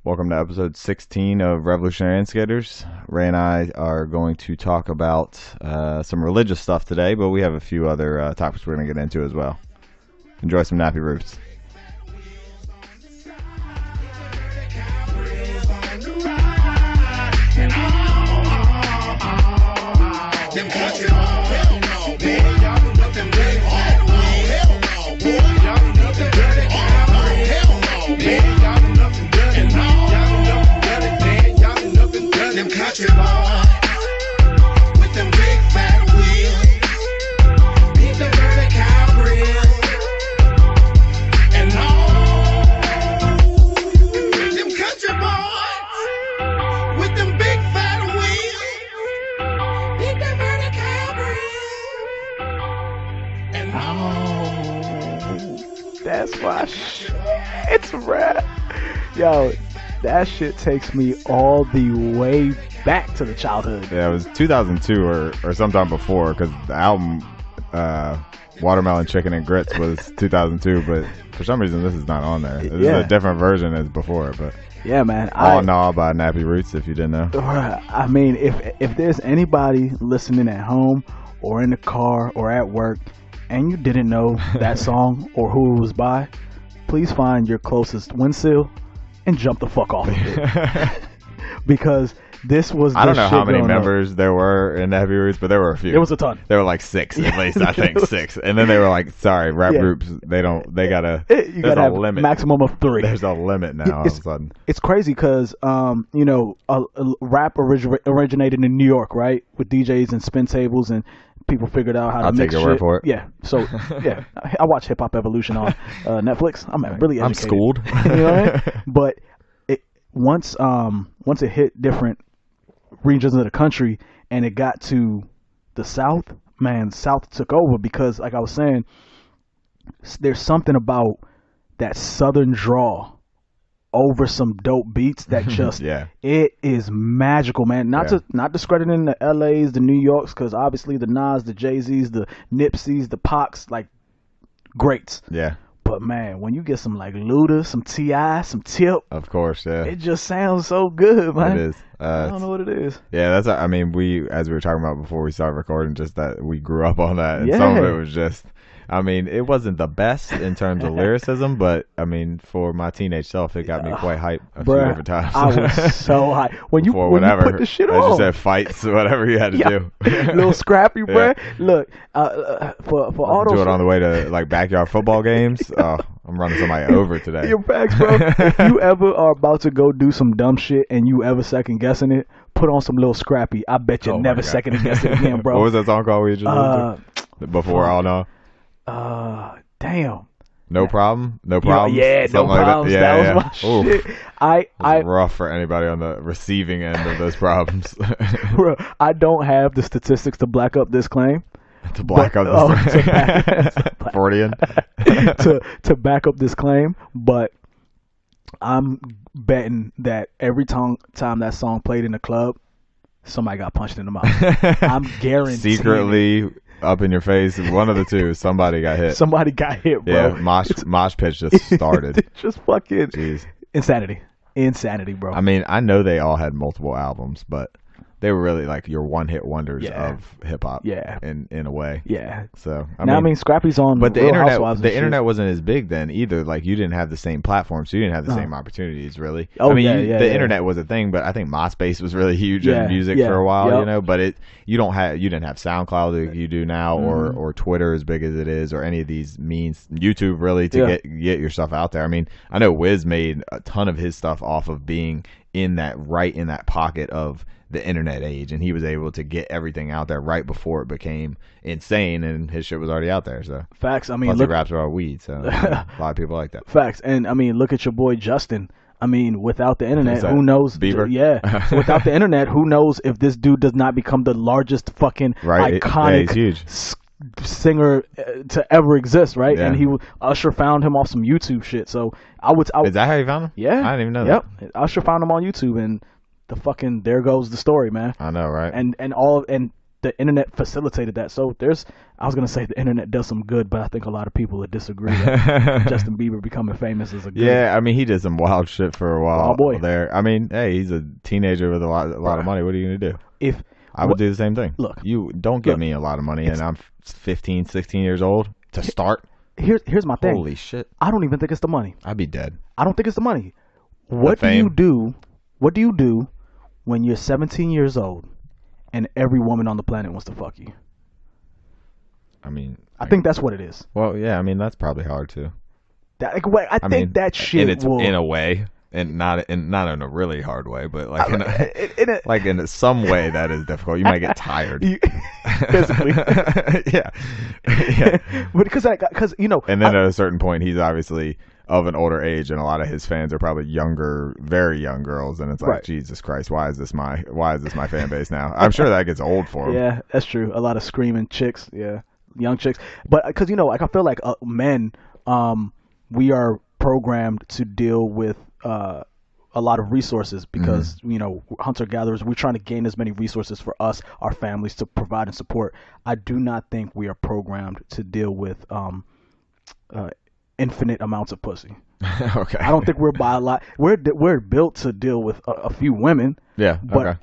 Welcome to episode 16 of Revolutionary Skaters. Ray and I are going to talk about some religious stuff today, but we have a few other topics we're going to get into as well. Enjoy some Nappy Roots. Country boy with them big fat wheels, beat the dirty cow grills, and all them country boys with them big fat wheels, beat the dirty cow grills, and all. That's why it's rap. Yo, that shit takes me all the way back to the childhood. Yeah, it was 2002 or sometime before, because the album Watermelon Chicken and Grits was 2002, but for some reason this is not on there. This is a different version as before, but yeah, man. All in All by Nappy Roots, if you didn't know. I mean, if there's anybody listening at home or in the car or at work and you didn't know that song or who it was by, please find your closest windsill and jump the fuck off of it. Because this was the I don't know how many shit members there were in Nappy Roots, but there were a few. There was a ton. There were like six at least, I think. Six. And then they were like, sorry, rap groups, they gotta have a limit. Maximum of 3. There's a limit now all of a sudden. It's crazy because, rap originated in New York, right? With DJs and spin tables, and people figured out how to mix shit. I'll take your word for it. Yeah. So, yeah. I watch Hip Hop Evolution on Netflix. I'm really educated. I'm schooled. You know what I mean? But once it hit different regions of the country and it got to the South, man, South took over because, like I was saying, there's something about that Southern drawl over some dope beats that just it is magical, man. Not discrediting the LAs, the New Yorks, because obviously the Nas, the Jay-Z's, the Nipseys, the Pacs, like greats. Yeah. But man, when you get some like Luda, some T.I., some Tip, of course, yeah, it just sounds so good, man. It is. I don't know what it is. Yeah, that's. I mean, as we were talking about before we started recording, just that we grew up on that, and some of it was just. I mean, it wasn't the best in terms of lyricism, but I mean, for my teenage self, it got me quite hype a few different times. I was so hype when you put the shit on. As you said, fights, whatever you had to do. Little scrappy, bruh. Look, for all those. Do it on the way to like backyard football games. Oh, I'm running somebody over today. Your facts, bro. If you ever are about to go do some dumb shit and you ever second guessing it, put on some Little Scrappy. I bet you never second guess it again, bro. What was that song called we just listened to? Before All Know? Damn. No problem. No problems. Yeah, no problems. Like that was my shit. It's rough for anybody on the receiving end of those problems. Bro, I don't have the statistics to back up this claim. To back up this Freudian. to back up this claim, but I'm betting that every time that song played in the club, somebody got punched in the mouth. I'm guaranteed. Secretly up in your face, one of the two, somebody got hit. Somebody got hit, bro. Yeah, mosh pitch just started. It's just fucking Jeez. Insanity, bro. I mean, I know they all had multiple albums, but they were really like your one-hit wonders of hip-hop. Yeah. In a way. Yeah. So, I mean, Scrappy's on but the internet wasn't as big then either. Like, you didn't have the same platform, so you didn't have the same opportunities, really. Oh, I mean, the internet was a thing, but I think MySpace was really huge in music for a while, you know, but you didn't have SoundCloud like you do now, or Twitter as big as it is, or any of these means, YouTube really, to get your stuff out there. I mean, I know Wiz made a ton of his stuff off of being in that pocket of the internet age, and he was able to get everything out there right before it became insane, and his shit was already out there. So facts. I mean, plus he raps about weed, so a lot of people like that. Facts. And I mean, look at your boy Justin. I mean, without the internet, who knows? Bieber? Yeah. Without the internet, who knows if this dude does not become the largest fucking iconic huge singer to ever exist, right? Yeah. And Usher found him off some YouTube shit. So I would. Is that how you found him? Yeah. I didn't even know that. Yep. Usher found him on YouTube, and the fucking there goes the story, man. I know, right? And the internet facilitated that. So I was gonna say the internet does some good, but I think a lot of people would disagree that Justin Bieber becoming famous is a good. Yeah, I mean, he did some wild shit for a while. Oh boy. There. I mean, hey, he's a teenager with a lot of money. What are you gonna do? I would do the same thing. Look, you don't give me a lot of money, and I'm 15, 16 years old to start. Here's my thing. Holy shit! I don't even think it's the money. I'd be dead. I don't think it's the money. What do you do? What do you do when you're 17 years old and every woman on the planet wants to fuck you? I mean, I think that's what it is. Well, yeah, I mean that's probably hard too. I think that shit will, in a way, and not in a really hard way, but like in some way that is difficult. You might get tired physically. yeah. But because you know, and then at a certain point, he's obviously of an older age, and a lot of his fans are probably younger, very young girls, and it's like, Jesus Christ, why is this my fan base now? I'm sure that gets old for him. Yeah, that's true. A lot of screaming chicks, young chicks. But because you know, like I feel like men, we are programmed to deal with a lot of resources because you know, hunter gatherers. We're trying to gain as many resources for us, our families, to provide and support. I do not think we are programmed to deal with infinite amounts of pussy. Okay. I don't think we're built to deal with a few women. Yeah. But okay.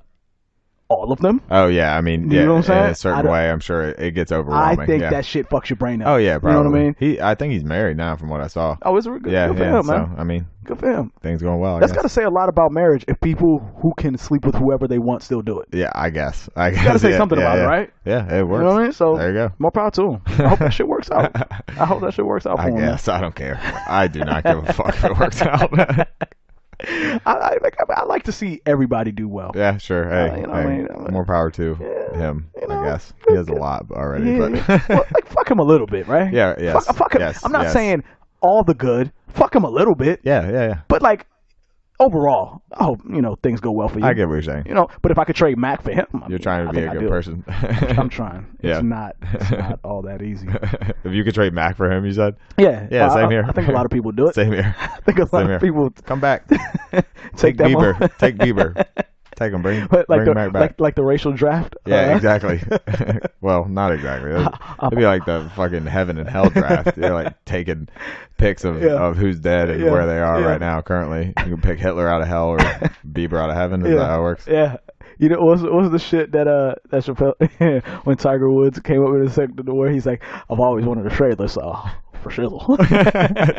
All of them. Oh yeah, I mean, you know what I'm saying? In a certain way, I'm sure it gets overwhelming. I think that shit fucks your brain up. Oh yeah, probably. You know what I mean? I think he's married now, from what I saw. Oh, is it good? Yeah, good for him, man. So I mean, good for him. Things going well. That's got to say a lot about marriage if people who can sleep with whoever they want still do it. Yeah, I guess. You got to say something about it, right? Yeah, it works. You know what I mean? So there you go. More power to him. I hope that shit works out. I hope that shit works out for him. I guess. I don't care. I do not give a fuck if it works out. I like to see everybody do well. Yeah, sure. Hey, you know what I mean? More power to him. You know, I guess he has a lot already. But well, like fuck him a little bit, right? Yeah, yes. Fuck him. Yes, I'm not saying all the good. Fuck him a little bit. Yeah. But like overall, I hope things go well for you. I get what you're saying. But if I could trade Mac for him, you're trying to be a good person. I'm trying. Yeah. It's not all that easy. If you could trade Mac for him, you said? Yeah. Same here. I think a lot of people do it. Same here. I think a lot of people come back. Take Bieber. Take Bieber. Take him. Bring Mac back. Like the racial draft. Yeah, exactly. Well, not exactly. It'd be like the fucking heaven and hell draft. You're like taking picks of who's dead and where they are right now. Currently, you can pick Hitler out of hell or Bieber out of heaven. Is that how it works? Yeah. You know, what was the shit that Chappelle when Tiger Woods came up with his second where he's like, I've always wanted to trade this for shizzle.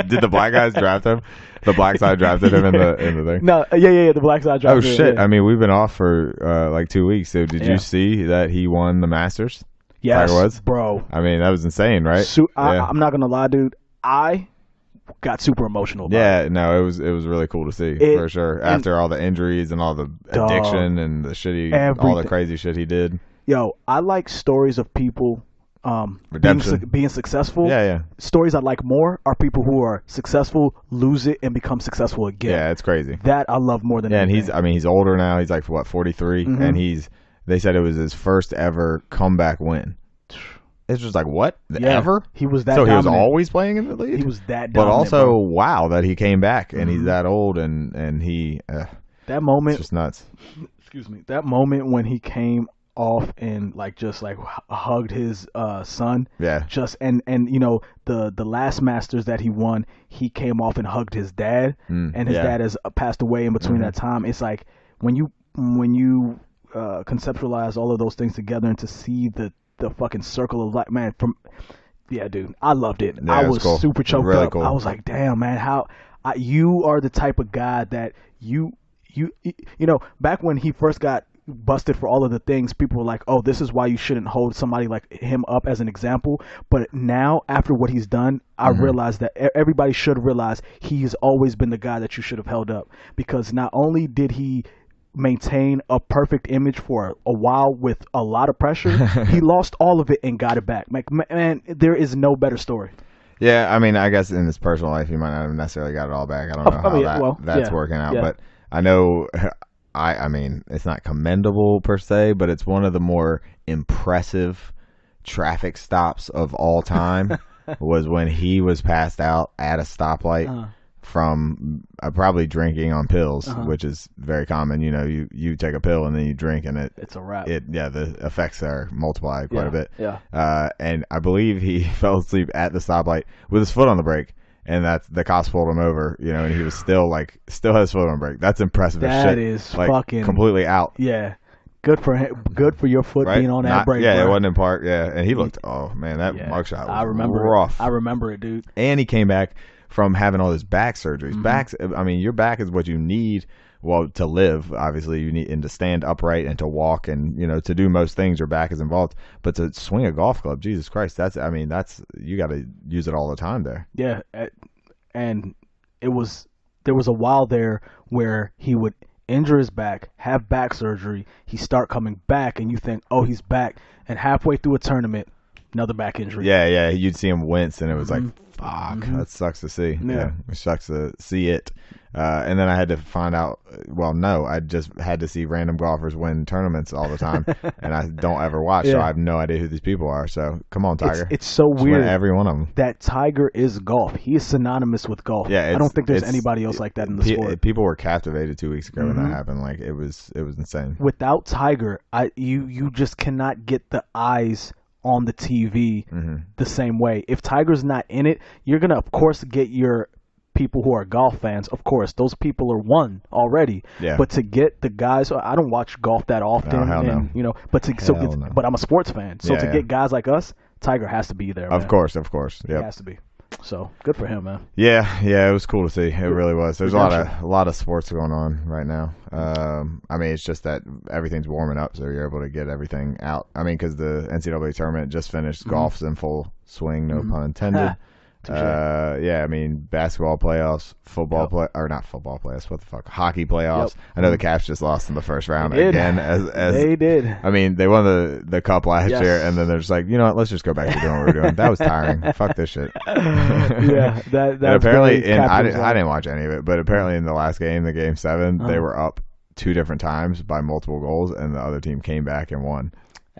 Did the black guys draft him? The black side drafted him in the thing. No, yeah. The black side drafted him. Oh shit! Yeah. I mean, we've been off for like 2 weeks. So did you see that he won the Masters? Yes, Tiger Woods? bro. I mean, that was insane, right? I'm not gonna lie, dude. I got super emotional about it. No, it was really cool to see for sure. After all the injuries and all the addiction and the shitty, all the crazy shit he did. Yo, I like stories of people being successful. Yeah. Stories I like more are people who are successful, lose it, and become successful again. Yeah, it's crazy. That I love more than anything. And he's older now. He's like, what, 43? Mm-hmm. And they said it was his first ever comeback win. It's just like, what? Ever? He was that So dominant. He was always playing in the league? He was that dominant. But also, wow, that he came back and he's that old and he... that moment... It's just nuts. Excuse me. That moment when he came off and just hugged his son. Yeah. And the last Masters that he won, he came off and hugged his dad. And his dad has passed away in between that time. It's like when you conceptualize all of those things together and to see the fucking circle of life, man, dude, I loved it. Yeah, I was cool. super choked really up. Cool. I was like, damn, man, you are the type of guy that you back when he first got busted for all of the things, people were like, oh, this is why you shouldn't hold somebody like him up as an example. But now, after what he's done, I realize that everybody should realize he's always been the guy that you should have held up, because not only did he maintain a perfect image for a while with a lot of pressure, he lost all of it and got it back. Like, man, there is no better story. Yeah, I mean, I guess in his personal life, he might not have necessarily got it all back. I don't know how that's working out, but I know, I mean, it's not commendable per se, but it's one of the more impressive traffic stops of all time was when he was passed out at a stoplight from probably drinking on pills, which is very common. You know, you take a pill and then you drink, and it's a wrap. The effects are multiplied quite a bit. Yeah. And I believe he fell asleep at the stoplight with his foot on the brake. And that's the cops pulled him over, you know, and he was still had his foot on brake. That's impressive as shit. That is fucking completely out. Yeah, good for him. Good for your foot being on that brake. Yeah, bro. It wasn't in park. Yeah, and he looked. Oh man, that mugshot was rough. I remember it, dude. And he came back from having all his back surgeries. I mean, your back is what you need. Well, to live, obviously, you need and to stand upright and to walk and, you know, to do most things, your back is involved. But to swing a golf club, Jesus Christ, that's you got to use it all the time there. Yeah, and there was a while there where he would injure his back, have back surgery, he start coming back, and you think, oh, he's back, and halfway through a tournament, another back injury. Yeah, you'd see him wince, and it was like, fuck, that sucks to see. Yeah, it sucks to see it. And then I had to find out. Well, no, I just had to see random golfers win tournaments all the time, and I don't ever watch, so I have no idea who these people are. So come on, Tiger. It's so just weird. win every one of them. That Tiger is golf. He is synonymous with golf. Yeah, I don't think there's anybody else like that in the sport. People were captivated 2 weeks ago when that happened. Like it was insane. Without Tiger, you just cannot get the eyes on the TV the same way. If Tiger's not in it, you're gonna of course get your people who are golf fans. Of course, those people are won already. Yeah. But to get the guys, I don't watch golf that often, no. You know. But but I'm a sports fan, so to get guys like us, Tiger has to be there. Of man. course, yeah, he has to be. So good for him, man. Yeah, it was cool to see. It really was. There's a lot of sports going on right now. I mean, it's just that everything's warming up, so you're able to get everything out. I mean, because the NCAA tournament just finished, golf's in full swing, no pun intended. I mean, basketball playoffs, not football playoffs. What the fuck? Hockey playoffs. I know the Caps just lost in the first round again. As they did. I mean, they won the cup last year, and then they're just like, you know what? Let's just go back to doing what we're doing. That was tiring. Fuck this shit. That apparently, I didn't watch any of it, but apparently in the last game, the game 7, they were up 2 different times by multiple goals, and the other team came back and won.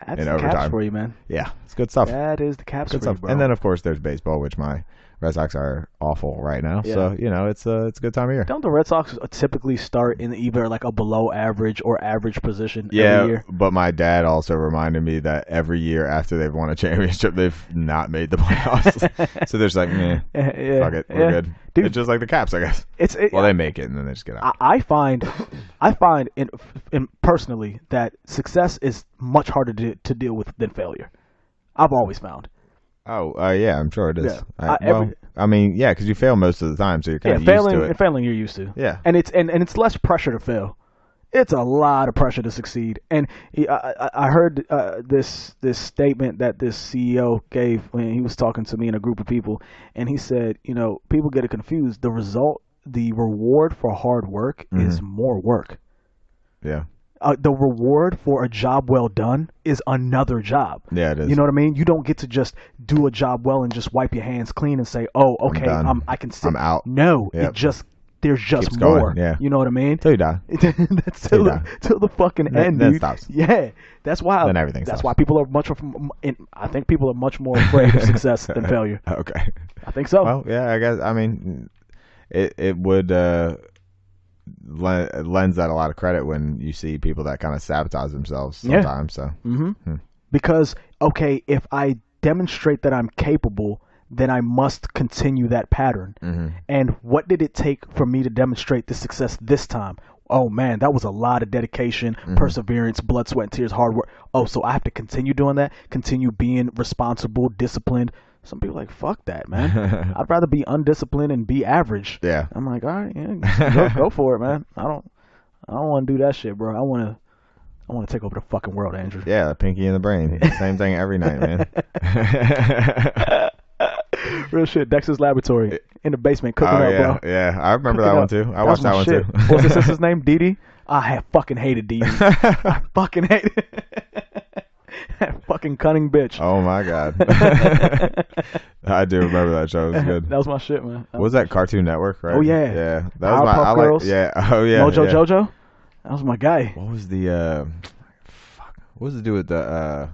That's in the overtime. Caps for you, man. Yeah, it's good stuff. That is the Caps for you, bro. And then, of course, there's baseball, which my Red Sox are awful right now. Yeah. So, you know, it's a good time of year. Don't the Red Sox typically start in either like a below average or average position every year? But my dad also reminded me that every year after they've won a championship, they've not made the playoffs. So they're just like, fuck it, we're good. Dude, it's just like the Caps, I guess. They make it and then they just get out. I find in personally that success is much harder to deal with than failure. I've always found. Oh, yeah, I'm sure it is. Yeah. I mean, yeah, because you fail most of the time, so you're kind of used to it. Failing, you're used to. Yeah. And it's less pressure to fail. It's a lot of pressure to succeed. And I heard this statement that this CEO gave when he was talking to me and a group of people, and he said, you know, people get it confused. The reward for hard work is more work. Yeah. The reward for a job well done is another job. Yeah, it is. You know what I mean? You don't get to just do a job well and just wipe your hands clean and say, "Oh, okay, I can sit." I'm out. No, there's just keeps more. Going, yeah. You know what I mean? Till you die. That's till the fucking end, then dude. It stops. Yeah, that's why. Then everything. That's stops. why people are I think people are much more afraid of success than failure. Okay. I think so. Well, yeah, I guess. I mean, it would. Lends that a lot of credit when you see people that kind of sabotage themselves sometimes. So because if I demonstrate that I'm capable, then I must continue that pattern. And what did it take for me to demonstrate the success this time? Oh man, that was a lot of dedication, perseverance, blood, sweat, and tears, hard work. Oh, so I have to continue doing that, continue being responsible, disciplined. Some people are like, fuck that, man. I'd rather be undisciplined and be average. Yeah. I'm like, all right, yeah, go for it, man. I don't want to do that shit, bro. I want to take over the fucking world, Andrew. Yeah, the pinky in the brain. Same thing every night, man. Real shit. Dexter's Laboratory in the basement cooking up, bro. Yeah, I remember that one too. I watched that one too. What was his sister's name? Dee Dee? I fucking hated Dee Dee. I fucking hated that fucking cunning bitch. Oh my god. I do remember that show. It was good. That was my shit, man. What was that? Cartoon Network, right? Oh yeah. Yeah. That was my Girls. Yeah. Oh yeah. Mojo Jojo? That was my guy. What was the what was the dude with the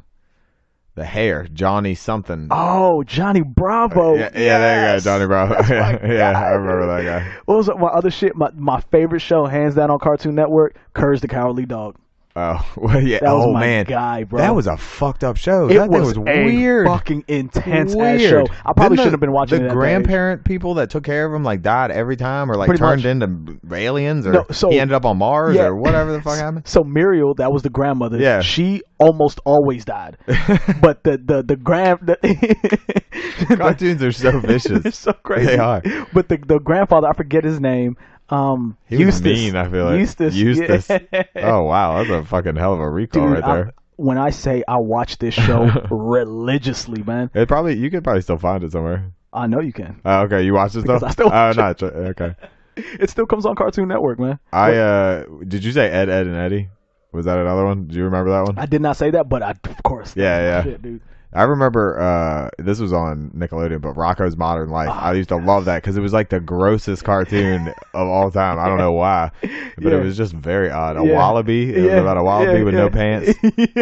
the hair, Johnny something. Oh, Johnny Bravo. Yeah, there you go, Johnny Bravo. Yeah, I remember that guy. What was my other shit? My favorite show, hands down, on Cartoon Network, Courage the Cowardly Dog. Oh, well, yeah. That was oh my man, guy, bro. that was a fucked up show. It that thing was was weird, fucking intense weird. ass show. I probably Didn't shouldn't have been watching the it. The grandparent people that took care of him like died every time, or like Pretty turned much. into aliens, or No, so- he ended up on Mars, Yeah. or whatever the fuck happened. So Muriel, that was the grandmother. Yeah. She almost always died. But the Cartoons are so vicious. It's so crazy. They are. But the grandfather, I forget his name. He Eustace. was mean, I feel like. Eustace. Yeah. Oh wow, that's a fucking hell of a recall Dude, right there. When I say I watch this show religiously, man, You could probably still find it somewhere. I know you can. Oh, okay, you watch this Because stuff? I still watch it. Okay. It still comes on Cartoon Network, man. Did you say Ed, and Eddie? Was that another one? Do you remember that one? I did not say that, but of course. Yeah. Shit, dude. I remember this was on Nickelodeon, but Rocko's Modern Life. I used to love that because it was like the grossest cartoon of all time. I don't know why, but it was just very odd. A wallaby. It was about a wallaby with no pants,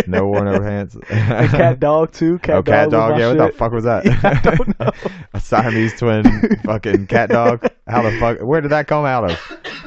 no worn over pants. And Cat Dog too. Cat Cat Dog. was my Yeah, shit. what the fuck was that? I don't know. A Siamese twin, fucking cat dog. How the fuck? Where did that come out of?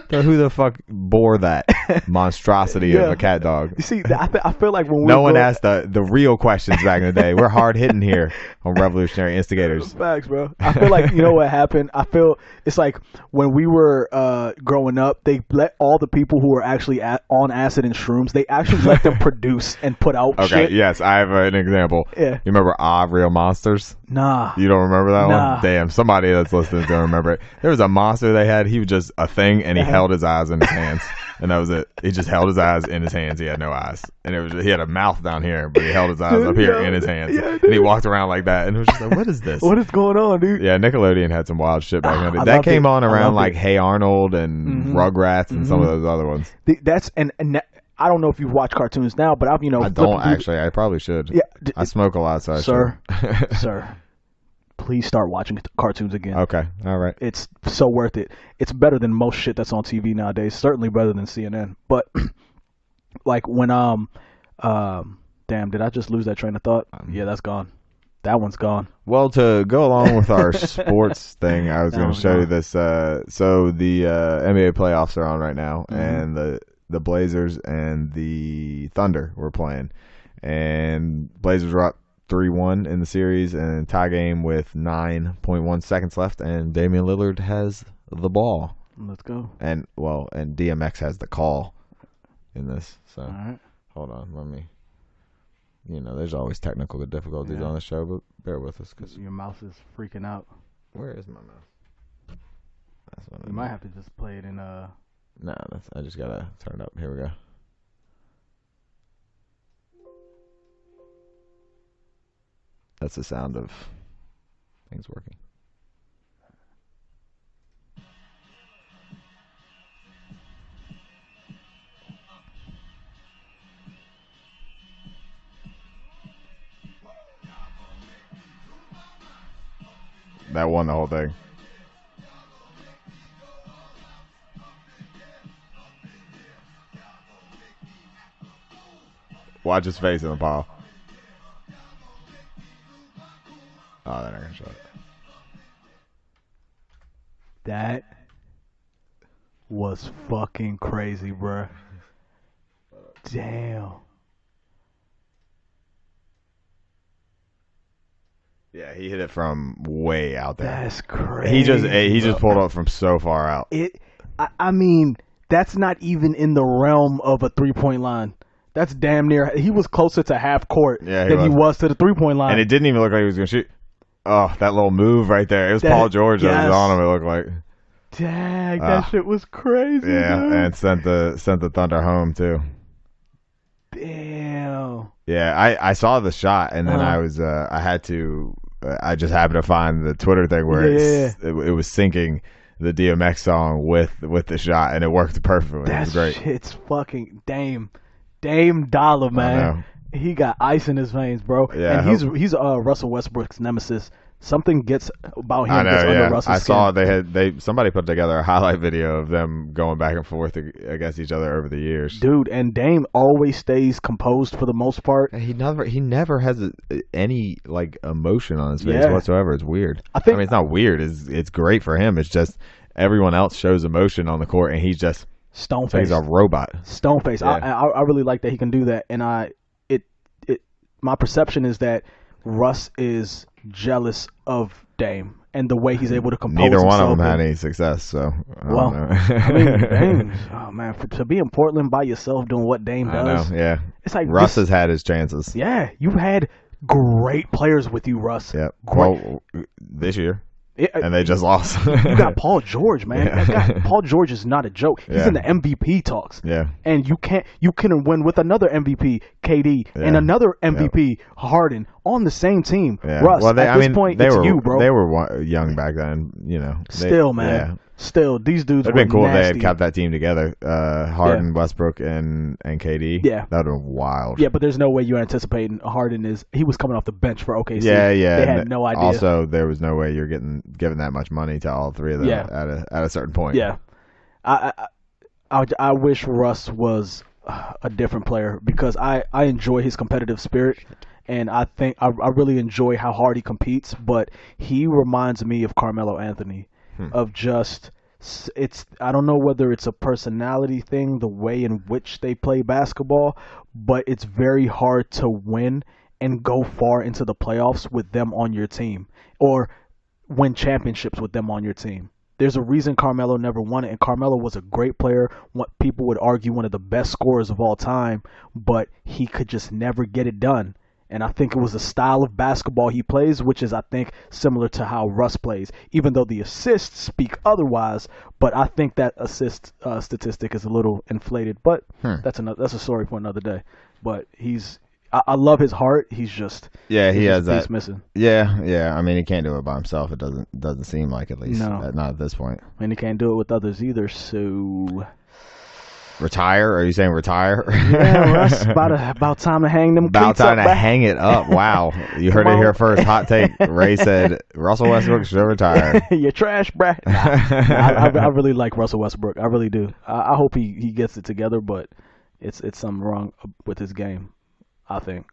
Who the fuck bore that monstrosity of a cat dog? You see, I feel like when No one asked the real questions back in the day. We're hard hitting here on Revolutionary Instigators. Facts, bro. I feel like, you know what happened? I feel it's like when we were growing up, they let all the people who were actually on acid and shrooms, they actually let them produce and put out Okay, shit. yes, I have an example. Yeah. You remember Real Monsters? Nah. You don't remember that Nah. one? Damn, somebody that's listening don't remember it. There was a monster they had. He was just a thing, and he held his eyes in his hands. And that was it. He just held his eyes in his hands. He had no eyes. And he had a mouth down here, but he held his eyes up here in his hands. Yeah, and he walked around like that. And it was just like, what is this? What is going on, dude? Yeah, Nickelodeon had some wild shit back then. I That loved came it. on I around loved like it. Hey Arnold and Rugrats and some of those other ones. That's and I don't know if you've watched cartoons now, but I've I don't actually. I probably should. Yeah, I smoke a lot, so I sir, should. sir, please start watching cartoons again. Okay, all right. It's so worth it. It's better than most shit that's on TV nowadays. Certainly better than CNN. But like when damn, did I just lose that train of thought? Yeah, that's gone. That one's gone. Well, to go along with our sports thing, I was going to show you this. So the NBA playoffs are on right now, and the Blazers and the Thunder were playing, and Blazers were up 3-1 in the series, and tie game with 9.1 seconds left, and Damian Lillard has the ball. Let's go. And DMX has the call in this. So All right. hold on, let me. There's always technical difficulties on the show, but bear with us because Your mouse is freaking out. where is my mouse? That's what You might have to just play it in No, I just gotta turn it up. Here we go. That's the sound of things working. That won the whole thing. Watch his face in the pile. Oh, they're not gonna show it. That was fucking crazy, bruh. Damn. Yeah, he hit it from way out there. That's crazy. He just pulled up from so far out. I mean, that's not even in the realm of a 3-point line. That's damn near. He was closer to half court than he was to the 3-point line. And it didn't even look like he was gonna shoot. Oh, that little move right there. It was Paul George that was on him, it looked like. Dang, that shit was crazy. Yeah, dude. and sent the Thunder home too. Damn. Yeah, I saw the shot, and then I just happened to find the Twitter thing where it was syncing the DMX song with the shot, and it worked perfectly. It was great. Shit's fucking Dame Dollar, man. He got ice in his veins, bro. Yeah, and he's Russell Westbrook's nemesis. Something gets about him I know, gets under Russ's I skin. saw somebody put together a highlight video of them going back and forth against each other over the years. Dude, and Dame always stays composed for the most part. He never has any like emotion on his face whatsoever. It's weird. I mean, it's not weird. It's great for him. It's just everyone else shows emotion on the court, and he's just stone face. He's a robot. Stone face. Yeah. I really like that he can do that, and my perception is that Russ is jealous of Dame and the way he's able to compose Neither himself. one of them had any success, so I don't know. I mean, Dame, oh man, to be in Portland by yourself doing what Dame does. I know, yeah. It's like Russ has had his chances. Yeah, you've had great players with you, Russ. Yeah. Well, this year. And they just lost. You got Paul George, man. That guy, Paul George is not a joke. He's in the MVP talks. Yeah. And you can win with another MVP, KD, and another MVP, Harden, on the same team. Yeah. Russ, at this point, it's you, bro. They were young back then, you know. Still, man. Yeah. Still, these dudes It'd were been cool nasty. if they had kept that team together. Harden, Westbrook, and KD. Yeah. That would have been wild. Yeah, but there's no way you're anticipating Harden he was coming off the bench for OKC. Yeah. They had no idea. Also, there was no way you're giving that much money to all three of them at a certain point. Yeah. I wish Russ was a different player because I enjoy his competitive spirit. And I think I really enjoy how hard he competes, but he reminds me of Carmelo Anthony. Of just, I don't know whether it's a personality thing, the way in which they play basketball, but it's very hard to win and go far into the playoffs with them on your team or win championships with them on your team. There's a reason Carmelo never won it, and Carmelo was a great player. What people would argue one of the best scorers of all time, but he could just never get it done. And I think it was the style of basketball he plays, which is, I think, similar to how Russ plays, even though the assists speak otherwise. But I think that assist statistic is a little inflated. But that's a story for another day. But I love his heart. He's just he has that. He's missing. Yeah. I mean, he can't do it by himself. It doesn't seem like, at least. No. Not at this point. And he can't do it with others either. So. Retire? Are you saying retire? Yeah, Russ, about time to hang them about cleats time up, to hang it up. Wow. You heard it here first. Hot take. Ray said Russell Westbrook should retire. You're trash, bruh. I really like Russell Westbrook. I really do. I hope he gets it together, but it's something wrong with his game, I think.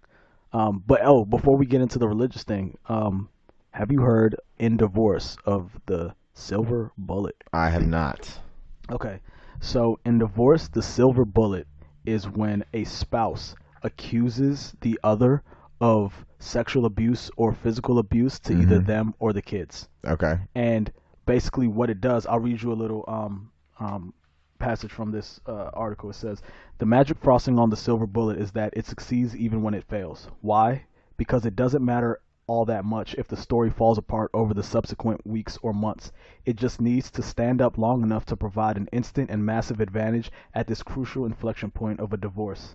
But before we get into the religious thing, have you heard in divorce of the silver bullet? I have not. Okay. So in divorce, the silver bullet is when a spouse accuses the other of sexual abuse or physical abuse to either them or the kids. Okay. And basically what it does, I'll read you a little passage from this article. It says, the magic frosting on the silver bullet is that it succeeds even when it fails. Why? Because it doesn't matter all that much if the story falls apart over the subsequent weeks or months. It just needs to stand up long enough to provide an instant and massive advantage at this crucial inflection point of a divorce.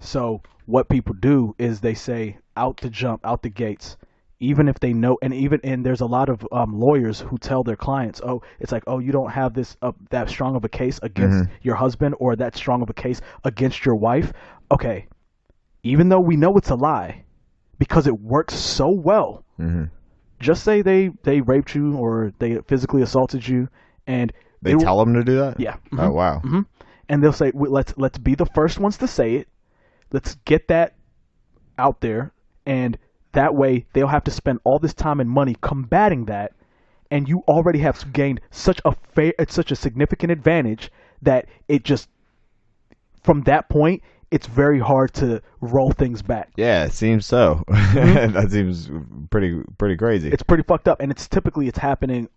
So what people do is they say out the gates, even if they know, and there's a lot of lawyers who tell their clients, you don't have this that strong of a case against your husband or that strong of a case against your wife. Okay, even though we know it's a lie, because it works so well. Just say they raped you or they physically assaulted you, and they tell them to do that. Yeah. Oh wow. And they'll say, let's be the first ones to say it. Let's get that out there, and that way they'll have to spend all this time and money combating that, and you already have gained such a significant advantage that it just from that point. It's very hard to roll things back. Yeah, it seems so. That seems pretty crazy. It's pretty fucked up, and it's happening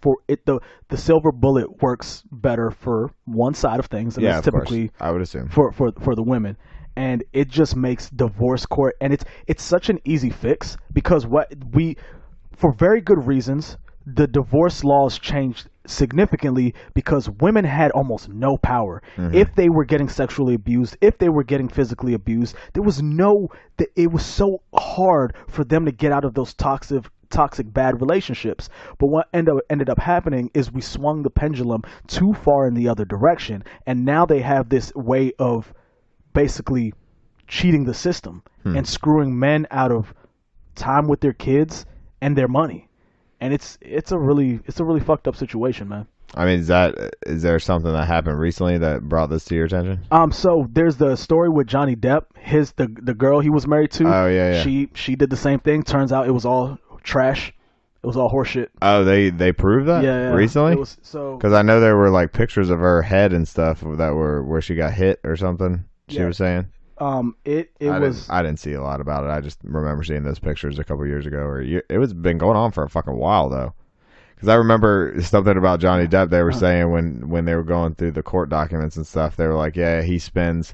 for it. The silver bullet works better for one side of things, and it's typically I would assume for the women, and it just makes divorce court, and it's such an easy fix because for very good reasons, the divorce laws changed significantly because women had almost no power. If they were getting sexually abused, if they were getting physically abused, it was so hard for them to get out of those toxic bad relationships. But what ended up happening is we swung the pendulum too far in the other direction, and now they have this way of basically cheating the system and screwing men out of time with their kids and their money, and it's a really fucked up situation, man. I mean, is there something that happened recently that brought this to your attention? So there's the story with Johnny Depp. The girl he was married to. Oh yeah. She did the same thing. Turns out it was all trash. It was all horseshit. Oh, they proved that? Yeah. Recently? It was, so because I know there were like pictures of her head and stuff that were where she got hit or something. She was saying. I didn't see a lot about it. I just remember seeing those pictures a couple years ago. Or it was been going on for a fucking while though. Because I remember something about Johnny Depp. They were saying when they were going through the court documents and stuff, they were like, yeah, he spends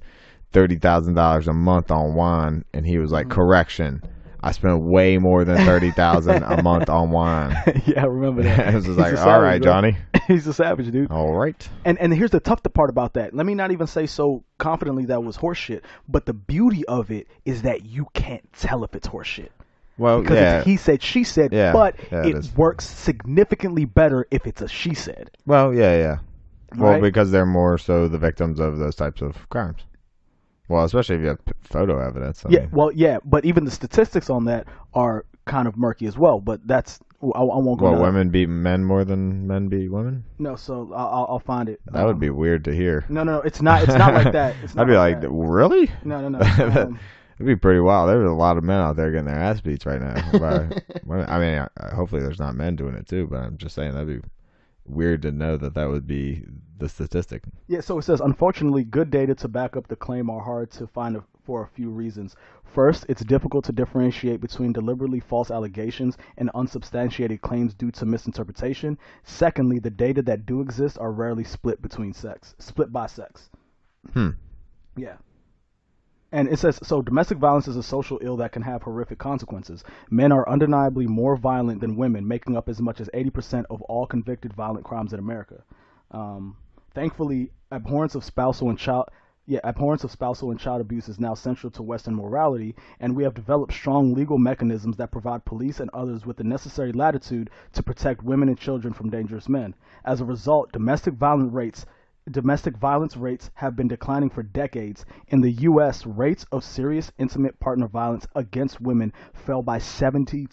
$30,000 a month on wine, and he was like, correction, I spent way more than $30,000 a month on wine. Yeah, I remember that. It was just like, all right, Johnny. He's a savage, dude. All right. And here's the tough part about that. Let me not even say so confidently that was horseshit, but the beauty of it is that you can't tell if it's horseshit. Well, because it's he said, she said, but it works significantly better if it's a she said. Well, yeah. Well, because they're more so the victims of those types of crimes. Well, especially if you have photo evidence. But even the statistics on that are kind of murky as well. But that's I won't go. Well, women beat men more than men beat women. No, so I'll find it. That would be weird to hear. No, it's not. It's not like that. I'd be like, really? No. It'd be pretty wild. There's a lot of men out there getting their ass beats right now. I mean, hopefully there's not men doing it too. But I'm just saying that'd be weird to know that would be the statistic. Yeah, so it says, unfortunately, good data to back up the claim are hard to find for a few reasons. First, it's difficult to differentiate between deliberately false allegations and unsubstantiated claims due to misinterpretation. Secondly, the data that do exist are rarely split by sex. Yeah. And it says, so domestic violence is a social ill that can have horrific consequences. Men are undeniably more violent than women, making up as much as 80% of all convicted violent crimes in America. Thankfully, abhorrence of spousal and child abuse is now central to Western morality, and we have developed strong legal mechanisms that provide police and others with the necessary latitude to protect women and children from dangerous men. As a result, domestic violence rates have been declining for decades. In the U.S., rates of serious intimate partner violence against women fell by 72%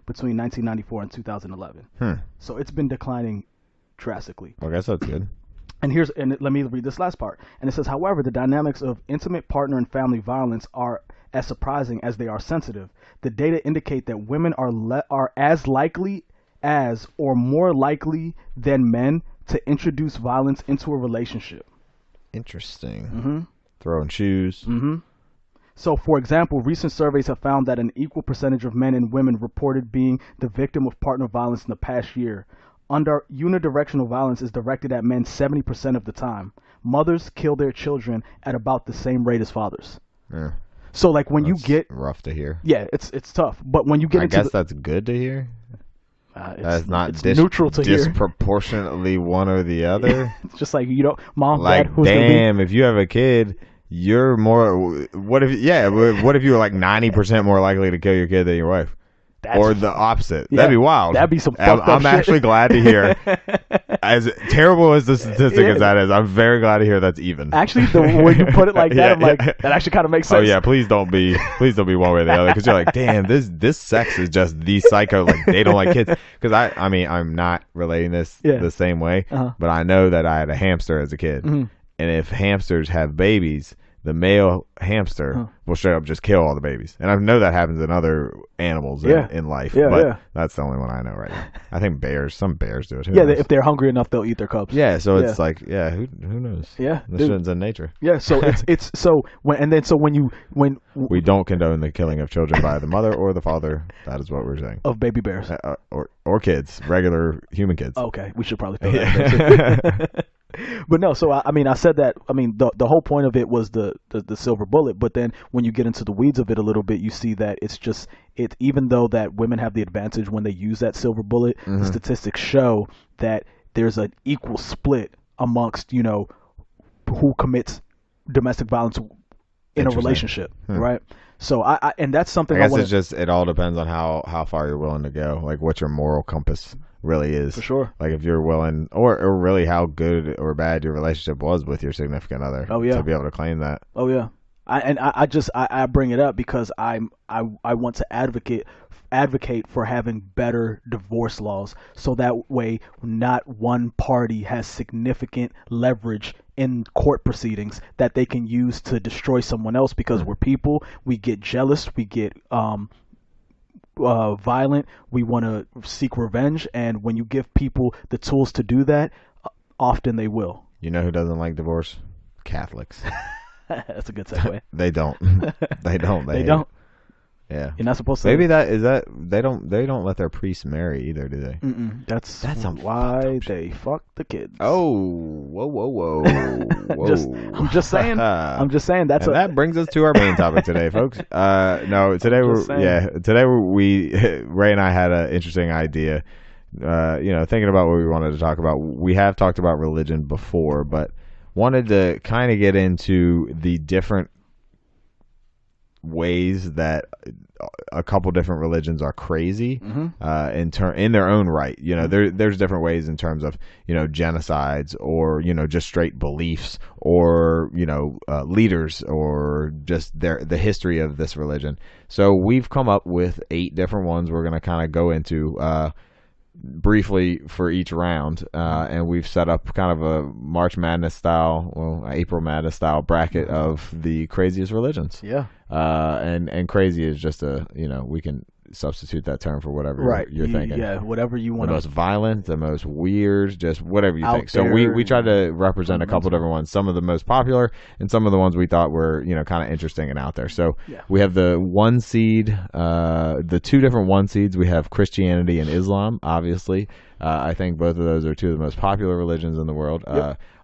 between 1994 and 2011. So it's been declining drastically. Well, I guess that's good. And let me read this last part. And it says, however, the dynamics of intimate partner and family violence are as surprising as they are sensitive. The data indicate that women are as likely as or more likely than men to introduce violence into a relationship. Interesting. Throwing shoes. So, for example, recent surveys have found that an equal percentage of men and women reported being the victim of partner violence in the past year. Unidirectional violence is directed at men 70% of the time. Mothers kill their children at about the same rate as fathers. Yeah. So, like, when you get... rough to hear. Yeah, it's tough. But when you get into... I guess that's good to hear. That's not it's neutral to hear. Disproportionately one or the other. It's just like, mom, like, dad, who's damn, if you have a kid, you're more... What if you were like 90% more likely to kill your kid than your wife? Or the opposite. Yeah, that'd be wild. That'd be some fucked up I'm shit. actually glad to hear. As terrible as the statistic as that is, I'm very glad to hear that's even. Actually, when you put it like that, I'm like, that actually kind of makes sense. Oh yeah, please don't be one way or the other, because you're like, damn, this sex is just the psycho. Like, they don't like kids. Because I mean, I'm not relating this the same way, but I know that I had a hamster as a kid, and if hamsters have babies, the male hamster will straight up just kill all the babies. And I know that happens in other animals in life. But that's the only one I know right now. I think some bears do it. Who knows? If they're hungry enough, they'll eat their cubs. Yeah, so it's like, who knows? Yeah. This shit's in nature. Yeah, so when we don't condone the killing of children by the mother or the father. That is what we're saying. Of baby bears. Or kids, regular human kids. Okay, we should probably throw that. But no, so I said that. I mean, the whole point of it was the silver bullet. But then when you get into the weeds of it a little bit, you see that even though that women have the advantage when they use that silver bullet, the statistics show that there's an equal split amongst who commits domestic violence in a relationship, right? So and that's something I guess it all depends on how far you're willing to go, like what your moral compass really is. For sure. Like if you're willing, or really how good or bad your relationship was with your significant other. Oh yeah. To be able to claim that. Oh yeah. I bring it up because I want to advocate for having better divorce laws, so that way not one party has significant leverage in court proceedings that they can use to destroy someone else, because we're people, we get jealous, we get violent, we want to seek revenge, and when you give people the tools to do that, often they will. You know who doesn't like divorce? Catholics. That's a good segue. They don't. They don't. They don't. Yeah. You're not supposed to. Maybe that they don't let their priests marry either, do they? That's some why they fuck the kids. Oh, whoa. I'm just saying. That brings us to our main topic today, folks. No, today Ray and I had an interesting idea. Thinking about what we wanted to talk about. We have talked about religion before, but wanted to kind of get into the different ways that a couple different religions are crazy in their own right. There's different ways in terms of genocides, or just straight beliefs, or leaders, or just the history of this religion. So we've come up with 8 different ones we're going to kind of go into briefly for each round, and we've set up kind of a March Madness style, April Madness style bracket of the craziest religions. Yeah. And crazy is just we can substitute that term for whatever you're thinking. Yeah, whatever you want. The most violent, the most weird, just whatever you think. So we tried to represent a couple different ones, some of the most popular and some of the ones we thought were, kind of interesting and out there. So we have the 1 seed, the 2 different 1 seeds. We have Christianity and Islam, obviously. I think both of those are 2 of the most popular religions in the world.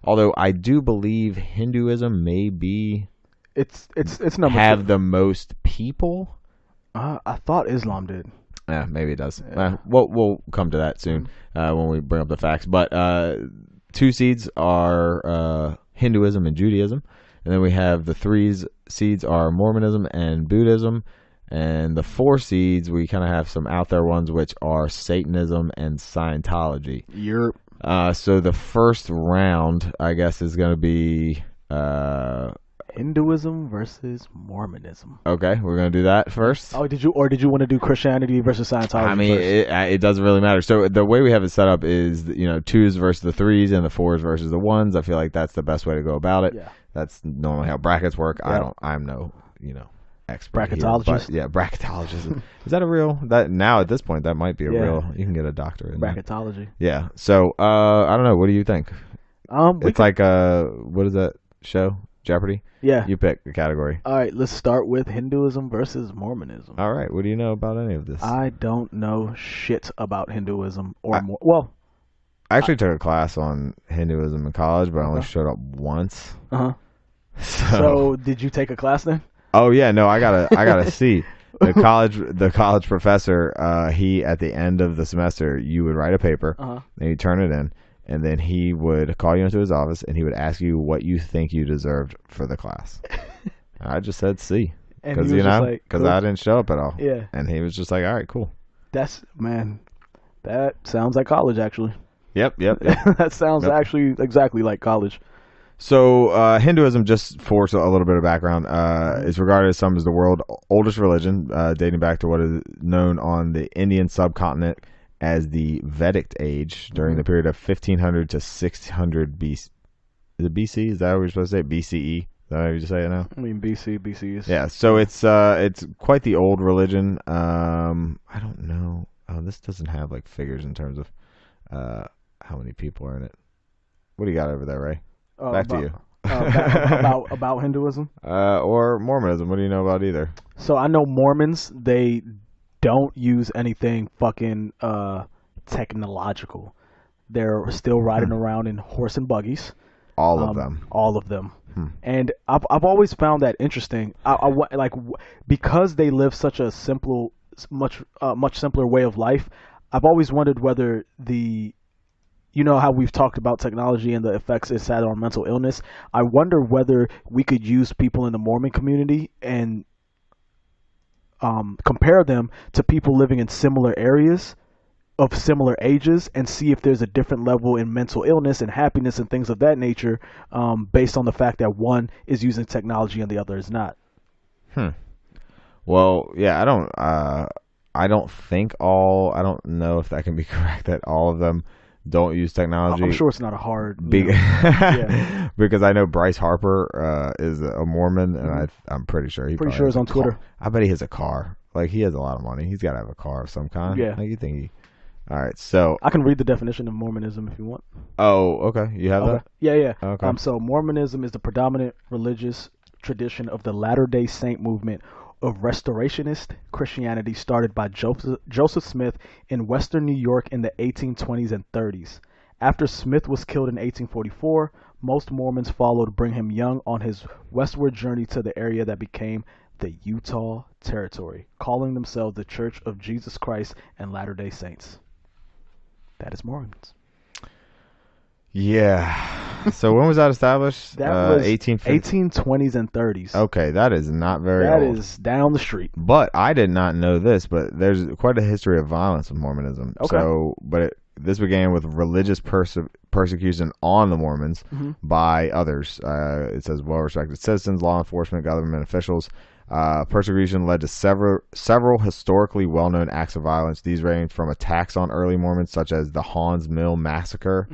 Although I do believe Hinduism may be it's number have 2. the most people. I thought Islam did. Yeah, maybe it does. We'll come to that soon when we bring up the facts. But 2 seeds are Hinduism and Judaism, and then we have the 3 seeds are Mormonism and Buddhism, and the 4 seeds we kind of have some out there ones, which are Satanism and Scientology. So the first round, I guess, is going to be Hinduism versus Mormonism. Okay, we're gonna do that first. Oh, did you want to do Christianity versus Scientology? I mean, it doesn't really matter. So the way we have it set up is 2s versus the 3s and the 4s versus the 1s. I feel like that's the best way to go about it. Yeah. That's normally how brackets work. Yeah. I'm no expert bracketologist. Here, but bracketologist. Is that a real? That now at this point that might be a real. You can get a doctorate in bracketology. That. Yeah. So I don't know. What do you think? It's like what is that show? Jeopardy? Yeah. You pick the category. All right, let's start with Hinduism versus Mormonism. All right, what do you know about any of this? I don't know shit about Hinduism or I actually took a class on Hinduism in college, but I only showed up once. So did you take a class then? Oh yeah, no, I got a C. The college professor, he at the end of the semester, you would write a paper and you turn it in. And then he would call you into his office, and he would ask you what you think you deserved for the class. I just said C, because cool. I didn't show up at all. Yeah. And he was just like, "All right, cool." That sounds like college, actually. Yep. That sounds actually exactly like college. So Hinduism, just for a little bit of background, is regarded as some as the world's oldest religion, dating back to what is known on the Indian subcontinent as the Vedic age during the period of 1500 to 600 BC. Is it BC? Is that what we're supposed to say? BCE? Is that how you say it now? I mean, BC is... Yeah, so it's quite the old religion. I don't know. Oh, this doesn't have like figures in terms of how many people are in it. What do you got over there, Ray? Back to you. About Hinduism? Or Mormonism. What do you know about either? So I know Mormons, they don't use anything fucking technological. They're still riding around in horse and buggies. All of them. All of them. And I've always found that interesting. Because they live such a much simpler way of life. I've always wondered whether how we've talked about technology and the effects it's had on mental illness. I wonder whether we could use people in the Mormon community and compare them to people living in similar areas of similar ages and see if there's a different level in mental illness and happiness and things of that nature, based on the fact that one is using technology and the other is not. Well, yeah, I don't think I don't know if that can be correct that all of them don't use technology. I'm sure it's not a hard because I know Bryce Harper is a Mormon, and I'm pretty sure it's on Twitter. I bet he has a car. Like, he has a lot of money. He's got to have a car of some kind. Yeah. Like, you think he... All right, so... I can read the definition of Mormonism if you want. Oh, okay. You have that? Yeah. Okay. So Mormonism is the predominant religious tradition of the Latter-day Saint movement of Restorationist Christianity started by Joseph Smith in western New York in the 1820s and 30s. After Smith was killed in 1844, most Mormons followed Brigham Young on his westward journey to the area that became the Utah Territory, calling themselves the Church of Jesus Christ and Latter-day Saints. That is Mormons. Yeah. So when was that established? That was 1820s and 30s. Okay, that is not very old. That is down the street. But I did not know this, but there's quite a history of violence with Mormonism. Okay. So, this began with religious persecution on the Mormons by others. It says well-respected citizens, law enforcement, government officials. Persecution led to several historically well-known acts of violence. These range from attacks on early Mormons, such as the Hans Mill Massacre.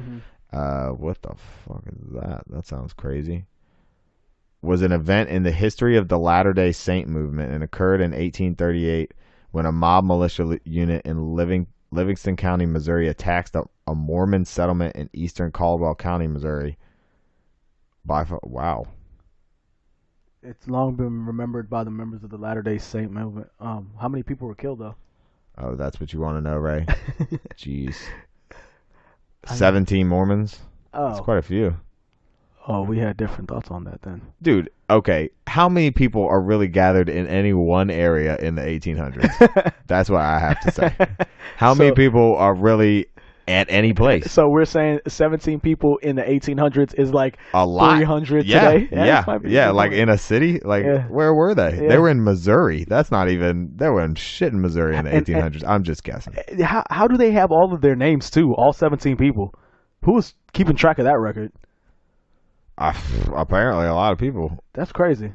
What the fuck is that? That sounds crazy. Was an event in the history of the Latter-day Saint movement and occurred in 1838 when a mob militia unit in Livingston County, Missouri attacked a Mormon settlement in eastern Caldwell County, Missouri. Wow. It's long been remembered by the members of the Latter-day Saint movement. How many people were killed, though? Oh, that's what you want to know, Ray? Jeez. 17 Mormons? Oh. That's quite a few. Oh, we had different thoughts on that then. Dude, okay. How many people are really gathered in any one area in the 1800s? That's what I have to say. How many people are really at any place? So we're saying 17 people in the 1800s is like a lot. 300 today? Yeah. Yeah, like in a city? Like, where were they? Yeah. They were in Missouri. That's not even... They were in shit in Missouri in the 1800s. I'm just guessing. How do they have all of their names, too? All 17 people? Who was keeping track of that record? Apparently a lot of people. That's crazy.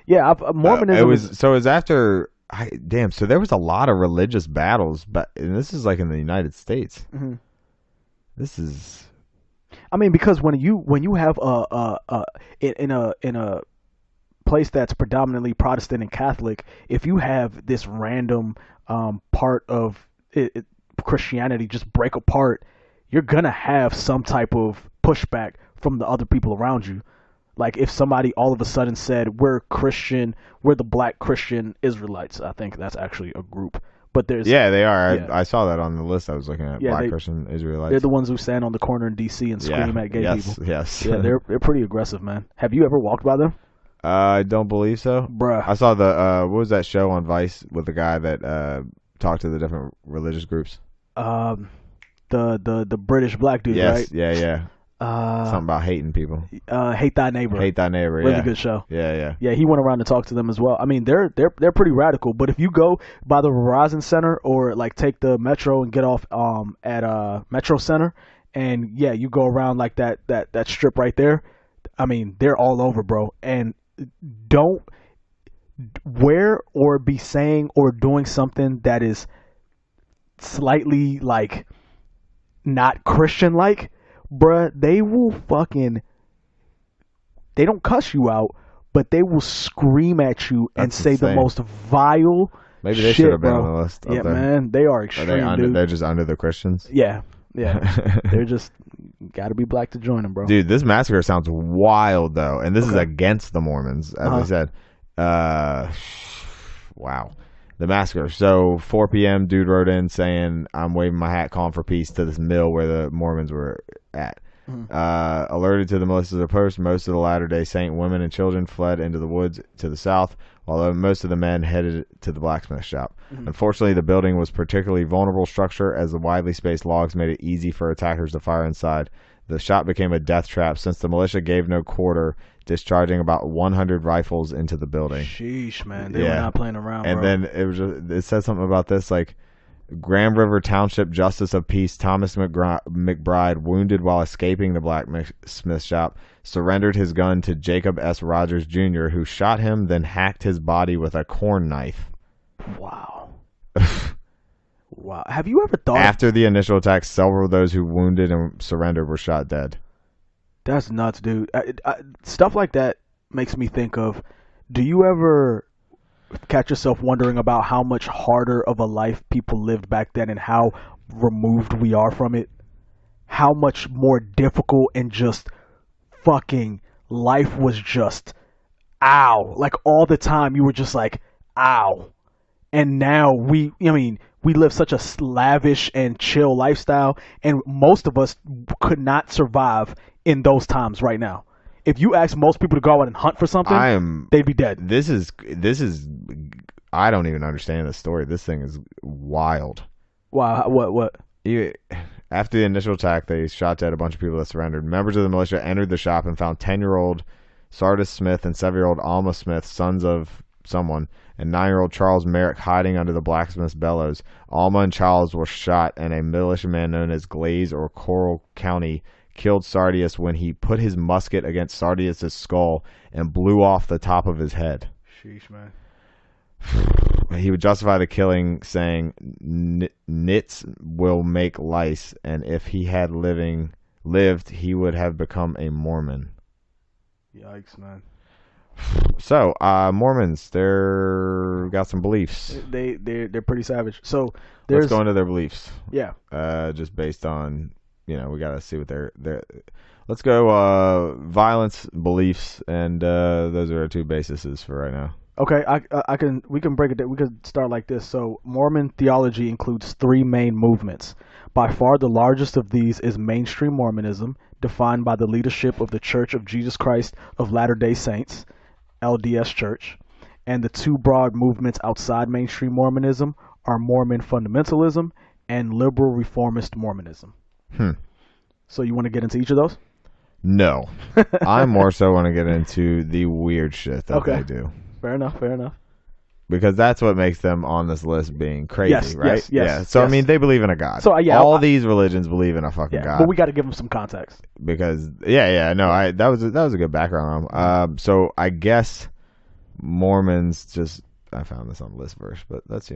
Yeah, Mormonism it was after... so there was a lot of religious battles, and this is like in the United States. Mm-hmm. This is... I mean, because when you have in a place that's predominantly Protestant and Catholic, if you have this random part of Christianity just break apart, you're gonna have some type of pushback from the other people around you. Like if somebody all of a sudden said, we're Christian, we're the Black Christian Israelites. I think that's actually a group. But there's... Yeah, they are. I saw that on the list I was looking at. Black Christian Israelites. They're the ones who stand on the corner in D.C. and scream at gay people. Yes. Yeah, they're pretty aggressive, man. Have you ever walked by them? I don't believe so. Bruh. I saw what was that show on Vice with the guy that talked to the different religious groups? The British black dude, right? Yeah. Something about hating people. Hate Thy Neighbor. Hate Thy Neighbor. Really good show. Yeah. Yeah, he went around to talk to them as well. I mean, they're pretty radical. But if you go by the Verizon Center or like take the Metro and get off at Metro Center, and you go around like that strip right there. I mean, they're all over, bro. And don't wear or be saying or doing something that is slightly like not Christian like. Bruh, they will they don't cuss you out, but they will scream at you and say the most vile Maybe they shit, should have been bro. on the list. Yeah, man, they are extreme, dude. They're just under the Christians? Yeah. They're just got to be black to join them, bro. Dude, this massacre sounds wild, though. And this is against the Mormons, as I said. Wow. The massacre. So 4 p.m., dude wrote in saying, I'm waving my hat, calling for peace to this mill where the Mormons were at. Alerted to the militia's approach, most of the Latter-day Saint women and children fled into the woods to the south, while most of the men headed to the blacksmith shop. Unfortunately, the building was a particularly vulnerable structure as the widely spaced logs made it easy for attackers to fire inside. The shop became a death trap since the militia gave no quarter, discharging about 100 rifles into the building. Sheesh, man. They were not playing around, and bro. then it said something about this, like, Grand River Township Justice of Peace Thomas McBride, wounded while escaping the blacksmith shop, surrendered his gun to Jacob S. Rogers Jr., who shot him, then hacked his body with a corn knife. Wow. Wow. Have you ever thought... After the initial attack, several of those who wounded and surrendered were shot dead. That's nuts, dude. Stuff like that makes me think of, do you ever catch yourself wondering about how much harder of a life people lived back then and how removed we are from it? How much more difficult and just fucking life was just ow. Like all the time you were just like, ow. And now we live such a lavish and chill lifestyle, and most of us could not survive in those times right now. If you ask most people to go out and hunt for something, they'd be dead. This is I don't even understand the story. This thing is wild. Wow, what? After the initial attack, they shot dead a bunch of people that surrendered. Members of the militia entered the shop and found 10-year-old Sardis Smith and 7-year-old Alma Smith, sons of someone, and 9-year-old Charles Merrick hiding under the blacksmith's bellows. Alma and Charles were shot, and a militiaman known as Glaze or Coral County killed Sardius when he put his musket against Sardius' skull and blew off the top of his head. Sheesh, man. He would justify the killing, saying, "Nits will make lice, and if he had lived, he would have become a Mormon." Yikes, man. So, Mormons, they're got some beliefs. They're pretty savage. So let's go into their beliefs. Yeah. Just based on, we got to see what they're. Let's go violence, beliefs, and those are our two bases for right now. Okay, we can break it down. We could start like this. So Mormon theology includes three main movements. By far the largest of these is mainstream Mormonism, defined by the leadership of the Church of Jesus Christ of Latter-day Saints, LDS Church. And the two broad movements outside mainstream Mormonism are Mormon fundamentalism and liberal reformist Mormonism. So you want to get into each of those? No. I more so want to get into the weird shit that they do. Fair enough. Because that's what makes them on this list being crazy, right? Yes. Yeah. So, I mean, they believe in a God. So, all these religions believe in a fucking God. But we got to give them some context. Because, that was a good background. So, I guess Mormons I found this on Listverse, but that's,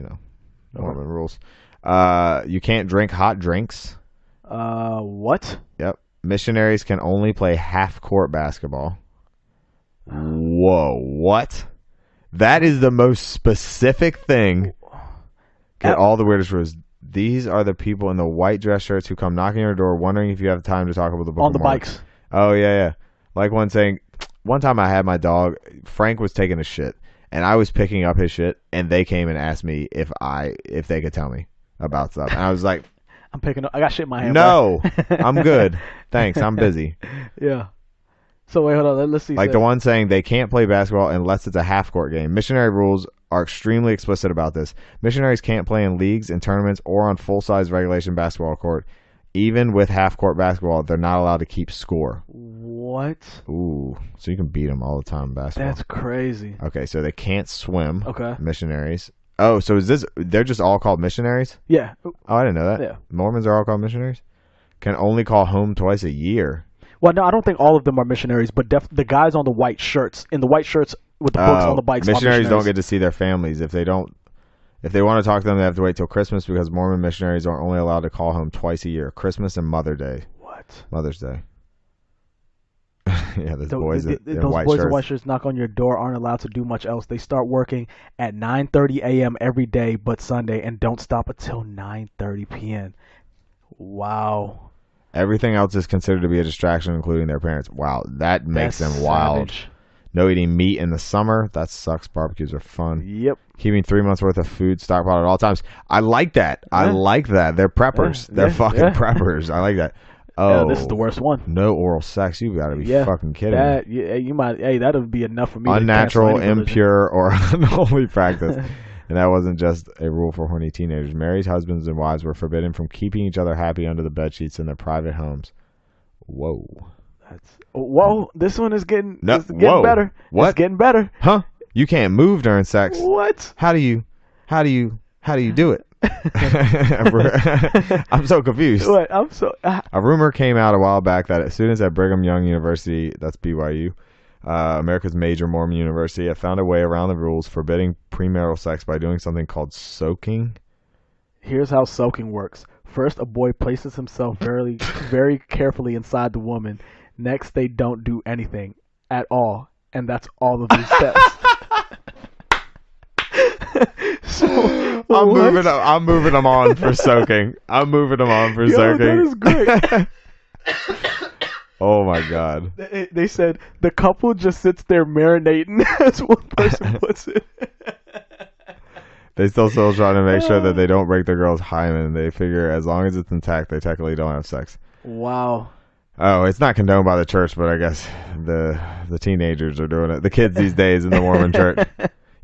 Mormon rules. You can't drink hot drinks. What? Yep. Missionaries can only play half-court basketball. Whoa, what? That is the most specific thing. Get all the weirdest rules. These are the people in the white dress shirts who come knocking on your door wondering if you have time to talk about the book on the bikes. Oh, yeah. Like one time I had my dog, Frank was taking a shit, and I was picking up his shit, and they came and asked me if they could tell me about stuff. And I was like, I'm picking up. I got shit in my hand. No, I'm good. Thanks. I'm busy. Yeah. So wait, hold on. Let's see. Like the one saying they can't play basketball unless it's a half-court game. Missionary rules are extremely explicit about this. Missionaries can't play in leagues, in tournaments, or on full-size regulation basketball court. Even with half-court basketball, they're not allowed to keep score. What? Ooh. So you can beat them all the time in basketball. That's crazy. Okay, so they can't swim. Okay. Missionaries. Oh, so they're just all called missionaries? Yeah. Oh, I didn't know that. Yeah. Mormons are all called missionaries? Can only call home twice a year. Well, no, I don't think all of them are missionaries, but the guys on the white shirts, with the books on the bikes, missionaries don't get to see their families. If they want to talk to them, they have to wait till Christmas because Mormon missionaries are only allowed to call home twice a year, Christmas and Mother's Day. What? Mother's Day. Yeah, those boys in white shirts knock on your door aren't allowed to do much else. They start working at 9:30 a.m. every day but Sunday and don't stop until 9:30 p.m. Wow. Everything else is considered to be a distraction, including their parents. Wow, that makes them wild. Savage. No eating meat in the summer. That sucks. Barbecues are fun. Yep. Keeping 3 months worth of food stockpiled at all times. I like that. Yeah. I like that. They're preppers. Yeah. They're fucking preppers. I like that. Oh, this is the worst one. No oral sex. You got to be fucking kidding me. Yeah, you might. Hey, that would be enough for me. Unnatural, impure, or unholy practice. And that wasn't just a rule for horny teenagers. Married husbands and wives were forbidden from keeping each other happy under the bedsheets in their private homes. Whoa. This one is getting better. What? It's getting better. Huh? You can't move during sex. What? How do you do it? I'm so confused. What? A rumor came out a while back that students at Brigham Young University, that's BYU, America's major Mormon university, have found a way around the rules forbidding premarital sex by doing something called soaking. Here's how soaking works. First, a boy places himself very, very carefully inside the woman. Next, they don't do anything at all, and that's all of these steps. I'm moving them on for soaking. I'm moving them on for soaking. That is great. Oh my God. They said the couple just sits there marinating, as one person puts it. They still trying to make sure that they don't break the girl's hymen. They figure as long as it's intact, they technically don't have sex. Wow. Oh, it's not condoned by the church, but I guess the teenagers are doing it. The kids these days in the Mormon church.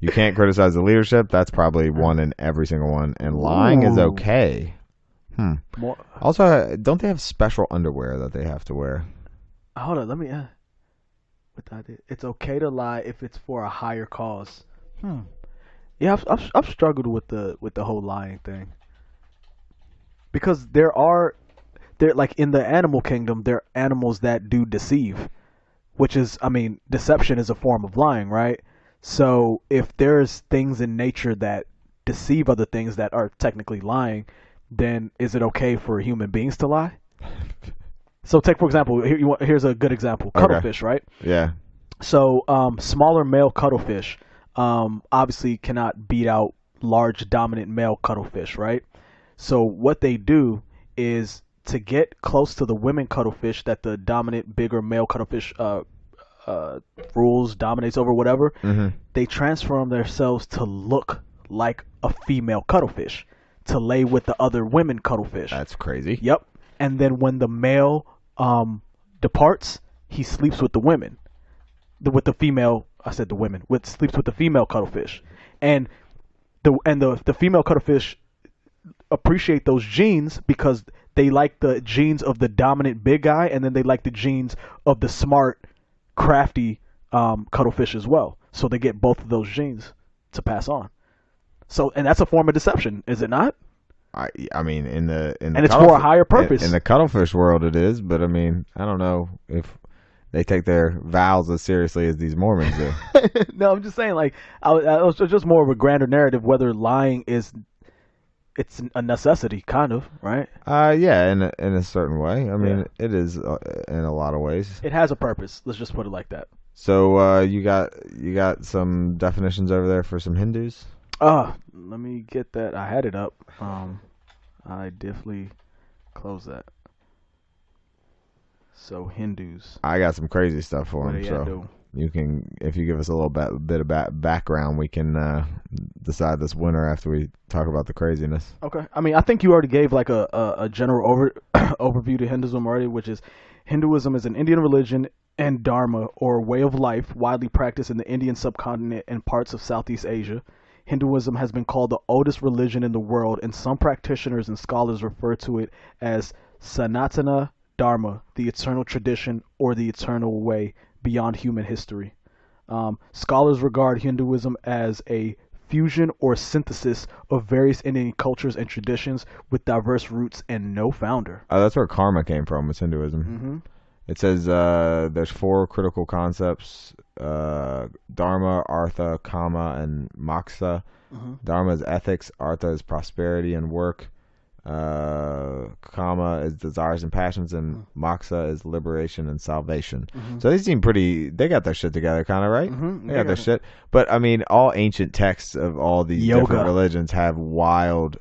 You can't criticize the leadership. That's probably one in every single one. And lying is okay. Also, don't they have special underwear that they have to wear? Hold on, let me. It's okay to lie if it's for a higher cause. Yeah, I've struggled with the whole lying thing, because there like in the animal kingdom, there are animals that do deceive, which is, I mean, deception is a form of lying, right? So if there's things in nature that deceive other things that are technically lying, then is it okay for human beings to lie? So take, for example, here's a good example. Cuttlefish, right? Yeah. So smaller male cuttlefish obviously cannot beat out large dominant male cuttlefish, right? So what they do is, to get close to the women cuttlefish that the dominant bigger male cuttlefish rules, dominates over, whatever, they transform themselves to look like a female cuttlefish to lay with the other women cuttlefish. That's crazy. Yep. And then when the male departs, he sleeps with the women. With the female, I said the women, sleeps with the female cuttlefish. And the female cuttlefish appreciate those genes because they like the genes of the dominant big guy, and then they like the genes of the smart, crafty cuttlefish as well. So they get both of those genes to pass on. So, and that's a form of deception, is it not? I mean, and it's for a higher purpose. In the cuttlefish world, it is. But I mean, I don't know if they take their vows as seriously as these Mormons do. No, I'm just saying, like, I was just more of a grander narrative. Whether lying it's a necessity, kind of, right? Yeah, in a certain way. I mean, it is in a lot of ways. It has a purpose. Let's just put it like that. So you got some definitions over there for some Hindus? Let me get that. I had it up. I definitely closed that. So Hindus. I got some crazy stuff for them. So you can, if you give us a little bit of background, we can decide this winner after we talk about the craziness. Okay. I mean, I think you already gave like a general overview to Hinduism already, which is Hinduism is an Indian religion and dharma, or way of life, widely practiced in the Indian subcontinent and parts of Southeast Asia. Hinduism has been called the oldest religion in the world, and some practitioners and scholars refer to it as Sanatana Dharma, the eternal tradition or the eternal way beyond human history. Scholars regard Hinduism as a fusion or synthesis of various Indian cultures and traditions with diverse roots and no founder. That's where karma came from, was Hinduism. Mm-hmm. It says there's 4 critical concepts: dharma, artha, kama, and moksha. Mm-hmm. Dharma is ethics, artha is prosperity and work, kama is desires and passions, and moksha is liberation and salvation. Mm-hmm. So they seem pretty, they got their shit together, kind of, right? Mm-hmm. They got their shit. But I mean, all ancient texts of all these different religions have wild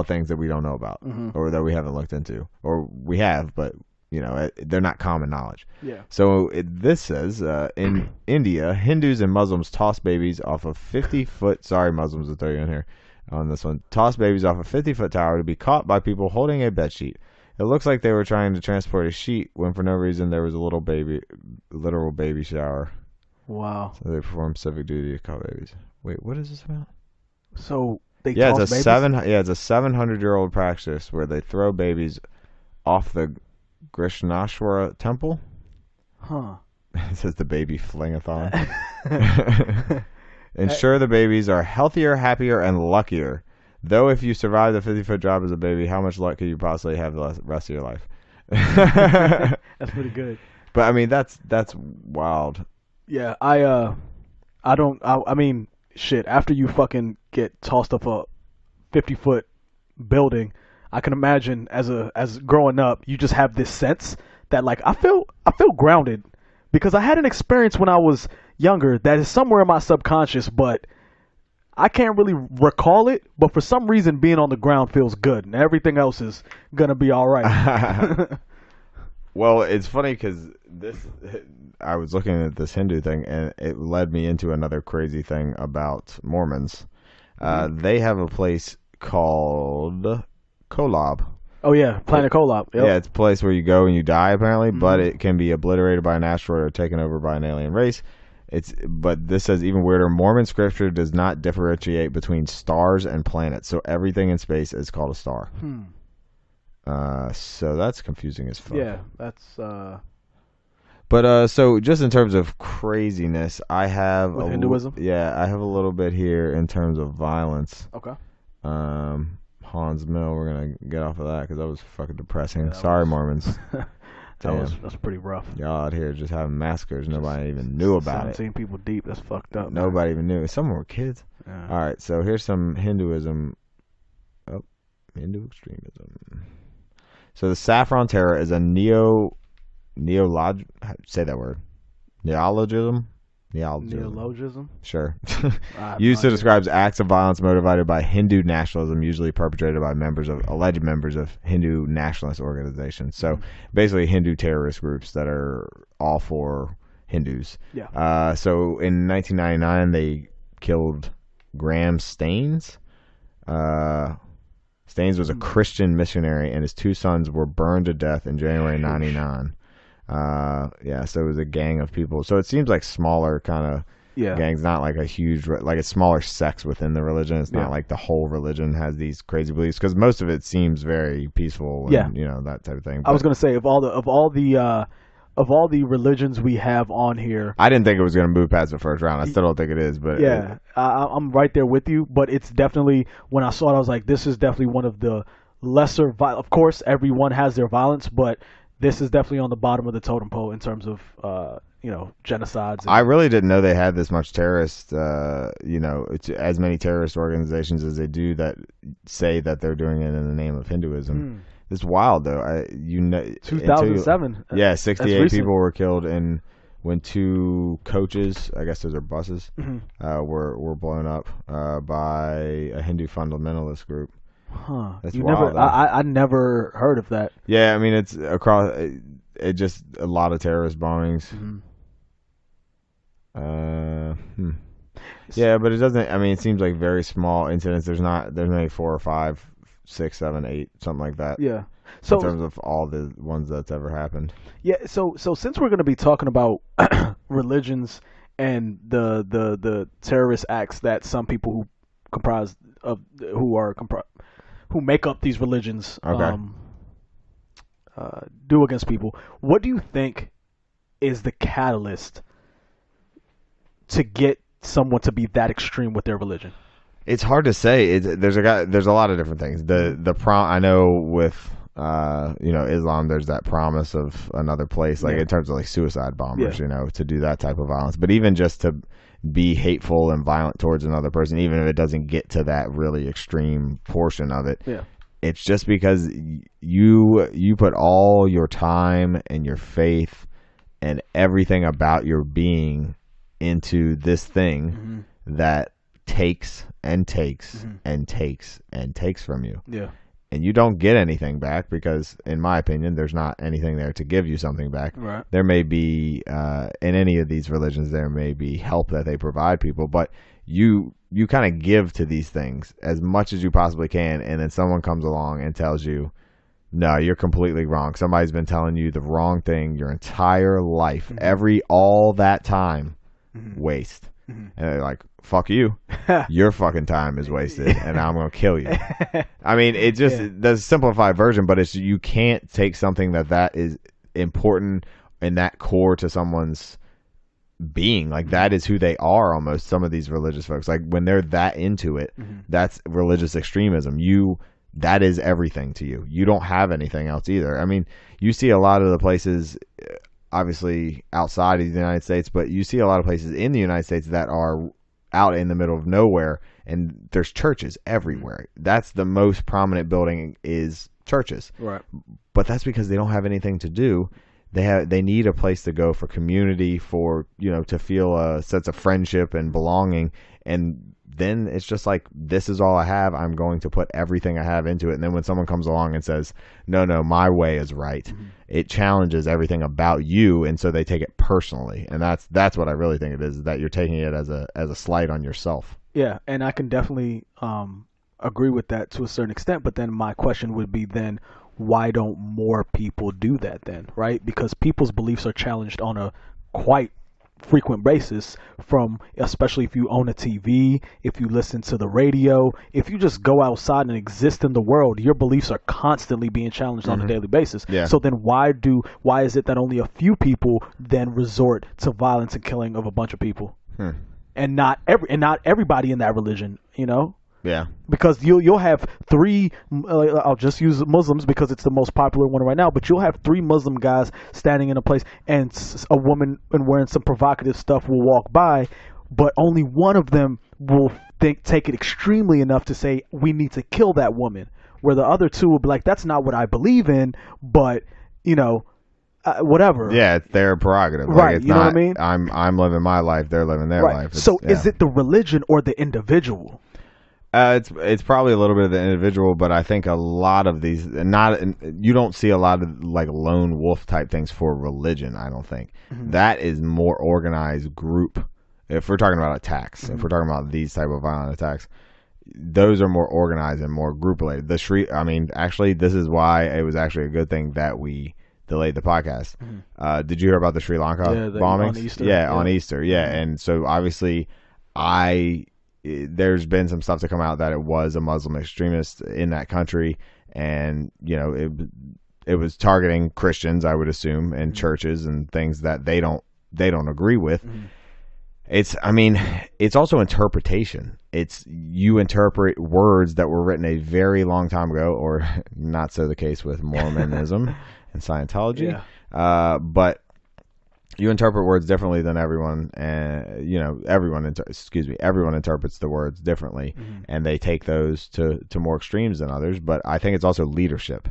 things that we don't know about, or that we haven't looked into, or we have, but you know, they're not common knowledge. Yeah. So this says, in India, Hindus and Muslims toss babies off a 50-foot... Sorry, Muslims, to throw you in here on this one. Toss babies off a 50-foot tower to be caught by people holding a bedsheet. It looks like they were trying to transport a sheet when, for no reason, there was a literal baby shower. Wow. So they perform civic duty to call babies. Wait, what is this about? So they toss babies? It's a 700-year-old practice where they throw babies off the Krishnashwara temple. Huh. It says the baby fling-a-thon. Ensure the babies are healthier, happier, and luckier. Though if you survive the 50-foot drop as a baby, how much luck could you possibly have the rest of your life? That's pretty good. But I mean, that's wild. Yeah, I mean, shit. After you fucking get tossed off a 50-foot building, I can imagine as growing up, you just have this sense that like I feel grounded because I had an experience when I was younger that is somewhere in my subconscious, but I can't really recall it. But for some reason, being on the ground feels good, and everything else is gonna be all right. Well, it's funny because I was looking at this Hindu thing, and it led me into another crazy thing about Mormons. They have a place called Kolob. Oh yeah, Planet Kolob. Yep. Yeah, it's a place where you go and you die apparently, but it can be obliterated by an asteroid or taken over by an alien race. But this says even weirder. Mormon scripture does not differentiate between stars and planets, so everything in space is called a star. So that's confusing as fuck. Yeah, that's. But so just in terms of craziness, I have with Hinduism. Yeah, I have a little bit here in terms of violence. Okay. Hans Mill. We're gonna get off of that because that was fucking depressing. Yeah, Sorry, Mormons. That's pretty rough. Y'all out here just having massacres. Nobody even knew about 17 people deep. That's fucked up. Nobody even knew. Some were kids. Yeah. All right, so here's some Hinduism. Oh, Hindu extremism. So the Saffron Terror is a say that word. Neologism? Neologism? Sure. Used to describe acts of violence motivated by Hindu nationalism, usually perpetrated by alleged members of Hindu nationalist organizations. So basically Hindu terrorist groups that are all for Hindus. Yeah. So in 1999, they killed Graham Staines. Staines was a Christian missionary, and his 2 sons were burned to death in January 99. Yeah, so it was a gang of people. So it seems like smaller kind of gangs, not like a huge, like a smaller sects within the religion. It's not like the whole religion has these crazy beliefs, because most of it seems very peaceful and, you know, that type of thing. But I was going to say, of all the religions we have on here, I didn't think it was going to move past the first round. I still don't think it is, but yeah, I'm right there with you. But it's definitely, when I saw it, I was like, this is definitely one of the lesser. Of course, everyone has their violence, but this is definitely on the bottom of the totem pole in terms of genocides. I really didn't know they had this much terrorist, as many terrorist organizations as they do that say that they're doing it in the name of Hinduism. It's wild, though. 2007. 68 people were killed when 2 coaches, I guess those are buses, were blown up by a Hindu fundamentalist group. Huh. That's wild. I never heard of that. Yeah, I mean, it's across. It just a lot of terrorist bombings. Yeah, but it doesn't. I mean, it seems like very small incidents. There's maybe 4 or 5, 6, 7, 8, something like that. Yeah. So in terms of all the ones that's ever happened. Yeah. So since we're going to be talking about religions and the terrorist acts that some people who make up these religions do against people, what do you think is the catalyst to get someone to be that extreme with their religion? It's hard to say. There's a lot of different things. I know with Islam, there's that promise of another place, like in terms of like suicide bombers, to do that type of violence. But even just to be hateful and violent towards another person, even if it doesn't get to that really extreme portion of it, it's just because you put all your time and your faith and everything about your being into this thing that takes and takes and takes and takes from you. Yeah. And you don't get anything back because, in my opinion, there's not anything there to give you something back. Right. There may be, in any of these religions, there may be help that they provide people, but you kind of give to these things as much as you possibly can, and then someone comes along and tells you, no, you're completely wrong. Somebody's been telling you the wrong thing your entire life, all that time, waste. And they're like, fuck you. Your fucking time is wasted, and I'm going to kill you. I mean, it just, there's a simplified version, but you can't take something that is important and that core to someone's being. Like that is who they are almost, some of these religious folks. Like when they're that into it, that's religious extremism. That is everything to you. You don't have anything else either. I mean, you see a lot of the places, obviously outside of the United States, but you see a lot of places in the United States that are out in the middle of nowhere, and there's churches everywhere. That's the most prominent building is churches. Right. But that's because they don't have anything to do. They need a place to go for community, for, to feel a sense of friendship and belonging. And then it's just like, this is all I have. I'm going to put everything I have into it. And then when someone comes along and says, no, my way is right, it challenges everything about you. And so they take it personally. And that's what I really think it is that you're taking it as a slight on yourself. Yeah. And I can definitely agree with that to a certain extent. But then my question would be then, why don't more people do that then, right? Because people's beliefs are challenged on a quite frequent basis, from, especially if you own a TV, if you listen to the radio, if you just go outside and exist in the world, your beliefs are constantly being challenged on a daily basis. Yeah. So then why is it that only a few people then resort to violence and killing of a bunch of people? And not everybody in that religion, Yeah. Because you'll have three, I'll just use Muslims because it's the most popular one right now, but you'll have three Muslim guys standing in a place, and a woman and wearing some provocative stuff will walk by, but only one of them will take it extremely enough to say, we need to kill that woman, where the other two will be like, that's not what I believe in, but, whatever. Yeah, it's their prerogative. Right, like, it's you know what I mean? I'm living my life, they're living their life. So is it the religion or the individual? It's probably a little bit of the individual, but I think a lot of these, you don't see a lot of like lone wolf type things for religion. I don't think that is more organized group. If we're talking about attacks, if we're talking about these type of violent attacks, those are more organized and more group related. Actually, this is why it was actually a good thing that we delayed the podcast. Did you hear about the Sri Lanka bombings? On Easter. On Easter. Yeah, and so obviously, there's been some stuff to come out that it was a Muslim extremist in that country, and it was targeting Christians, I would assume, and churches and things that they don't agree with. It's also interpretation. It's, you interpret words that were written a very long time ago, or not so the case with Mormonism and Scientology. But you interpret words differently than everyone, and everyone interprets the words differently, and they take those to more extremes than others. But I think it's also leadership.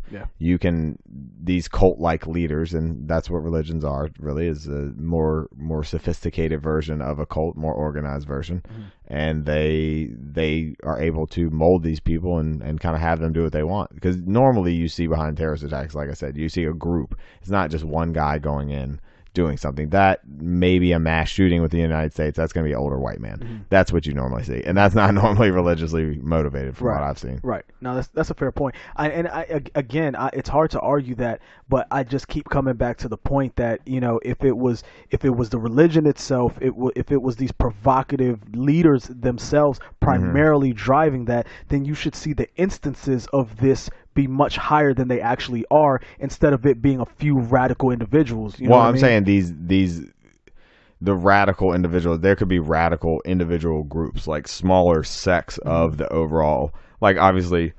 These cult-like leaders, and that's what religions are, really, is a more sophisticated version of a cult, more organized version, and they are able to mold these people and kind of have them do what they want. Because normally you see behind terrorist attacks, like I said, you see a group. It's not just one guy going in doing something. That may be a mass shooting with the United States. That's going to be an older white man. That's what you normally see, and that's not normally religiously motivated, from what I've seen. Right. No, that's a fair point. It's hard to argue that, but I just keep coming back to the point that if it was the religion itself, if it was these provocative leaders themselves primarily driving that, then you should see the instances of this be much higher than they actually are, instead of it being a few radical individuals. I'm saying the radical individuals, there could be radical individual groups, like smaller sects of the overall, like obviously,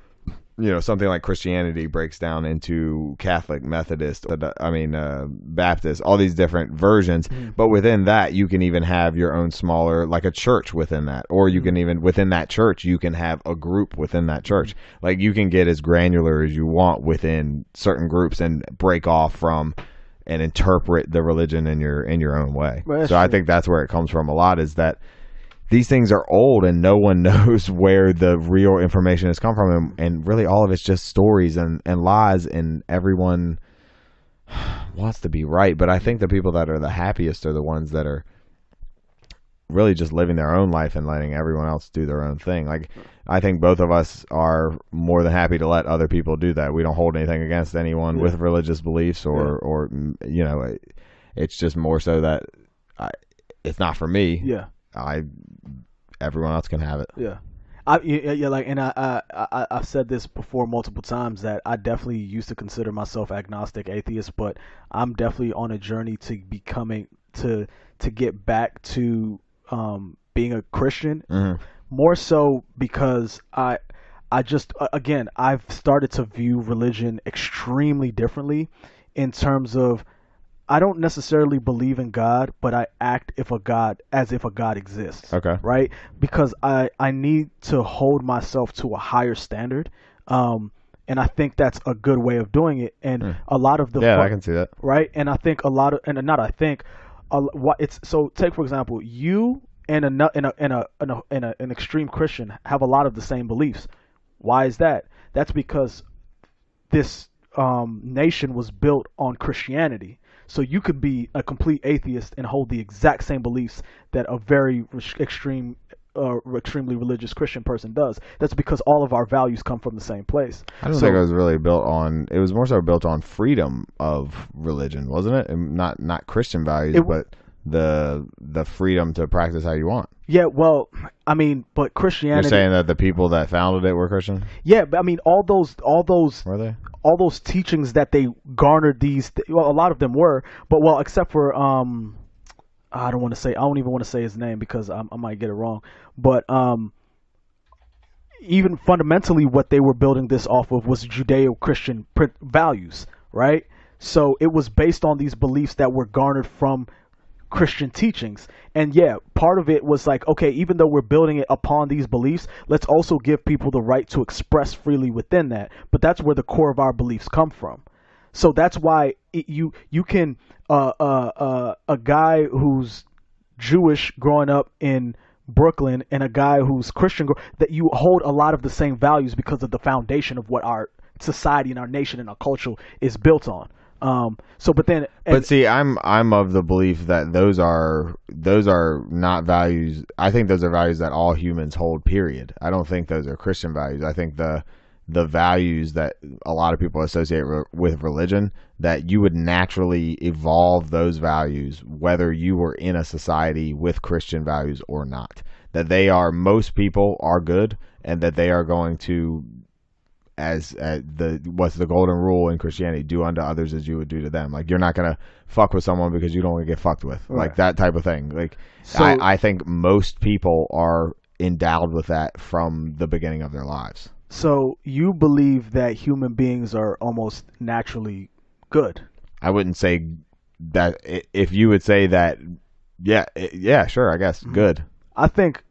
something like Christianity breaks down into Catholic, Methodist, Baptist, all these different versions. But within that, you can even have your own smaller, like a church within that, or you can even, within that church, you can have a group within that church. Like, you can get as granular as you want within certain groups and break off from and interpret the religion in your own way. So I think that's where it comes from a lot, is that these things are old and no one knows where the real information has come from, and really all of it's just stories and lies, and everyone wants to be right. But I think the people that are the happiest are the ones that are really just living their own life and letting everyone else do their own thing. Like, I think both of us are more than happy to let other people do that. We don't hold anything against anyone with religious beliefs or it's just more so that it's not for me. Everyone else can have it. I've said this before multiple times, that I definitely used to consider myself agnostic atheist, but I'm definitely on a journey to becoming to to get back to being a Christian, Mm-hmm. more so because I just again I've started to view religion extremely differently in terms of I don't necessarily believe in God, but I act as if a God exists. Okay. Right? Because I need to hold myself to a higher standard. And I think that's a good way of doing it. And a lot of the I can see that. Right? And I think a lot of and not I think what it's so take for example, you and an extreme Christian have a lot of the same beliefs. Why is that? That's because this nation was built on Christianity. So you could be a complete atheist and hold the exact same beliefs that a very extremely religious Christian person does. That's because all of our values come from the same place. I don't think it was really built on. It was more so built on freedom of religion, wasn't it? And not Christian values, but the freedom to practice how you want. Yeah, well, I mean, but Christianity. You're saying that the people that founded it were Christian? Yeah, but I mean, all those were they? All those teachings that they garnered well, a lot of them were, but well, except for I don't even want to say his name because I might get it wrong, but even fundamentally what they were building this off of was Judeo-Christian values, right? So it was based on these beliefs that were garnered from Christian teachings. And yeah, part of it was like, okay, even though we're building it upon these beliefs, let's also give people the right to express freely within that. But that's where the core of our beliefs come from. So that's why you can a guy who's Jewish growing up in Brooklyn and a guy who's Christian, that you hold a lot of the same values because of the foundation of what our society and our nation and our culture is built on. But see, I'm of the belief that those are not values. I think those are values that all humans hold. Period. I don't think those are Christian values. I think the values that a lot of people associate with religion, that you would naturally evolve those values whether you were in a society with Christian values or not. That most people are good, and that they are going to, what's the golden rule in Christianity, do unto others as you would do to them. Like, you're not gonna fuck with someone because you don't want to get fucked with. Right. Like that type of thing. Like, so, I think most people are endowed with that from the beginning of their lives. So you believe that human beings are almost naturally good? I wouldn't say that. If you would say that, yeah, sure, I guess good. I think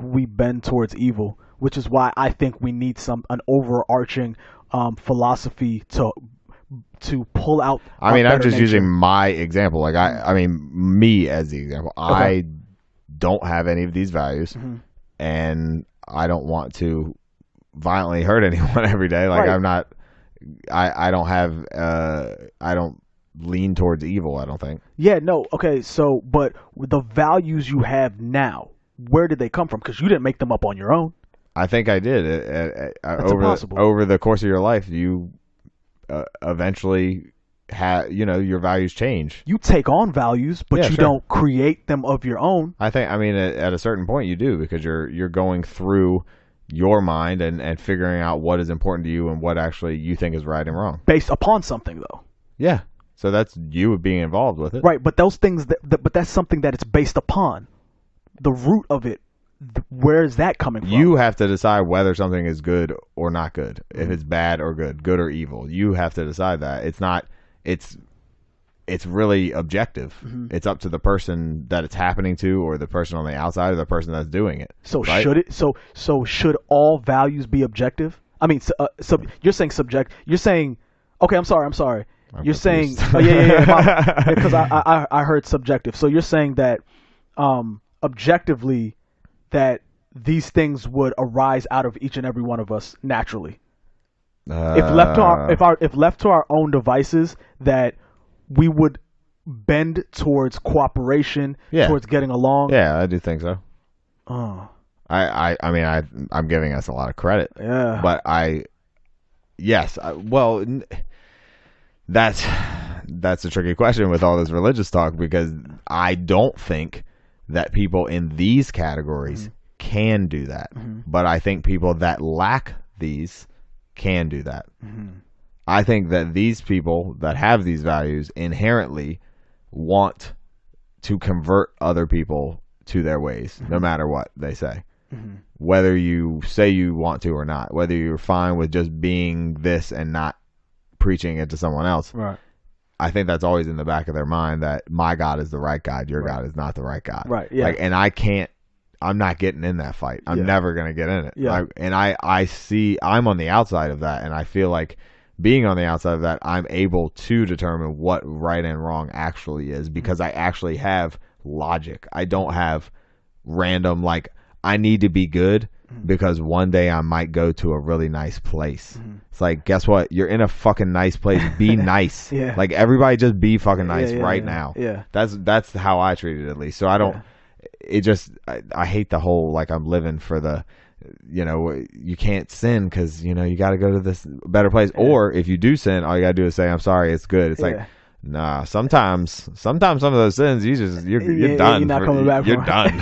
we bend towards evil, which is why I think we need an overarching philosophy to pull out. I mean, I'm just using my example. Like I mean, me as the example. Okay. I don't have any of these values, and I don't want to violently hurt anyone every day. Like, right. I'm not. I don't have. I don't lean towards evil, I don't think. Yeah. No. Okay. So, but the values you have now, where did they come from? Because you didn't make them up on your own. I think I did. That's impossible. Over the course of your life, you eventually your values change. You take on values, but you don't create them of your own. I think. I mean, at a certain point, you do, because you're going through your mind and figuring out what is important to you and what actually you think is right and wrong, based upon something, though. Yeah. So that's you being involved with it, right? But those things but that's something that it's based upon. The root of it, where is that coming from? You have to decide whether something is good or not good, if it's bad or good or evil. You have to decide that. It's not. It's really objective. It's up to the person that it's happening to, or the person on the outside, or the person that's doing it. So right? should it? So should all values be objective? I mean, you're saying subject. You're saying, okay. I'm sorry. You're saying, because I heard subjective. So you're saying that, objectively, that these things would arise out of each and every one of us naturally. If left to our own devices, that we would bend towards cooperation, towards getting along. Yeah, I do think so. Oh. I mean, I'm giving us a lot of credit. Yeah. But well, that's a tricky question with all this religious talk, because I don't think that people in these categories can do that. But I think people that lack these can do that. I think that these people that have these values inherently want to convert other people to their ways, no matter what they say. Whether you say you want to or not, whether you're fine with just being this and not preaching it to someone else. Right. I think that's always in the back of their mind that my God is the right God, your God is not the right God. Right. Yeah. And I'm not getting in that fight. I'm never going to get in it. Yeah. I'm on the outside of that, and I feel like being on the outside of that, I'm able to determine what right and wrong actually is, because I actually have logic. I don't have random, like, I need to be good because one day I might go to a really nice place. It's like, guess what? You're in a fucking nice place. Be nice. Like, everybody just be fucking nice now. Yeah. That's how I treat it, at least. So I don't, it just, I hate the whole, like, I'm living for the, you can't sin because, you got to go to this better place. Or if you do sin, all you got to do is say, I'm sorry, it's good. It's like, nah, sometimes some of those sins, you're done. You're not coming back. You're done.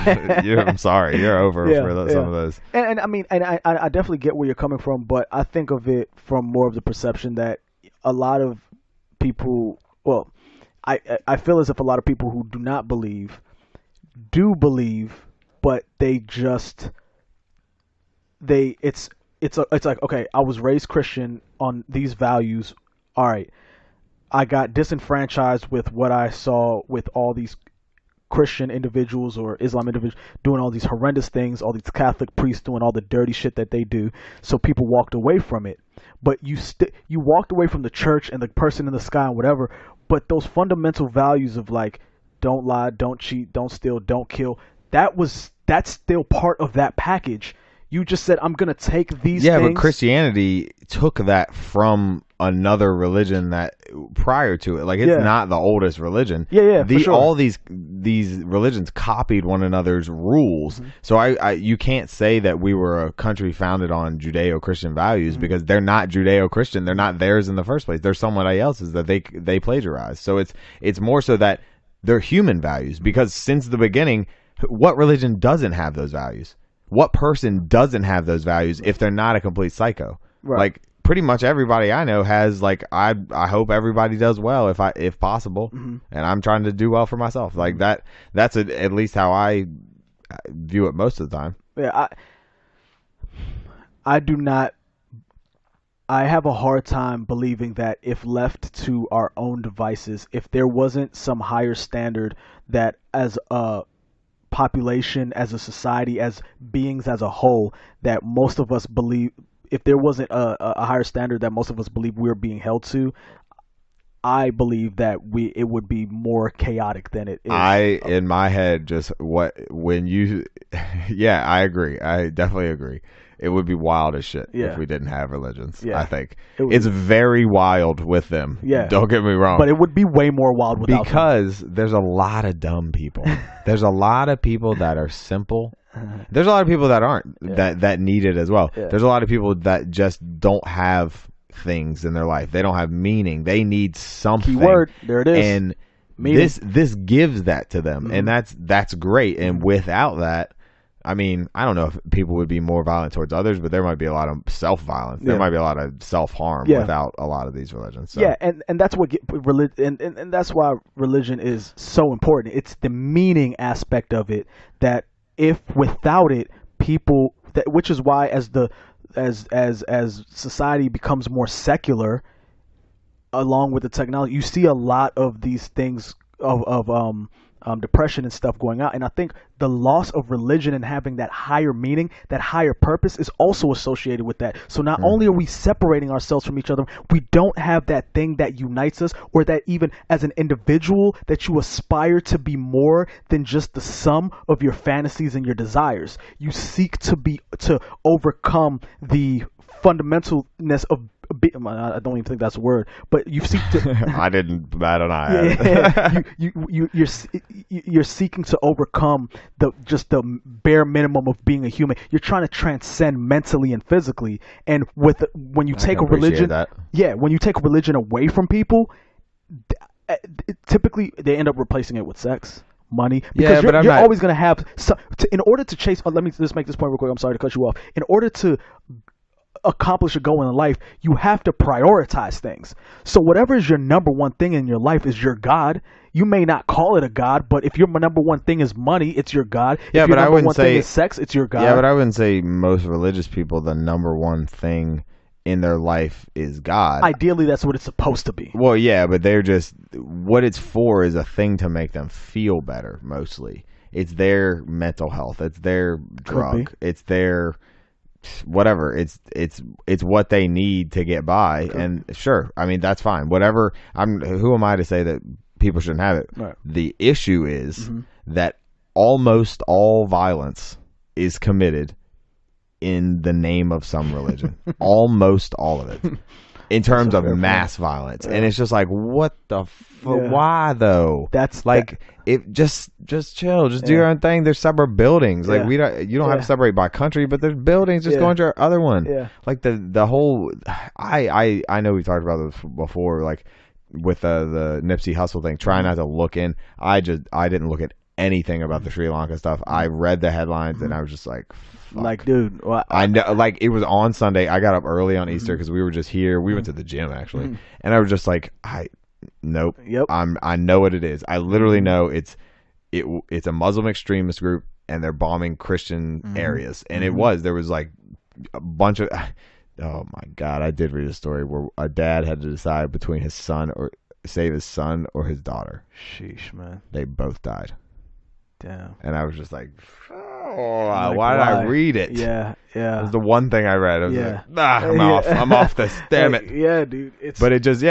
I'm sorry, you're over for some of those. And I mean, and I definitely get where you're coming from, but I think of it from more of the perception that a lot of people, well, I feel as if a lot of people who do not believe do believe, but they just it's like, okay, I was raised Christian on these values. All right. I got disenfranchised with what I saw with all these Christian individuals or Islam individuals doing all these horrendous things, all these Catholic priests doing all the dirty shit that they do. So people walked away from it. But you walked away from the church and the person in the sky and whatever. But those fundamental values of, like, don't lie, don't cheat, don't steal, don't kill, that's still part of that package. You just said, I'm going to take these things. Yeah, but Christianity took that from another religion that prior to it. Like, it's not the oldest religion. Yeah, for sure. All these religions copied one another's rules. So you can't say that we were a country founded on Judeo-Christian values because they're not Judeo-Christian. They're not theirs in the first place. They're somebody else's that they plagiarized. So it's more so that they're human values, because since the beginning, what religion doesn't have those values? What person doesn't have those values if they're not a complete psycho? Right. Like, pretty much everybody I know has, like, I hope everybody does well if possible, and I'm trying to do well for myself. Like, that's at least how I view it most of the time. Yeah, I do not. I have a hard time believing that if left to our own devices, if there wasn't some higher standard that as a population, as a society, as beings as a whole, that most of us believe, if there wasn't a higher standard that most of us believe we're being held to, I believe that it would be more chaotic than it is. In my head, yeah, I agree. I definitely agree. It would be wild as shit if we didn't have religions. Yeah. I think it's very wild with them. Yeah, don't get me wrong. But it would be way more wild without because there's a lot of dumb people. There's a lot of people that are simple. There's a lot of people that aren't that need it as well. Yeah. There's a lot of people that just don't have things in their life. They don't have meaning. They need something. Keyword. There it is. And meaning. This gives that to them, and that's great. And without that, I mean, I don't know if people would be more violent towards others, but there might be a lot of self-violence. There might be a lot of self-harm without a lot of these religions. So. Yeah, and that's what religion, and that's why religion is so important. It's the meaning aspect of it that if without it, which is why as society becomes more secular, along with the technology, you see a lot of these things of depression and stuff going out. And I think the loss of religion and having that higher meaning, that higher purpose, is also associated with that. So not only are we separating ourselves from each other, we don't have that thing that unites us, or that even as an individual that you aspire to be more than just the sum of your fantasies and your desires. You seek to overcome the fundamentalness of I don't even think that's a word, but you seek to. I don't know. You're seeking to overcome the bare minimum of being a human. You're trying to transcend mentally and physically. And when you take a religion, when you take a religion away from people, typically they end up replacing it with sex. Money, because you're always going to have in order to chase. Let me just make this point real quick. I'm sorry to cut you off. In order to accomplish a goal in life, you have to prioritize things. So whatever is your number one thing in your life is your God. You may not call it a God, but if your number one thing is money, it's your God. Yeah, if your but number I wouldn't one say thing is sex, it's your God. Yeah, but I wouldn't say most religious people the number one thing in their life is God. Ideally, that's what it's supposed to be. Well, yeah, but they're just what it's for is a thing to make them feel better. Mostly, it's their mental health. It's their drug. It's their whatever. It's what they need to get by. And sure, I mean that's fine. Whatever. Who am I to say that people shouldn't have it? Right. The issue is that almost all violence is committed in the name of some religion. Almost all of it. In terms of mass violence. And it's just like, what the why though? That's like it just chill. Just do your own thing. There's separate buildings. Like you don't have to separate by country, but there's buildings. Just go into your other one. Yeah. Like the whole I know we talked about this before, like with the Nipsey Hussle thing, trying not to look in. I didn't look at anything about the Sri Lanka stuff. I read the headlines and I was just like, fuck. Like, dude, well, I know, like it was on Sunday. I got up early on Easter because we were just here. We went to the gym actually, and I was just like, nope. Yep. I know what it is. I literally know it's a Muslim extremist group, and they're bombing Christian areas. And there was like a bunch of. Oh my God! I did read a story where a dad had to decide between his son or save his son or his daughter. Sheesh, man. They both died. Damn. And I was just like, why did I read it? Yeah. It was the one thing I read. I was like, I'm off this. Damn it. Yeah, dude. But it just,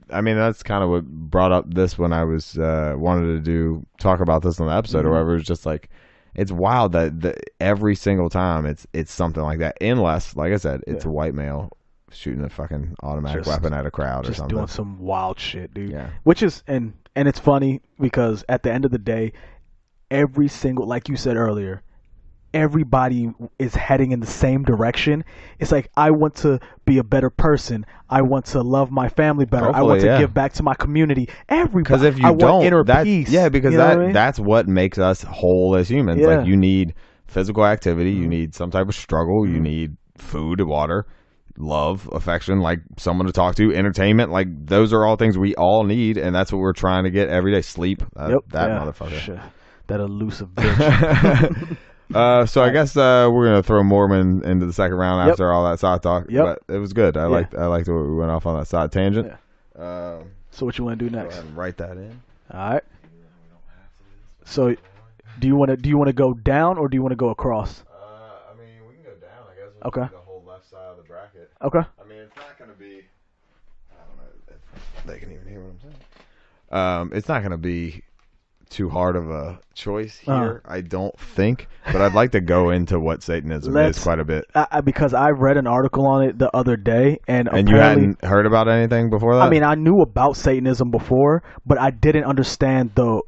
I mean, that's kind of what brought up this when I was, wanted to talk about this on the episode or whatever. It's just like, it's wild that every single time it's something like that. Unless, like I said, it's a white male shooting a fucking automatic weapon at a crowd or something. Just doing some wild shit, dude. Yeah. Which is, and it's funny because at the end of the day, every single, like you said earlier, everybody is heading in the same direction. It's like, I want to be a better person. I want to love my family better. Hopefully, I want to give back to my community. Everybody. Because if you want inner peace. Yeah, because that's what makes us whole as humans. Yeah. Like, you need physical activity. You need some type of struggle. You need food, water, love, affection, like someone to talk to, entertainment. Like, those are all things we all need, and that's what we're trying to get every day. Sleep. That motherfucker. Sure. That elusive bitch. So I guess we're gonna throw Mormon into the second round after all that side talk. But it was good. I liked what we went off on that side tangent. Yeah. So what you want to do next? Go ahead and write that in. All right. So do you want to go down or do you want to go across? I mean, we can go down. I guess. Okay. The whole left side of the bracket. Okay. I mean, it's not gonna be. I don't know if they can even hear what I'm saying. It's not gonna be too hard of a choice here, I don't think, but I'd like to go into what Satanism is quite a bit. Because I read an article on it the other day, and you hadn't heard about anything before that? I mean, I knew about Satanism before, but I didn't understand the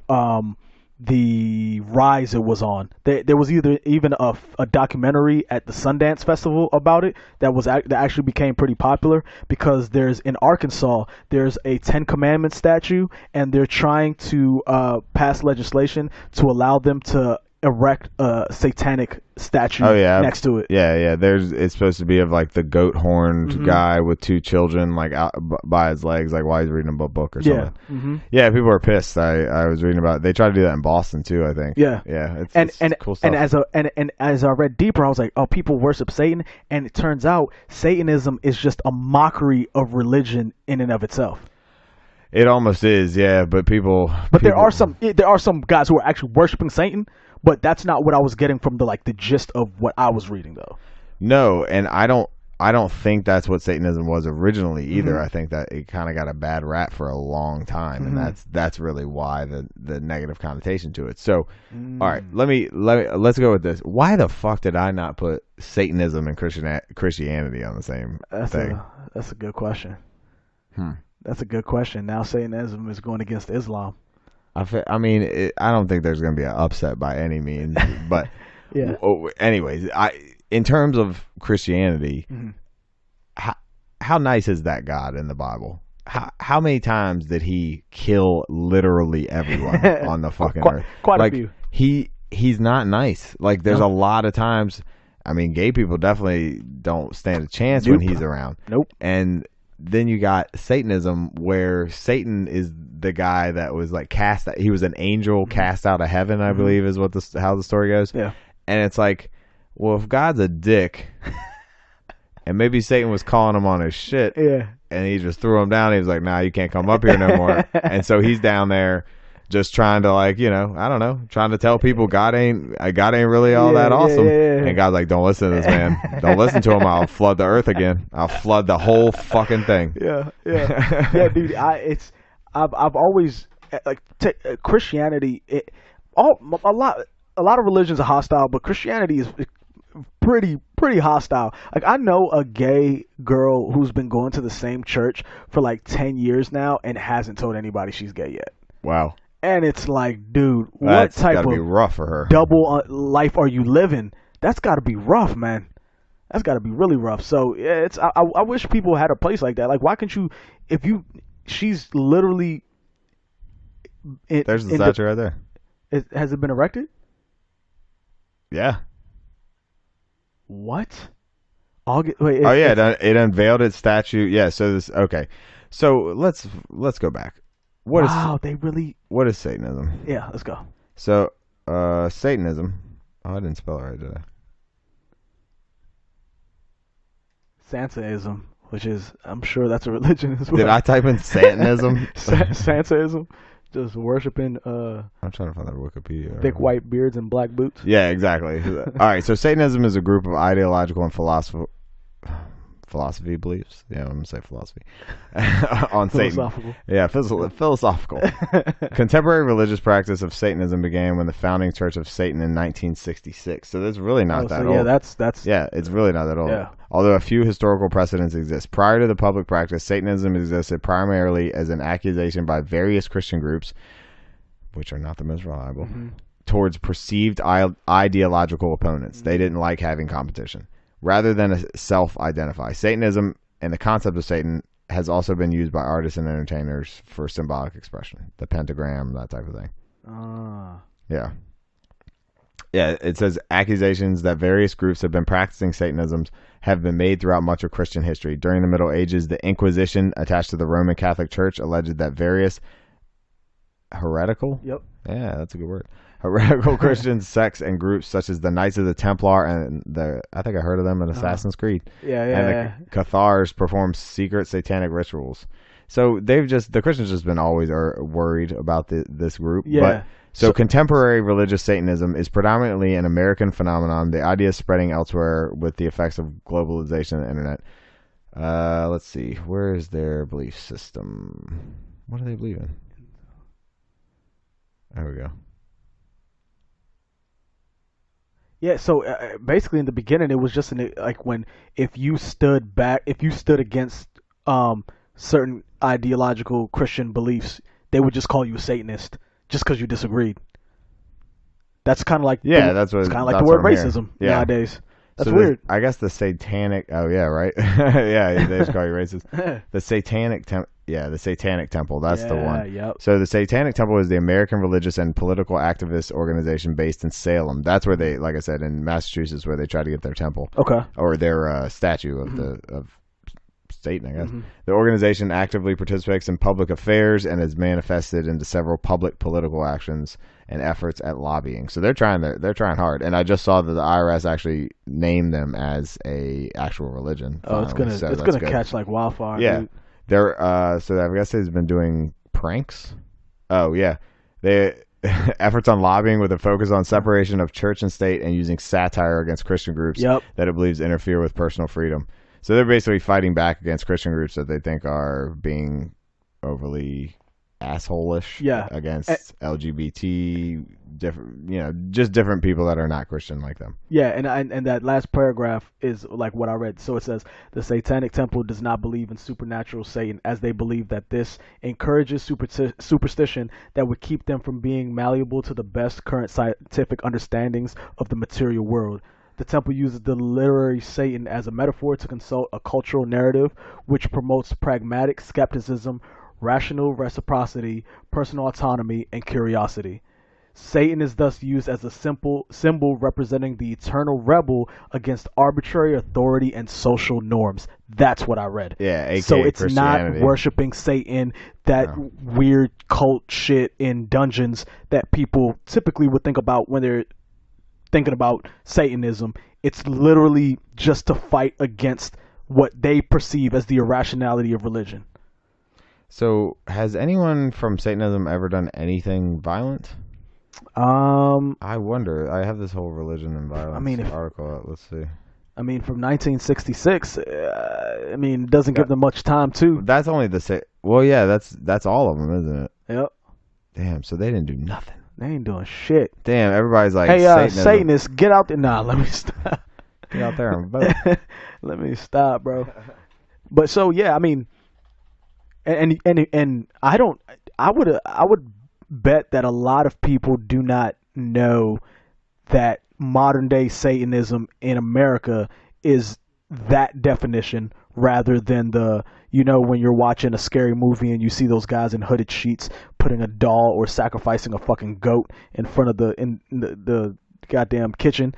rise it was on. There was even a documentary at the Sundance Festival about it that actually became pretty popular, because in Arkansas there's a 10 Commandments statue, and they're trying to pass legislation to allow them to erect a satanic statue next to it. Yeah. It's supposed to be of like the goat horned guy with two children like out by his legs, like while he's reading a book or something. Yeah, people are pissed. I was reading about it. They tried to do that in Boston too, I think. Yeah. It's cool stuff. And as I read deeper, I was like, oh, people worship Satan, and it turns out Satanism is just a mockery of religion in and of itself. It almost is, yeah. But there are some guys who are actually worshiping Satan. But that's not what I was getting from the gist of what I was reading, though. No, and I don't think that's what Satanism was originally either. I think that it kind of got a bad rap for a long time, and that's really why the negative connotation to it. So, all right, let's go with this. Why the fuck did I not put Satanism and Christianity on the same thing? That's a good question. That's a good question. Now Satanism is going against Islam. I mean, I don't think there's going to be an upset by any means, but anyways, in terms of Christianity, how nice is that God in the Bible? How many times did he kill literally everyone on the fucking earth? Quite a few. He's not nice. Like, there's a lot of times, I mean, gay people definitely don't stand a chance when he's around. Nope. And then you got Satanism, where Satan is the guy that was like cast. He was an angel cast out of heaven, I believe, is what how the story goes. Yeah. And it's like, well, if God's a dick, and maybe Satan was calling him on his shit, and he just threw him down. He was like, "Nah, you can't come up here no more." And so he's down there, just trying to, like, I don't know, trying to tell people God ain't really all that awesome. And God's like, "Don't listen to this man. Don't listen to him. I'll flood the earth again. I'll flood the whole fucking thing." Yeah, dude. I've always like Christianity. A lot of religions are hostile, but Christianity is pretty hostile. Like, I know a gay girl who's been going to the same church for like 10 years now and hasn't told anybody she's gay yet. Wow. And it's like, dude, that's what type gotta of be rough for her. double life are you living? That's got to be rough, man. That's got to be really rough. So yeah, I wish people had a place like that. Like, why can't you? She's literally. There's the statue right there. Has it been erected? Yeah. What? It unveiled its statue. Yeah. So this. Okay. So let's go back. What is Satanism? Yeah, let's go. So, Satanism. Oh, I didn't spell it right, did I? Santaism, which is, I'm sure that's a religion as well. Did I type in Satanism? Santaism, just worshiping. I'm trying to find that Wikipedia. Thick white beards and black boots. Yeah, exactly. All right. So Satanism is a group of ideological and philosophy beliefs. Yeah, I'm gonna say philosophy on Satan. Yeah, philosophical. Contemporary religious practice of Satanism began when the founding Church of Satan in 1966. So that's really not that old. Yeah, that's it's really not that old. Yeah. Although a few historical precedents exist. Prior to the public practice, Satanism existed primarily as an accusation by various Christian groups, which are not the most reliable, towards perceived ideological opponents. They didn't like having competition. Rather than self-identify. Satanism and the concept of Satan has also been used by artists and entertainers for symbolic expression. The pentagram, that type of thing. Yeah. Yeah, it says accusations that various groups have been practicing Satanism have been made throughout much of Christian history. During the Middle Ages, the Inquisition attached to the Roman Catholic Church alleged that various heretical? Yep. Yeah, that's a good word. Heretical Christian sects and groups such as the Knights of the Templar and I think I heard of them in Assassin's Creed. The Cathars perform secret satanic rituals. So the Christians just been always worried about this group. Yeah. But, so contemporary religious Satanism is predominantly an American phenomenon. The idea is spreading elsewhere with the effects of globalization and the internet. Let's see. Where is their belief system? What do they believe in? There we go. Yeah, so basically in the beginning it was just if you stood against certain ideological Christian beliefs, they would just call you a Satanist just because you disagreed. That's kind of like that's kind of like the word racism nowadays. That's so weird. I guess the satanic. Oh yeah, right. Yeah, they just call you racist. The satanic the Satanic Temple. That's the one. Yep. So the Satanic Temple is the American religious and political activist organization based in Salem. That's where they, like I said, in Massachusetts, where they try to get their temple. Okay. Or their statue of Satan, I guess. The organization actively participates in public affairs and is manifested into several public political actions and efforts at lobbying. So they're trying hard. And I just saw that the IRS actually named them as a actual religion. Oh, finally. It's gonna catch like wildfire. Yeah. Dude. They're so I guess they've been doing pranks. Oh yeah. They efforts on lobbying with a focus on separation of church and state and using satire against Christian groups that it believes interfere with personal freedom. So they're basically fighting back against Christian groups that they think are being overly asshole-ish against LGBT, just different people that are not Christian like them. Yeah, and that last paragraph is like what I read. So it says, the Satanic Temple does not believe in supernatural Satan, as they believe that this encourages superstition that would keep them from being malleable to the best current scientific understandings of the material world. The temple uses the literary Satan as a metaphor to consult a cultural narrative which promotes pragmatic skepticism, rational reciprocity, personal autonomy, and curiosity. Satan is thus used as a simple symbol representing the eternal rebel against arbitrary authority and social norms. That's what I read. Yeah, aka so it's Christianity. not worshiping Satan, that weird cult shit in dungeons that people typically would think about when they're thinking about Satanism. It's literally just to fight against what they perceive as the irrationality of religion. So, has anyone from Satanism ever done anything violent? I wonder. I have this whole religion and violence article out. Let's see. I mean, from 1966. I mean, it doesn't give them much time too. That's only the well, yeah. That's all of them, isn't it? Yep. Damn. So they didn't do nothing. They ain't doing shit. Damn. Everybody's like, hey, Satanists, get out there! Nah, let me stop. Get out there and vote. Let me stop, bro. But so yeah, I mean, and I would bet that a lot of people do not know that modern day Satanism in America is that definition rather than the, when you're watching a scary movie and you see those guys in hooded sheets putting a doll or sacrificing a fucking goat in front of the goddamn kitchen.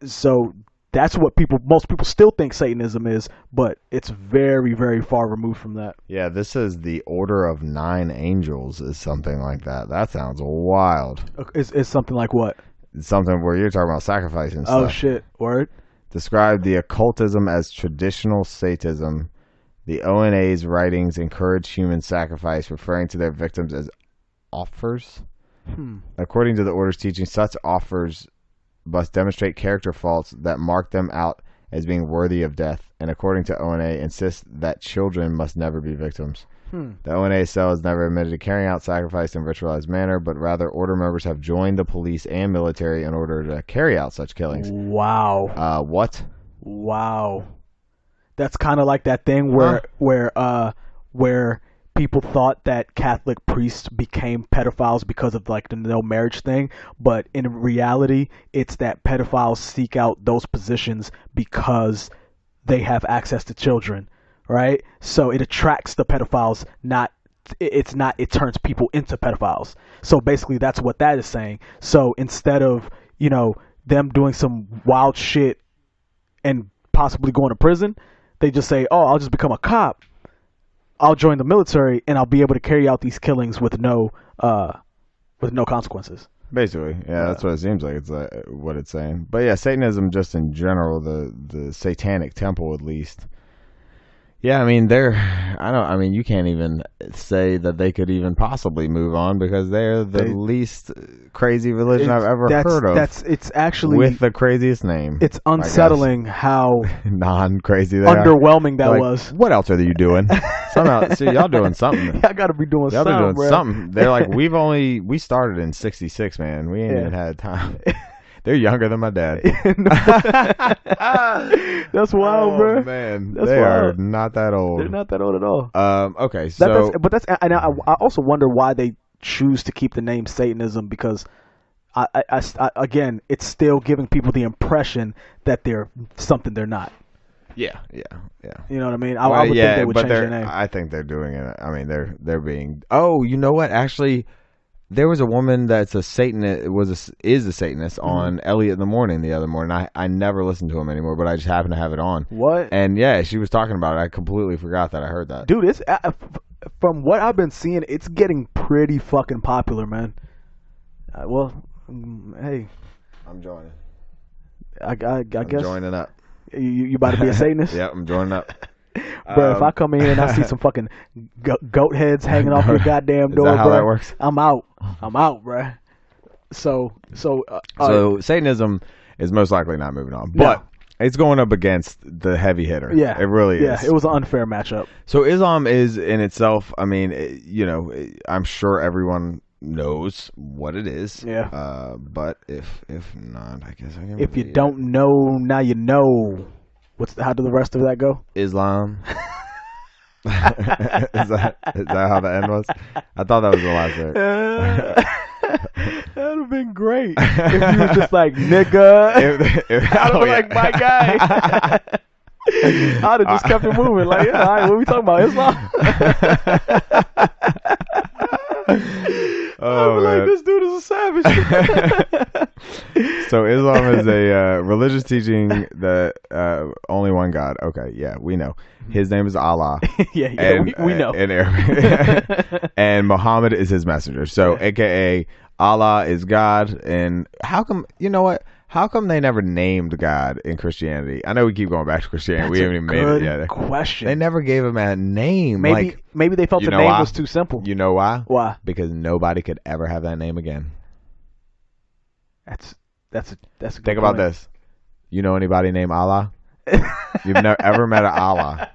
So that's what most people still think Satanism is, but it's very, very far removed from that. Yeah, this is the Order of 9 Angels is something like that. That sounds wild. It's something like what? It's something where you're talking about sacrificing stuff. Oh, shit. Word? Described the occultism as traditional Satanism. The ONA's writings encourage human sacrifice, referring to their victims as offers. According to the Order's teaching, such offers must demonstrate character faults that mark them out as being worthy of death, and according to ONA, insist that children must never be victims. The ONA cell has never admitted to carrying out sacrifice in ritualized manner, but rather Order members have joined the police and military in order to carry out such killings. Wow. What? Wow. That's kind of like that thing where people thought that Catholic priests became pedophiles because of like the no marriage thing, but in reality, it's that pedophiles seek out those positions because they have access to children, right? So it attracts the pedophiles, it turns people into pedophiles. So basically that's what that is saying. So instead of, them doing some wild shit and possibly going to prison, they just say, oh, I'll just become a cop. I'll join the military and I'll be able to carry out these killings with no consequences. Basically, yeah, that's what it seems like. It's what it's saying. But yeah, Satanism, just in general, the Satanic Temple, at least. Yeah, I mean, you can't even say that they could even possibly move on because they're the least crazy religion I've ever heard of. It's actually with the craziest name. It's unsettling how non-crazy they underwhelming that like, was. What else are you doing? Somehow, see, y'all doing something. I gotta be doing y'all something. Doing something. They're like, we started in '66, man. We ain't even had time. They're younger than my dad. That's wild, bro. Oh, man. That's they wild. are not that old. They're not that old at all. Okay, so... And I also wonder why they choose to keep the name Satanism, because, I again, it's still giving people the impression that they're something they're not. Yeah. You know what I mean? I would think they would change their name. I think they're doing it. I mean, they're being... Oh, you know what? Actually... There was a woman that's a Satanist, is a Satanist on Elliot in the Morning the other morning. I never listened to him anymore, but I just happened to have it on. What? And yeah, she was talking about it. I completely forgot that I heard that. Dude, it's from what I've been seeing, it's getting pretty fucking popular, man. Hey, I'm joining. I guess I'm joining up. You about to be a Satanist? Yeah, I'm joining up. Bro, if I come in here and I see some fucking goat heads hanging off your goddamn door, is that how bro, that works? I'm out, bro. So Satanism is most likely not moving on, but it's going up against the heavy hitter. Yeah, it really is. Yeah, it was an unfair matchup. So Islam is in itself. I mean, I'm sure everyone knows what it is. Yeah. But if not, I guess I can. If you don't know, now you know. How did the rest of that go? Islam. is that how the end was? I thought that was the last bit. That would have been great if you were just like, nigga. I was like, my guy. I'd have just kept it moving. Like, yeah, all right, what are we talking about? Islam? Oh, man. Like, this dude is a savage. names. So Islam is a religious teaching that only one God. Okay, yeah, we know. His name is Allah. And, we know. In Arabic. And Muhammad is his messenger. So, AKA Allah is God. And how come, you know what? How come they never named God in Christianity? I know we keep going back to Christianity. We haven't even made it yet. Question. They never gave him a name. Maybe they felt the name was too simple. You know why? Why? Because nobody could ever have that name again. That's a good Think about this. You know anybody named Allah? You've never ever met an Allah,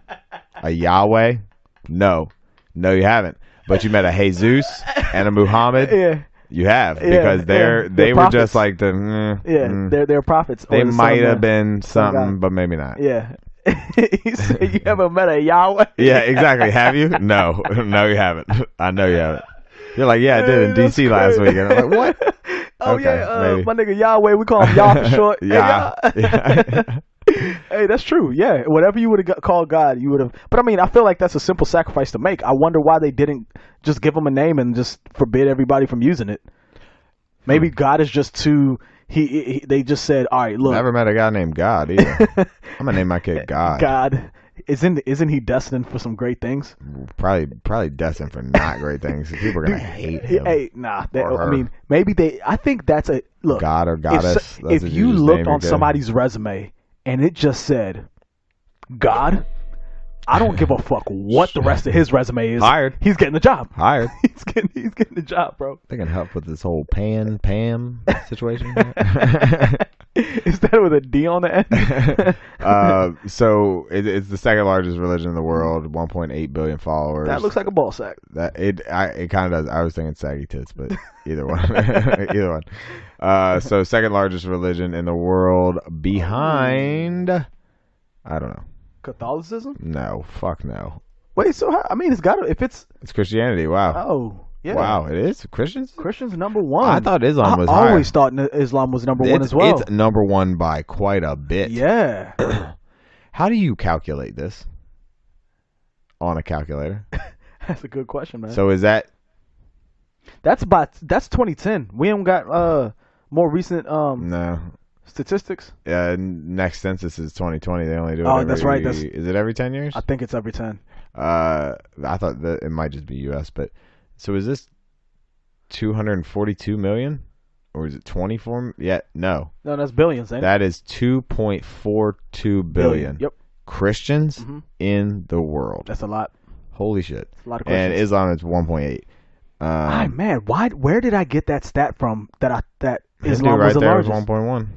a Yahweh? No, you haven't. But you met a Jesus and a Muhammad. Yeah. You have, because they were just like they're prophets. They might have been something, but maybe not. Yeah. You said you haven't met a Yahweh? Yeah, exactly. Have you? No, you haven't. I know you haven't. You're like, yeah, I did in DC last week. And I'm like, what? Oh, okay, my nigga Yahweh, we call him Yah for short. Yeah. Hey, that's true. Yeah, whatever you would have called God, you would have. But I mean, I feel like that's a simple sacrifice to make. I wonder why they didn't just give him a name and just forbid everybody from using it. Maybe God is just too. They just said, all right, look. Never met a guy named God either. I'm gonna name my kid God. God. Isn't he destined for some great things? Probably destined for not great things. People are gonna hate him. Hey, nah. I mean, maybe they. I think that's a look. God or goddess. If you looked on somebody's resume and it just said God, I don't give a fuck what the rest of his resume is. Hired. He's getting the job. Hired. He's getting the job, bro. They can help with this whole Pam situation. Is that with a D on the end? So it's the second largest religion in the world, 1.8 billion followers. That looks like a ball sack. It kind of does. I was thinking saggy tits, but either one. So second largest religion in the world, behind, I don't know. Catholicism? No, fuck no. Wait, so how, I mean, it's got to, if it's Christianity. Wow. Oh. Yeah. Wow, it is Christians number one. I thought Islam was higher. I always thought Islam was number one as well. It's number one by quite a bit. Yeah. How do you calculate this on a calculator? That's a good question, man. So is that's 2010. We haven't got more recent no statistics. Next census is 2020. They only do it. Oh, that's right. Is it every 10 years? I think it's every 10. I thought that it might just be U.S., but. So is this 242 million, or is it 24? Yeah, no, that's billions. Ain't that is 2.42 billion. Yep, Christians in the world. That's a lot. Holy shit! That's a lot of Christians. And Islam is 1.8. Man, where did I get that stat from? That Islam Hindu was the there largest. Was 1.1.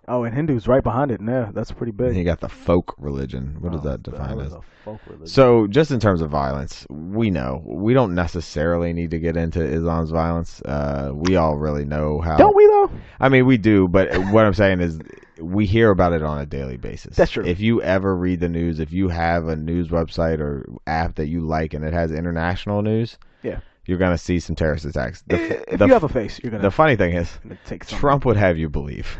Oh, and Hindu's right behind it. Yeah, that's pretty big. And you got the folk religion. What does that define as? A folk religion. So, just in terms of violence, we know we don't necessarily need to get into Islam's violence. We all really know how. Don't we though? I mean, we do, but what I'm saying is, we hear about it on a daily basis. That's true. If you ever read the news, if you have a news website or app that you like and it has international news, yeah, you're gonna see some terrorist attacks. If you have a face, you're gonna. The funny thing is, take Trump would have you believe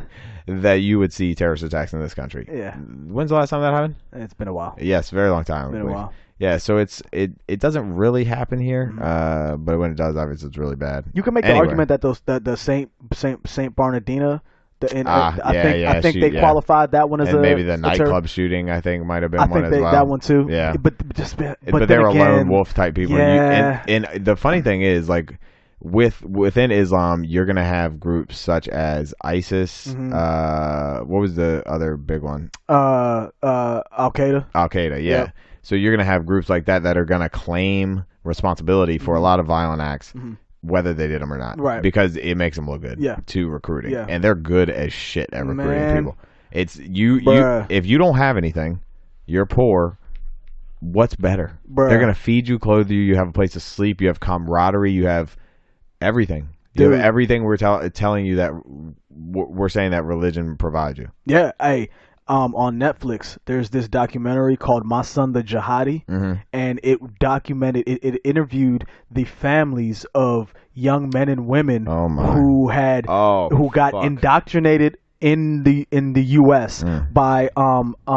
that you would see terrorist attacks in this country. Yeah. When's the last time that happened? It's been a while. Yes, very long time. It's been a while. Yeah, so it doesn't really happen here, but when it does, obviously it's really bad. You can make the argument that the Saint Bernardina. I think they qualified that one as maybe the nightclub shooting. I think might have been one as well. That one too. Yeah, but they were lone wolf type people. Yeah. And the funny thing is, like, within Islam, you're gonna have groups such as ISIS. What was the other big one? Al Qaeda. Al Qaeda. Yeah. Yep. So you're gonna have groups like that are gonna claim responsibility for a lot of violent acts. Whether they did them or not, right? Because it makes them look good, to recruiting, and they're good as shit at recruiting people. It's you. If you don't have anything, you're poor. What's better? They're gonna feed you, clothe you. You have a place to sleep. You have camaraderie. You have everything. You have everything. We're telling you that we're saying that religion provides you. Yeah. Hey. On Netflix, there's this documentary called My Son the Jihadi, and it interviewed the families of young men and women who got indoctrinated in the U.S. by Al-Walazi.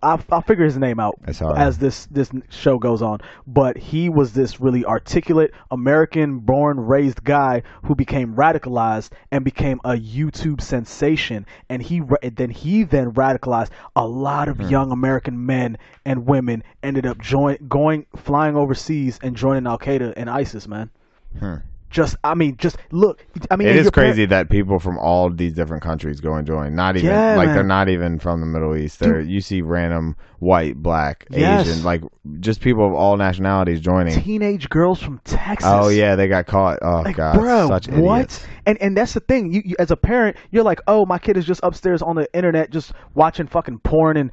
I'll figure his name out as this show goes on. But he was this really articulate American-born, raised guy who became radicalized and became a YouTube sensation. And he then radicalized a lot of young American men and women. Ended up flying overseas and joining Al Qaeda and ISIS. Man. Just look. I mean, it is crazy that people from all these different countries go and join. Not even they're not even from the Middle East. You see random white, black, Asian, like just people of all nationalities joining. Teenage girls from Texas. Oh yeah, they got caught. Oh like, god, bro, such what? Idiots. And that's the thing. You as a parent, you're like, oh, my kid is just upstairs on the internet, just watching fucking porn and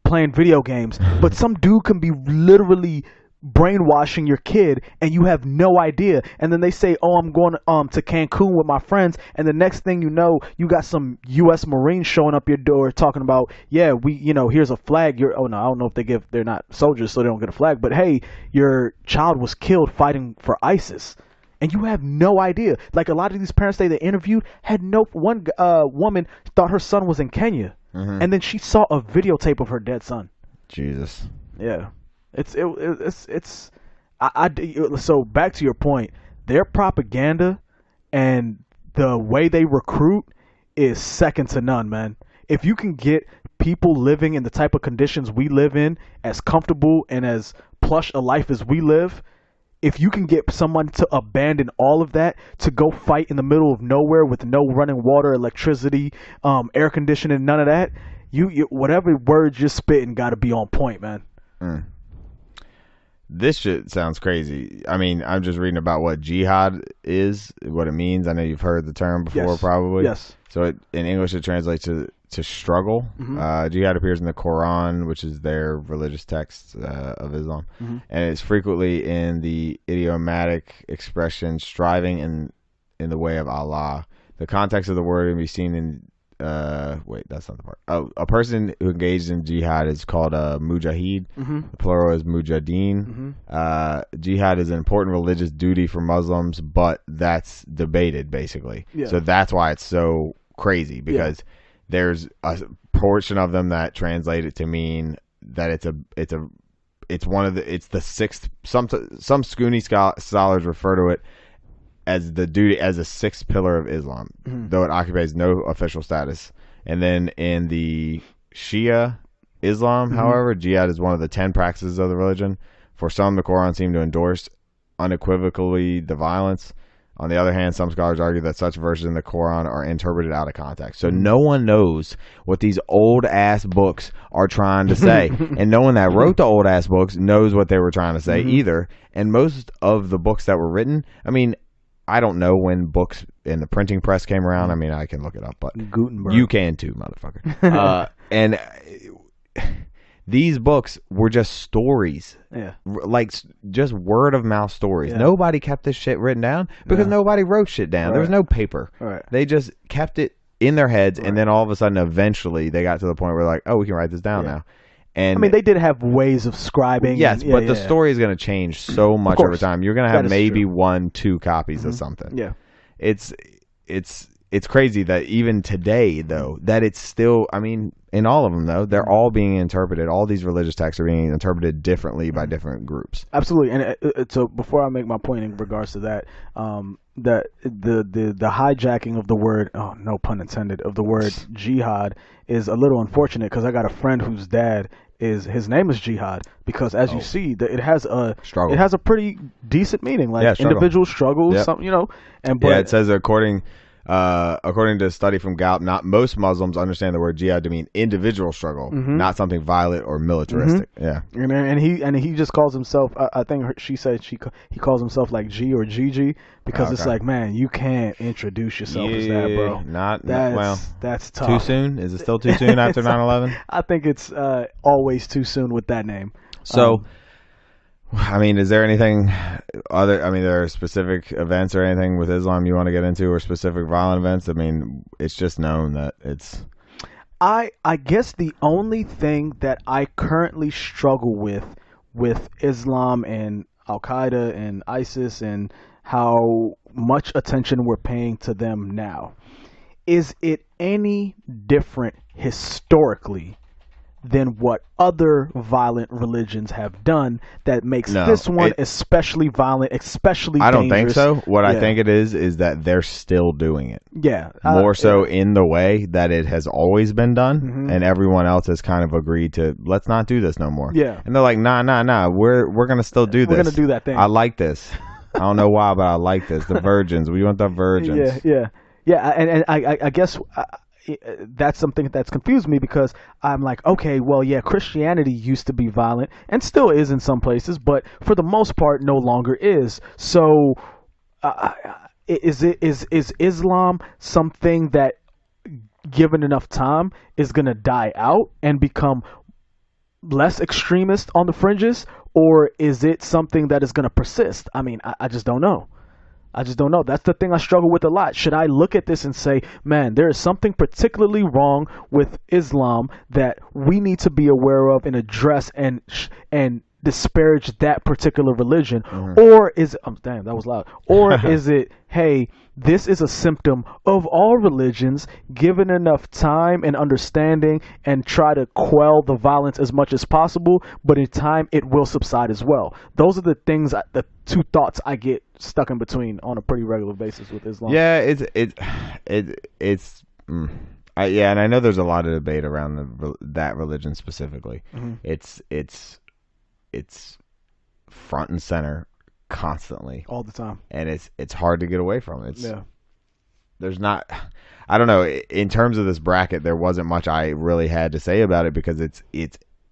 playing video games. But some dude can be literally brainwashing your kid and you have no idea, and then they say, oh, I'm going to Cancun with my friends, and the next thing you know, you got some U.S. Marines showing up your door talking about, yeah, here's a flag. I don't know if they're not soldiers so they don't get a flag, but hey, your child was killed fighting for ISIS. And you have no idea. Like a lot of these parents they interviewed had one woman thought her son was in Kenya, and then she saw a videotape of her dead son. Jesus. Yeah. So back to your point, their propaganda and the way they recruit is second to none, man. If you can get people living in the type of conditions we live in, as comfortable and as plush a life as we live, if you can get someone to abandon all of that to go fight in the middle of nowhere with no running water, electricity, air conditioning, none of that, you whatever words you're spitting got to be on point, man. This shit sounds crazy. I mean, I'm just reading about what jihad is, what it means. I know you've heard the term before, probably. Yes. So in English, it translates to struggle. Jihad appears in the Quran, which is their religious text of Islam, and it's frequently in the idiomatic expression "striving in the way of Allah." The context of the word can be seen in. Wait, that's not the part. A person who engaged in jihad is called a mujahid. The plural is mujahideen. Jihad is an important religious duty for Muslims, but that's debated basically. So that's why it's so crazy, because there's a portion of them that translate it to mean that it's the sixth. Some Sunni scholars refer to it as the duty as a sixth pillar of Islam, though it occupies no official status. And then in the Shia Islam, however, jihad is one of the 10 practices of the religion. For some, the Quran seemed to endorse unequivocally the violence. On the other hand, some scholars argue that such verses in the Quran are interpreted out of context. So no one knows what these old-ass books are trying to say. And no one that wrote the old-ass books knows what they were trying to say either. And most of the books that were written, I mean, I don't know when books in the printing press came around. I mean, I can look it up, but Gutenberg. You can too, motherfucker. And these books were just stories, like just word of mouth stories. Nobody kept this shit written down because nobody wrote shit down. There was no paper. They just kept it in their heads, and then all of a sudden, eventually, they got to the point where like, oh, we can write this down now. And I mean, they did have ways of scribing. Yes, but the story is going to change so much over time. You're going to have maybe 1-2 copies of something. Yeah, it's crazy that even today, though, that it's still. I mean, in all of them, though, they're all being interpreted. All these religious texts are being interpreted differently by different groups. Absolutely, and so before I make my point in regards to that, that the hijacking of the word, oh no pun intended, of the word jihad is a little unfortunate, because I got a friend whose dad his name is Jihad, because as you see, it has a struggle. It has a pretty decent meaning, like individual struggles, something, and it says according to a study from Gallup, not most Muslims understand the word jihad to mean individual struggle, not something violent or militaristic. And he just calls himself. I think she said he calls himself like G or GG, because it's like, man, you can't introduce yourself as that, bro. That's tough. Too soon? Is it still too soon after 9/11? I think it's always too soon with that name. So. I mean, is there anything other? I mean, there are specific events or anything with Islam you want to get into, or specific violent events? I mean, it's just known that it's. I guess the only thing that I currently struggle with Islam and Al Qaeda and ISIS and how much attention we're paying to them now, is it any different historically than what other violent religions have done that makes this one especially violent, especially dangerous. I don't think so. What I think it is that they're still doing it. Yeah. More so in the way that it has always been done, and everyone else has kind of agreed to, let's not do this no more. Yeah. And they're like, nah, we're going to still do this. We're going to do that thing. I like this. I don't know why, but I like this. The virgins. We want the virgins. Yeah. And I guess that's something that's confused me, because I'm like, okay, well, yeah, Christianity used to be violent and still is in some places, but for the most part, no longer is. So, is Islam something that, given enough time, is going to die out and become less extremist on the fringes, or is it something that is going to persist? I mean, I just don't know. That's the thing I struggle with a lot. Should I look at this and say, man, there is something particularly wrong with Islam that we need to be aware of and address and disparage that particular religion? Or is it, damn, that was loud. Or is it, hey, this is a symptom of all religions, given enough time and understanding, and try to quell the violence as much as possible, but in time it will subside as well. Those are the things, the two thoughts I get stuck in between on a pretty regular basis with Islam. Yeah, and I know there's a lot of debate around that religion specifically. It's front and center constantly, all the time, and it's hard to get away from it. There's not, I don't know, in terms of this bracket, there wasn't much I really had to say about it, because it's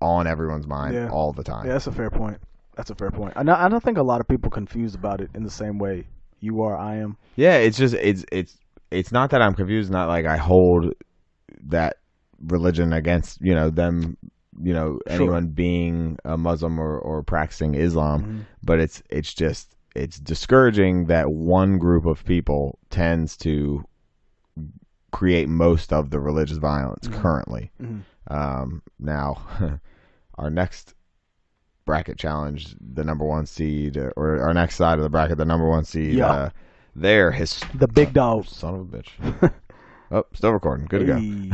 on everyone's mind all the time. Yeah, that's a fair point. I don't think a lot of people confused about it in the same way you are, I am. Yeah, it's just it's not that I'm confused, not like I hold that religion against, them, anyone being a Muslim or practicing Islam, but it's discouraging that one group of people tends to create most of the religious violence currently. Now, our next bracket challenge, the number one seed, or our next side of the bracket, the number one seed, the big dog, son of a bitch. Oh, still recording. Good to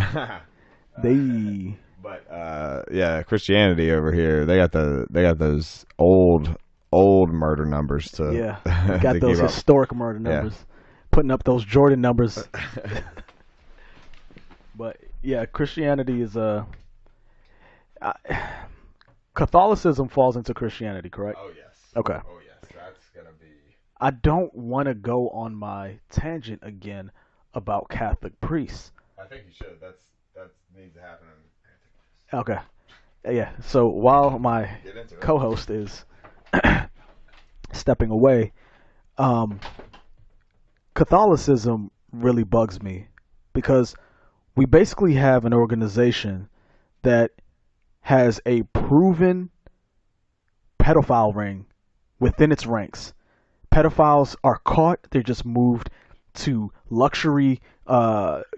go. But Christianity over here, they got those old murder numbers to got those historic murder numbers, putting up those Jordan numbers. But yeah, Christianity is Catholicism falls into Christianity, correct? Oh yes. Okay. Oh yes, that's gonna be. I don't want to go on my tangent again about Catholic priests. I think you should. That needs to happen. Okay. Yeah. So while my co-host is stepping away, Catholicism really bugs me, because we basically have an organization that has a proven pedophile ring within its ranks. Pedophiles are caught. They're just moved to luxury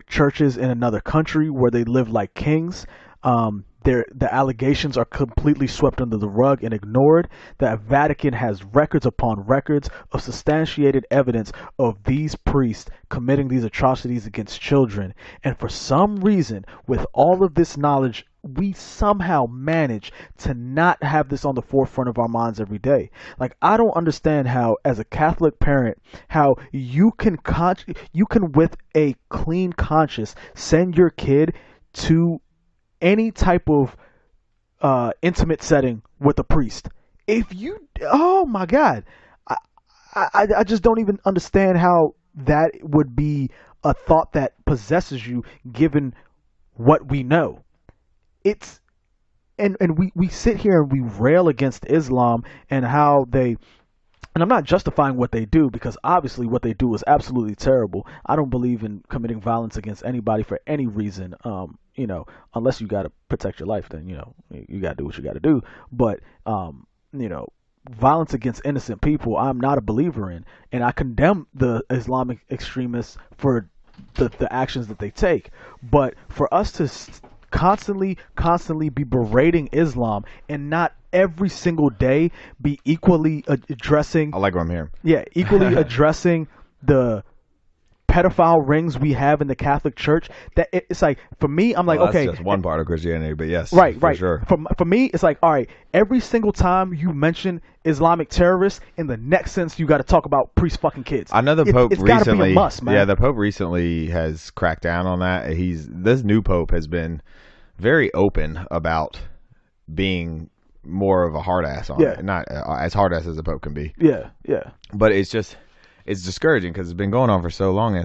churches in another country where they live like kings. The allegations are completely swept under the rug and ignored. The Vatican has records upon records of substantiated evidence of these priests committing these atrocities against children. And for some reason, with all of this knowledge, we somehow manage to not have this on the forefront of our minds every day. Like, I don't understand how, as a Catholic parent, how you can with a clean conscience send your kid to any type of intimate setting with a priest. Oh my God, I just don't even understand how that would be a thought that possesses you, given what we know. It's and we sit here and we rail against Islam and how they. And I'm not justifying what they do, because obviously what they do is absolutely terrible. I don't believe in committing violence against anybody for any reason. Unless you got to protect your life, then, you got to do what you got to do. But, violence against innocent people, I'm not a believer in. And I condemn the Islamic extremists for the actions that they take. But for us to constantly be berating Islam and not every single day be equally addressing. I like what I'm hearing. Yeah, equally addressing the pedophile rings we have in the Catholic Church, that it's like, for me, I'm like, well, okay, that's just one part of Christianity, but yes, right, for sure. For me, it's like, all right, every single time you mention Islamic terrorists, in the next sentence you got to talk about priest fucking kids. I know the Pope it's recently, gotta be a must, man. yeah, the Pope recently has cracked down on that. This new Pope has been very open about being more of a hard ass on it, not as hard ass as a Pope can be. Yeah. But it's discouraging because it's been going on for so long, and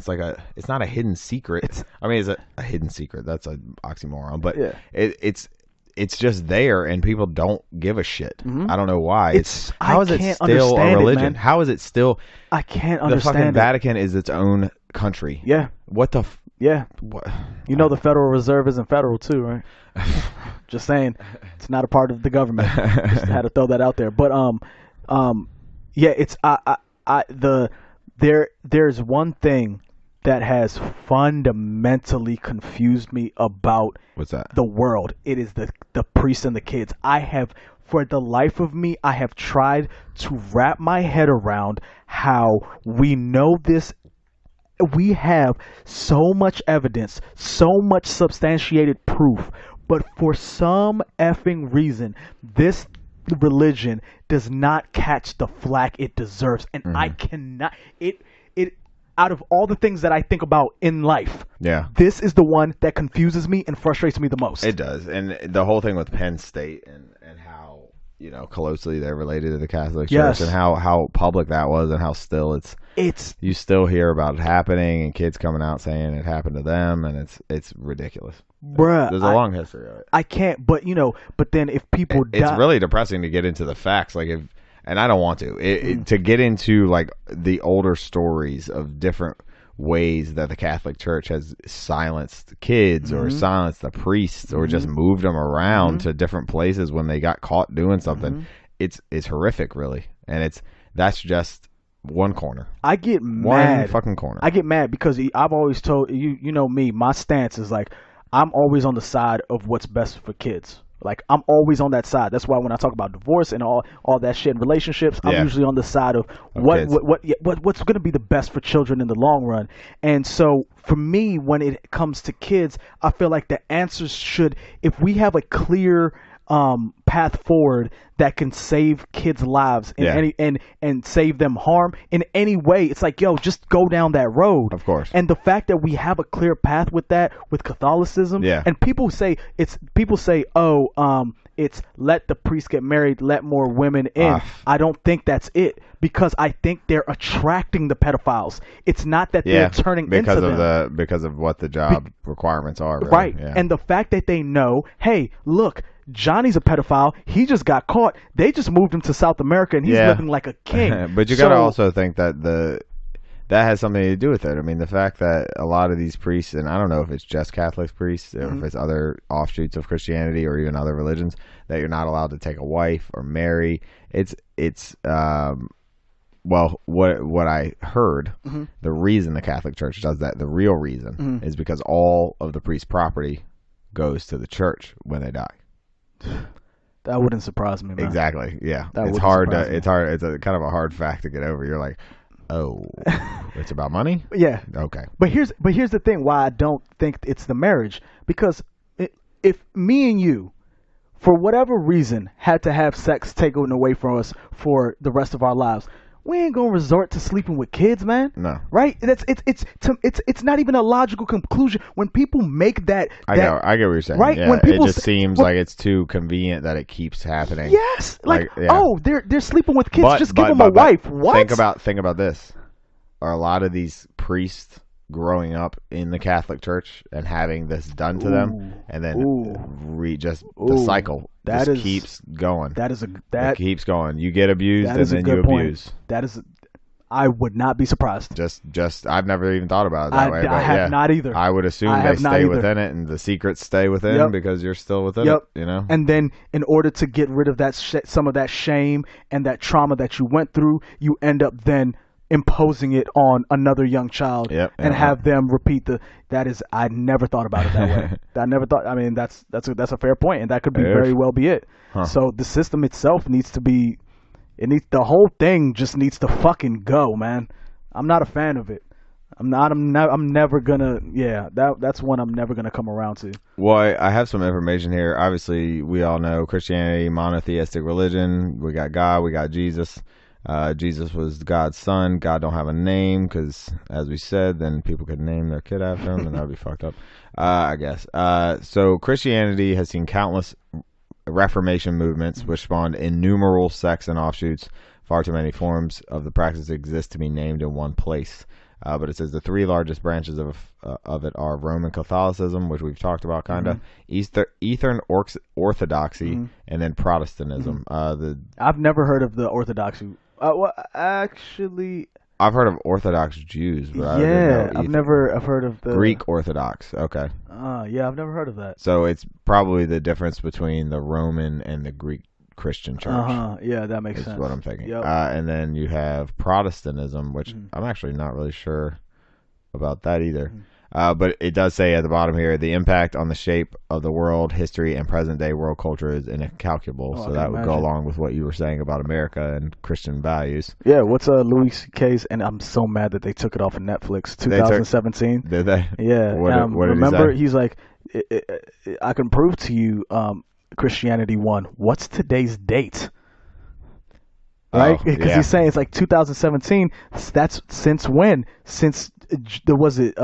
it's not a hidden secret. It's a hidden secret. That's an oxymoron, but it's just there, and people don't give a shit. I don't know why. How is it still a religion? How is it still? I can't understand. The fucking Vatican is its own country. Yeah. What the? What? You know the Federal Reserve isn't federal too, right? Just saying, it's not a part of the government. Just had to throw that out there. But it's there's one thing that has fundamentally confused me about what's that? The world. It is the priests and the kids. For the life of me, I have tried to wrap my head around how we know this. We have so much evidence, so much substantiated proof, but for some effing reason, this religion does not catch the flack it deserves, and I cannot. It out of all the things that I think about in life, this is the one that confuses me and frustrates me the most. It does, and the whole thing with Penn State and how closely they're related to the Catholic Church, and how public that was, and how still you still hear about it happening, and kids coming out saying it happened to them, and it's ridiculous. Bruh, there's a long history of it. I can't, but then if people it's really depressing to get into the facts, and I don't want to get into like the older stories of different ways that the Catholic Church has silenced kids or silenced the priests or just moved them around to different places when they got caught doing something. It's horrific, really, and that's just one corner. I get mad. One fucking corner. I get mad because I've always told you know me, my stance is like, I'm always on the side of what's best for kids. Like, I'm always on that side. That's why when I talk about divorce and all that shit in relationships, I'm usually on the side of what's going to be the best for children in the long run. And so for me, when it comes to kids, I feel like the answers should, if we have a clear path forward that can save kids' lives in any and save them harm in any way, it's like, yo, just go down that road. Of course. And the fact that we have a clear path with that, with Catholicism, and people say it's let the priest get married, let more women in. I don't think that's it, because I think they're attracting the pedophiles. It's not that they're turning into them. Because of what the job requirements are. Really. Right. Yeah. And the fact that they know, hey, look, Johnny's a pedophile. He just got caught. They just moved him to South America, and he's living like a king. But you got to also think that that has something to do with it. I mean, the fact that a lot of these priests, and I don't know if it's just Catholic priests or if it's other offshoots of Christianity or even other religions, that you're not allowed to take a wife or marry. Well, what I heard, the reason the Catholic Church does that, the real reason, is because all of the priest's property goes to the church when they die. That wouldn't surprise me, man. Exactly. Yeah. It's hard. It's a kind of a hard fact to get over. You're like, oh, it's about money? Yeah. Okay. But here's the thing why I don't think it's the marriage. Because if me and you, for whatever reason, had to have sex taken away from us for the rest of our lives, we ain't gonna resort to sleeping with kids, man. No. Right? It's not even a logical conclusion when people make that. I get what you're saying. Right? Yeah, when people it just seems like it's too convenient that it keeps happening. Yes. They're sleeping with kids. Just give them a wife. What? Think about this. Are a lot of these priests growing up in the Catholic Church and having this done to them, and then the cycle keeps going. It keeps going. You get abused, and then you abuse. I would not be surprised. Just I've never even thought about it that way. I have not either. I would assume they stay within it, and the secrets stay within because you're still within it. You know. And then, in order to get rid of that some of that shame and that trauma that you went through, you end up then imposing it on another young child and have them repeat I never thought about it that way. I never thought. I mean, that's a fair point, and that could be very well be it. So the system itself needs to be. The whole thing just needs to fucking go, man. I'm not a fan of it. I'm never gonna. Yeah, that's one I'm never gonna come around to. Well, I have some information here. Obviously, we all know Christianity, monotheistic religion. We got God, we got Jesus. Jesus was God's son. God don't have a name because, as we said, then people could name their kid after him, and that would be fucked up, I guess. So Christianity has seen countless Reformation movements, which spawned innumerable sects and offshoots. Far too many forms of the practice exist to be named in one place. But it says the three largest branches of it are Roman Catholicism, which we've talked about, kind of, Eastern Orthodoxy, and then Protestantism. I've never heard of the Orthodoxy. Well, actually, I've heard of Orthodox Jews, but I've heard of the Greek Orthodox. Okay. Yeah, I've never heard of that. So it's probably the difference between the Roman and the Greek Christian church. Yeah, that makes sense. That's what I'm thinking. Yep. And then you have Protestantism, which I'm actually not really sure about that either. But it does say at the bottom here, the impact on the shape of the world, history, and present-day world culture is incalculable. So that would go along with what you were saying about America and Christian values. Yeah, what's Louis C.K.'s? And I'm so mad that they took it off of Netflix. 2017. Did they? Yeah. What did remember, he say? He's like, I can prove to you Christianity won. What's today's date? Right? Because he's saying it's like 2017. That's since when? Since, was it...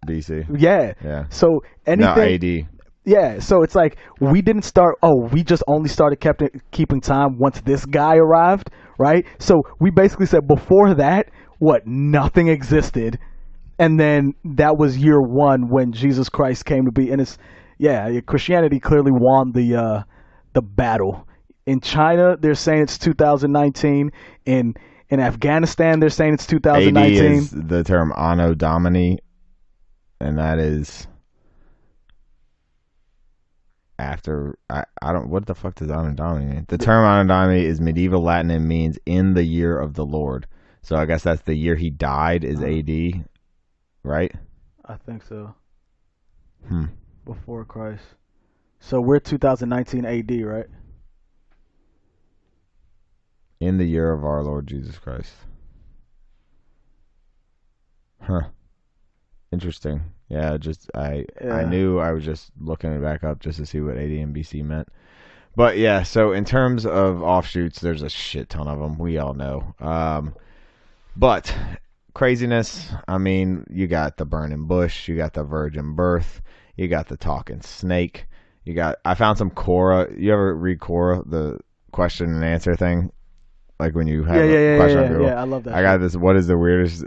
BC. Yeah. So anything. No, AD. Yeah. So it's like we didn't start. We just only started keeping time once this guy arrived, right? So we basically said before that, nothing existed, and then that was year one when Jesus Christ came to be. And it's Christianity clearly won the battle. In China, they're saying it's 2019. In Afghanistan, they're saying it's 2019. AD is the term Anno Domini. And that is after I don't, what the fuck does Anno Domini mean? The term Anno Domini is medieval Latin and means in the year of the Lord. So I guess that's the year he died is AD, right? I think so. Before Christ. So we're 2019 AD, right? In the year of our Lord Jesus Christ. Interesting. Yeah, I knew I was just looking it back up just to see what AD and BC meant. But yeah, so in terms of offshoots, there's a shit ton of them. We all know. But craziness, I mean, you got the burning bush, you got the virgin birth, you got the talking snake, I found some Quora. You ever read Quora, the question and answer thing? Like when you have a question on Google. Yeah, I love that. I got this, what is the weirdest,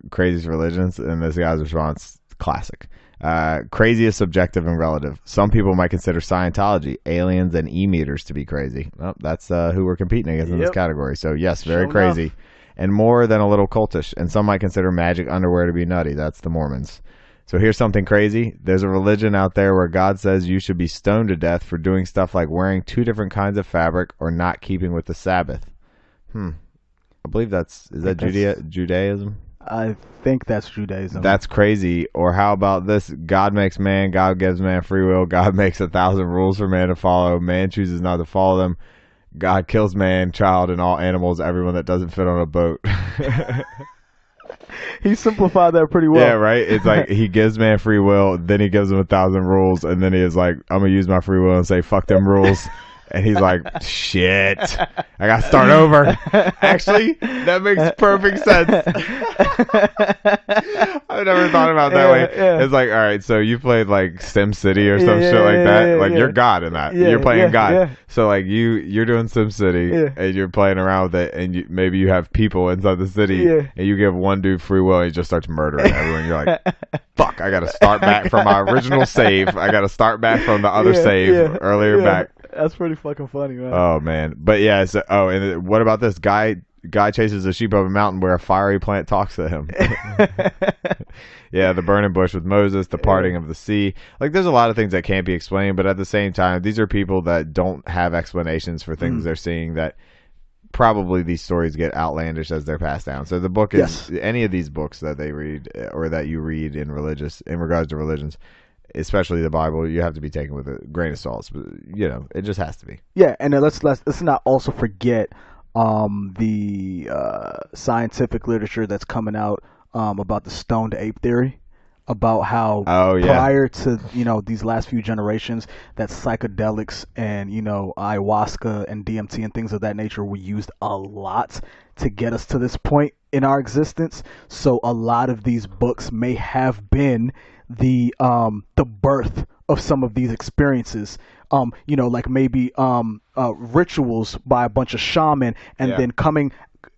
craziest religions? And this guy's response, classic. Craziest, subjective, and relative. Some people might consider Scientology, aliens, and e-meters to be crazy. Well, that's who we're competing against in this category. So yes, very crazy. Enough. And more than a little cultish. And some might consider magic underwear to be nutty. That's the Mormons. So here's something crazy. There's a religion out there where God says you should be stoned to death for doing stuff like wearing 2 different kinds of fabric or not keeping with the Sabbath. I believe that's Judaism? I think that's Judaism. That's crazy. Or how about this? God makes man, God gives man free will, God makes 1,000 rules for man to follow, man chooses not to follow them, God kills man, child, and all animals, everyone that doesn't fit on a boat. He simplified that pretty well. Yeah, right? It's like he gives man free will, then he gives him 1,000 rules, and then he is like, I'm going to use my free will and say, fuck them rules. And he's like, shit, I got to start over. Actually, that makes perfect sense. I've never thought about it that way. Yeah. It's like, all right, so you played like Sim City or some shit like that. Like you're God in that. You're playing God. Yeah. So like you're doing Sim City and you're playing around with it, and maybe you have people inside the city and you give one dude free will and he just starts murdering everyone. You're like, fuck, I got to start back from my original save. I got to start back from the other save earlier back. That's pretty fucking funny, man. Oh man, but yeah. So, and what about this guy? Guy chases a sheep up a mountain where a fiery plant talks to him. Yeah, the burning bush with Moses, the parting of the sea. Like, there's a lot of things that can't be explained, but at the same time, these are people that don't have explanations for things they're seeing. That probably these stories get outlandish as they're passed down. So the book is any of these books that they read or that you read in regards to religions, especially the Bible, you have to be taken with a grain of salt. You know, it just has to be. Yeah, and let's not also forget the scientific literature that's coming out about the stoned ape theory, about how yeah. prior to these last few generations, that psychedelics and ayahuasca and DMT and things of that nature were used a lot to get us to this point in our existence. So a lot of these books may have been the birth of some of these experiences. Like maybe rituals by a bunch of shaman, and then coming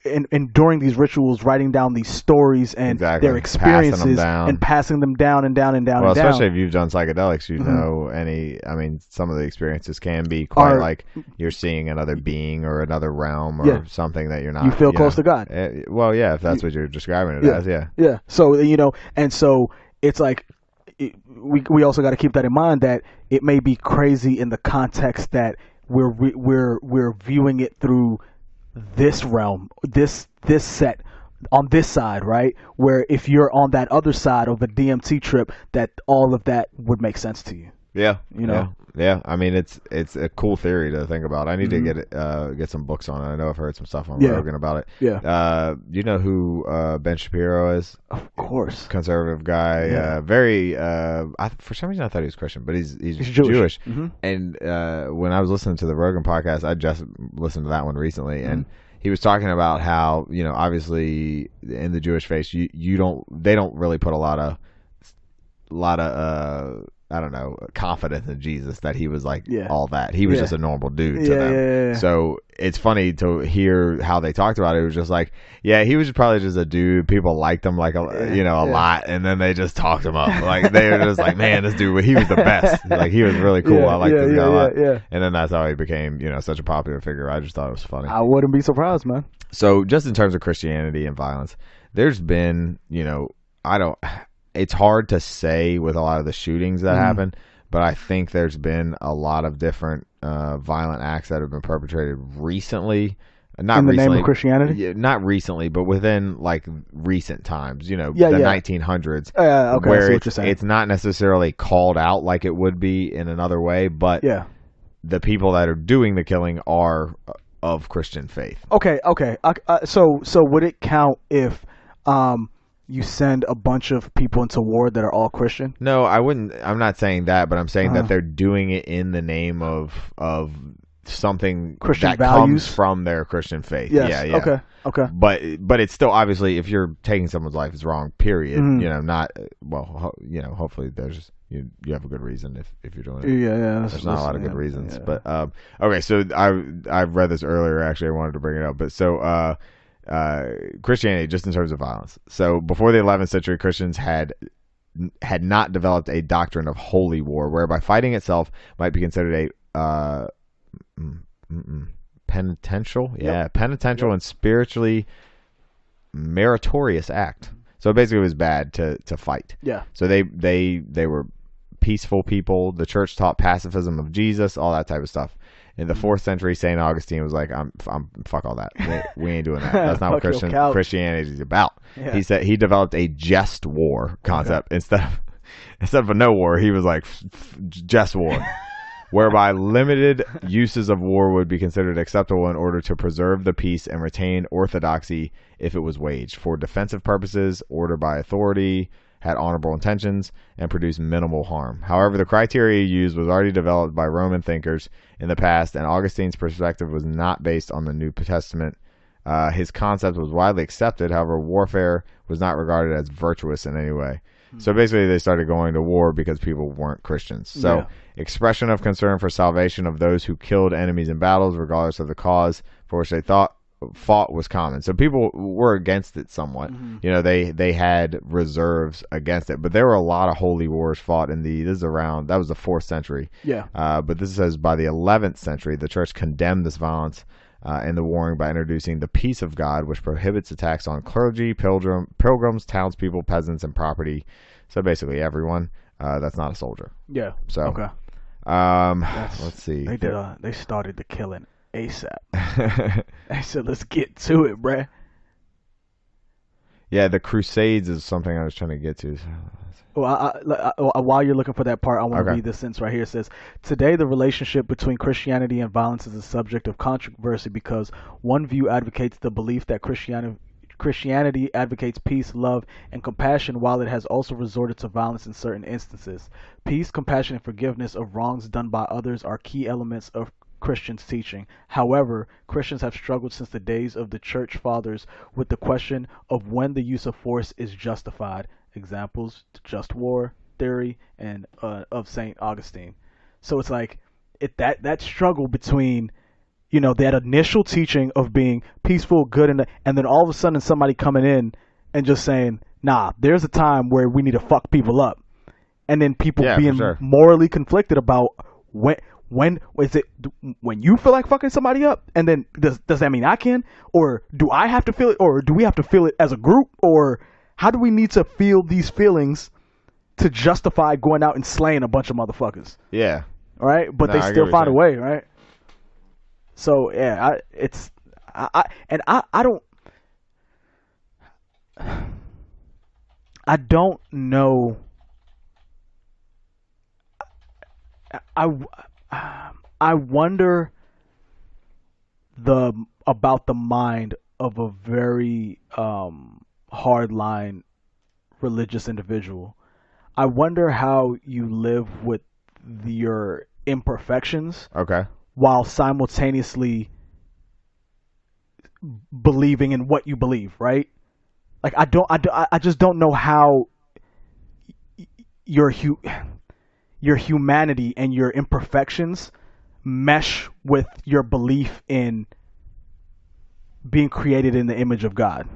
and during these rituals, writing down these stories and their experiences and passing them down and down and down. Well, and especially down. if you've done psychedelics, know some of the experiences can be quite like you're seeing another being or another realm or something that you're not. You feel close to God. Well, yeah, if that's what you're describing it as, yeah. Yeah. So and so it's like we also got to keep that in mind, that it may be crazy in the context that we're viewing it through this realm, this set on this side, right? Where if you're on that other side of a DMT trip, that all of that would make sense to you. Yeah, yeah. I mean, it's a cool theory to think about. I need to get some books on it. I know I've heard some stuff on Rogan about it. Yeah. You know who Ben Shapiro is? Of course. Conservative guy. Yeah. Very. For some reason I thought he was Christian, but he's Jewish. Mm-hmm. And when I was listening to the Rogan podcast, I just listened to that one recently, and he was talking about how obviously in the Jewish faith, they don't really put a lot of I don't know, confidence in Jesus, that he was like all that. He was just a normal dude to them. Yeah. So it's funny to hear how they talked about it. It was just like, he was probably just a dude. People liked him like a lot, and then they just talked him up. Like they were just like, man, this dude, he was the best. Like he was really cool. I liked this guy a lot. Yeah. And then that's how he became, such a popular figure. I just thought it was funny. I wouldn't be surprised, man. So just in terms of Christianity and violence, there's been, it's hard to say with a lot of the shootings that happen, but I think there's been a lot of different violent acts that have been perpetrated recently. Not in the recently, name of Christianity? Yeah, not recently, but within like recent times, the 1900s. Okay, where I see what you're saying. It's not necessarily called out like it would be in another way, but the people that are doing the killing are of Christian faith. Okay. So would it count if you send a bunch of people into war that are all Christian? No, I wouldn't. I'm not saying that, but I'm saying that they're doing it in the name of something Christian that values comes from their Christian faith. Yes. Yeah. Okay. But it's still, obviously, if you're taking someone's life, it's wrong. Period. Not hopefully there's you have a good reason if you're doing it. Yeah. There's not a lot of good reasons, but okay. So I read this earlier. Actually, I wanted to bring it up, but so. Christianity, just in terms of violence. So before the 11th century, Christians had not developed a doctrine of holy war, whereby fighting itself might be considered a penitential, penitential and spiritually meritorious act. So basically, it was bad to fight. Yeah. So they were peaceful people. The church taught pacifism of Jesus, all that type of stuff. In the 4th century, St. Augustine was like, I'm fuck all that. We ain't doing that. That's not what Christianity is about. Yeah. He said he developed a just war concept instead of a no war. He was like just war, whereby limited uses of war would be considered acceptable in order to preserve the peace and retain orthodoxy if it was waged for defensive purposes, ordered by authority, had honorable intentions, and produced minimal harm. However, the criteria used was already developed by Roman thinkers in the past, and Augustine's perspective was not based on the New Testament. His concept was widely accepted. However, warfare was not regarded as virtuous in any way. So basically, they started going to war because people weren't Christians. So expression of concern for salvation of those who killed enemies in battles, regardless of the cause for which they fought was common. So people were against it somewhat. They had reserves against it, but there were a lot of holy wars fought that was the 4th century. But this says by the 11th century the church condemned this violence and the warring by introducing the peace of God, which prohibits attacks on clergy, pilgrims, townspeople, peasants, and property. So basically everyone that's not a soldier. So let's see, they started the killing ASAP. I said, let's get to it, bruh. Yeah, the Crusades is something I was trying to get to. Well, while you're looking for that part, I want to read this sentence right here. It says, today the relationship between Christianity and violence is a subject of controversy because one view advocates the belief that Christianity Christianity advocates peace, love, and compassion, while it has also resorted to violence in certain instances. Peace, compassion, and forgiveness of wrongs done by others are key elements of Christians' teaching. However, Christians have struggled since the days of the Church Fathers with the question of when the use of force is justified. Examples: just war theory and of Saint Augustine. So it's like that struggle between, you know, that initial teaching of being peaceful, good, and then all of a sudden somebody coming in and just saying, nah, there's a time where we need to fuck people up, and then people being morally conflicted about when is it, when you feel like fucking somebody up, and then does that mean I can, or do I have to feel it, or do we have to feel it as a group, or how do we need to feel these feelings to justify going out and slaying a bunch of motherfuckers? Yeah. All right, but they still find a way, right? So yeah, I don't know. I wonder about the mind of a very hardline religious individual. I wonder how you live with your imperfections, okay, while simultaneously believing in what you believe, right? Like I just don't know how your humanity and your imperfections mesh with your belief in being created in the image of God.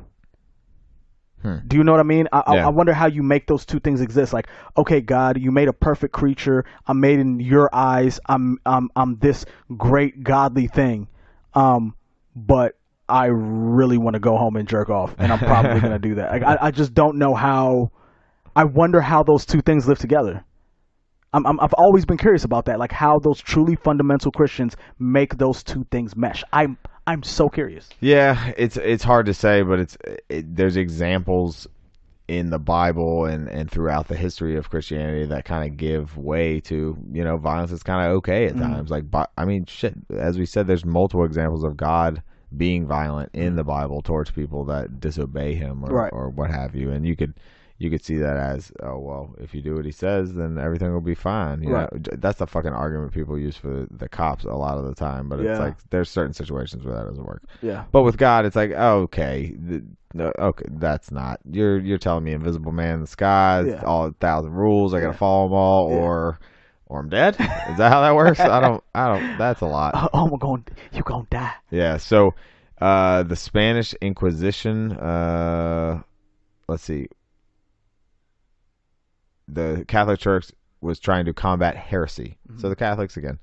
Do you know what I mean? I wonder how you make those two things exist. Like, okay, God, you made a perfect creature. I'm made in your eyes. I'm this great godly thing. But I really want to go home and jerk off, and I'm probably gonna do that. Like, I just don't know how. I wonder how those two things live together. I've always been curious about that, like how those truly fundamental Christians make those two things mesh. I'm so curious. Yeah, it's hard to say, but there's examples in the Bible and throughout the history of Christianity that kind of give way to, you know, violence is kind of okay at times. Like, I mean, shit, as we said, there's multiple examples of God being violent in the Bible towards people that disobey him or what have you, and you could see that as, oh, well, if you do what he says, then everything will be fine. You know, that's the fucking argument people use for the cops a lot of the time. But it's like there's certain situations where that doesn't work. Yeah. But with God, it's like, oh, okay, that's not. You're telling me Invisible Man in the sky, all 1,000 rules, I gotta follow them all, or I'm dead. Is that how that works? I don't. That's a lot. You're gonna die. Yeah. So, the Spanish Inquisition. Let's see. The Catholic Church was trying to combat heresy. So the Catholics again.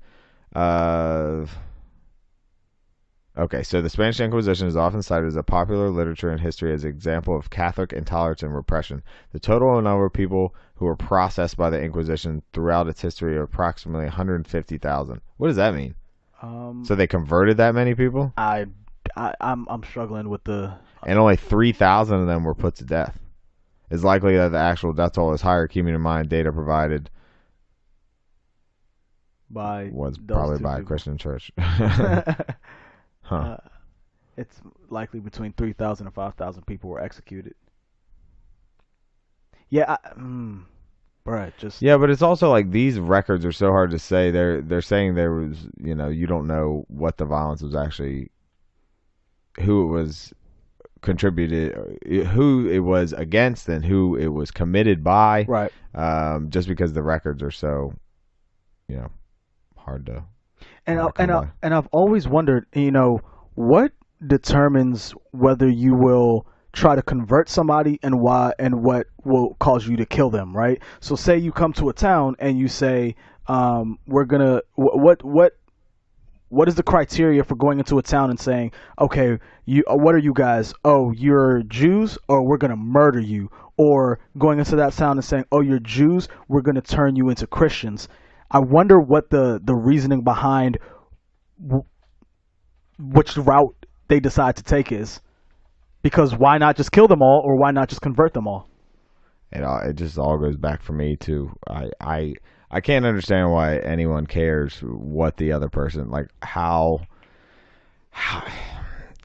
Okay, so the Spanish Inquisition is often cited as a popular literature in history as an example of Catholic intolerance and repression. The total number of people who were processed by the Inquisition throughout its history are approximately 150,000. What does that mean? So they converted that many people? I'm struggling with the... And only 3,000 of them were put to death. It's likely that the actual death toll is higher, keeping in mind data provided was probably by a Christian church. It's likely between 3,000 and 5,000 people were executed. Yeah, but it's also like these records are so hard to say. They're saying there was, you know, you don't know what the violence was actually, who it was contributed, who it was against, and who it was committed by, right? Just because the records are so, you know, hard to. And I've always wondered, you know, what determines whether you will try to convert somebody and why, and what will cause you to kill them, right? So say you come to a town and you say, we're gonna what is the criteria for going into a town and saying, okay, what are you guys? Oh, you're Jews, or we're going to murder you. Or going into that town and saying, oh, you're Jews, we're going to turn you into Christians. I wonder what the reasoning behind which route they decide to take is. Because why not just kill them all, or why not just convert them all? It just all goes back for me to I can't understand why anyone cares what the other person, like how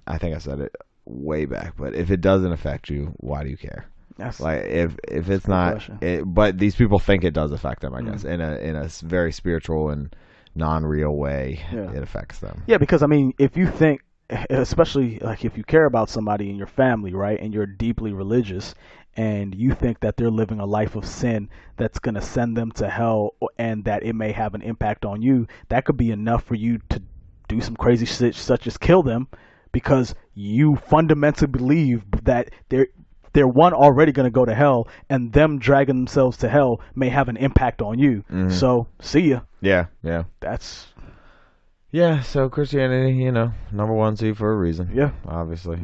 I think I said it, way back, but if it doesn't affect you, why do you care? That's like if it's not, but these people think it does affect them. I guess in a very spiritual and non-real way, it affects them. Yeah, because I mean, if you think, especially like if you care about somebody in your family, right, and you're deeply religious, and you think that they're living a life of sin that's going to send them to hell, and that it may have an impact on you, that could be enough for you to do some crazy shit such as kill them, because you fundamentally believe that they're one already going to go to hell, and them dragging themselves to hell may have an impact on you. So see ya. Yeah. That's so Christianity, number one seed for a reason. Yeah, obviously.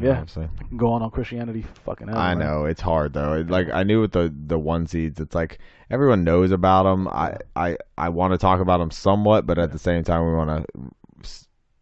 Go on Christianity, fucking hell. I know it's hard though. Like I knew with the one seeds, it's like everyone knows about them. I want to talk about them somewhat, but at the same time, we want to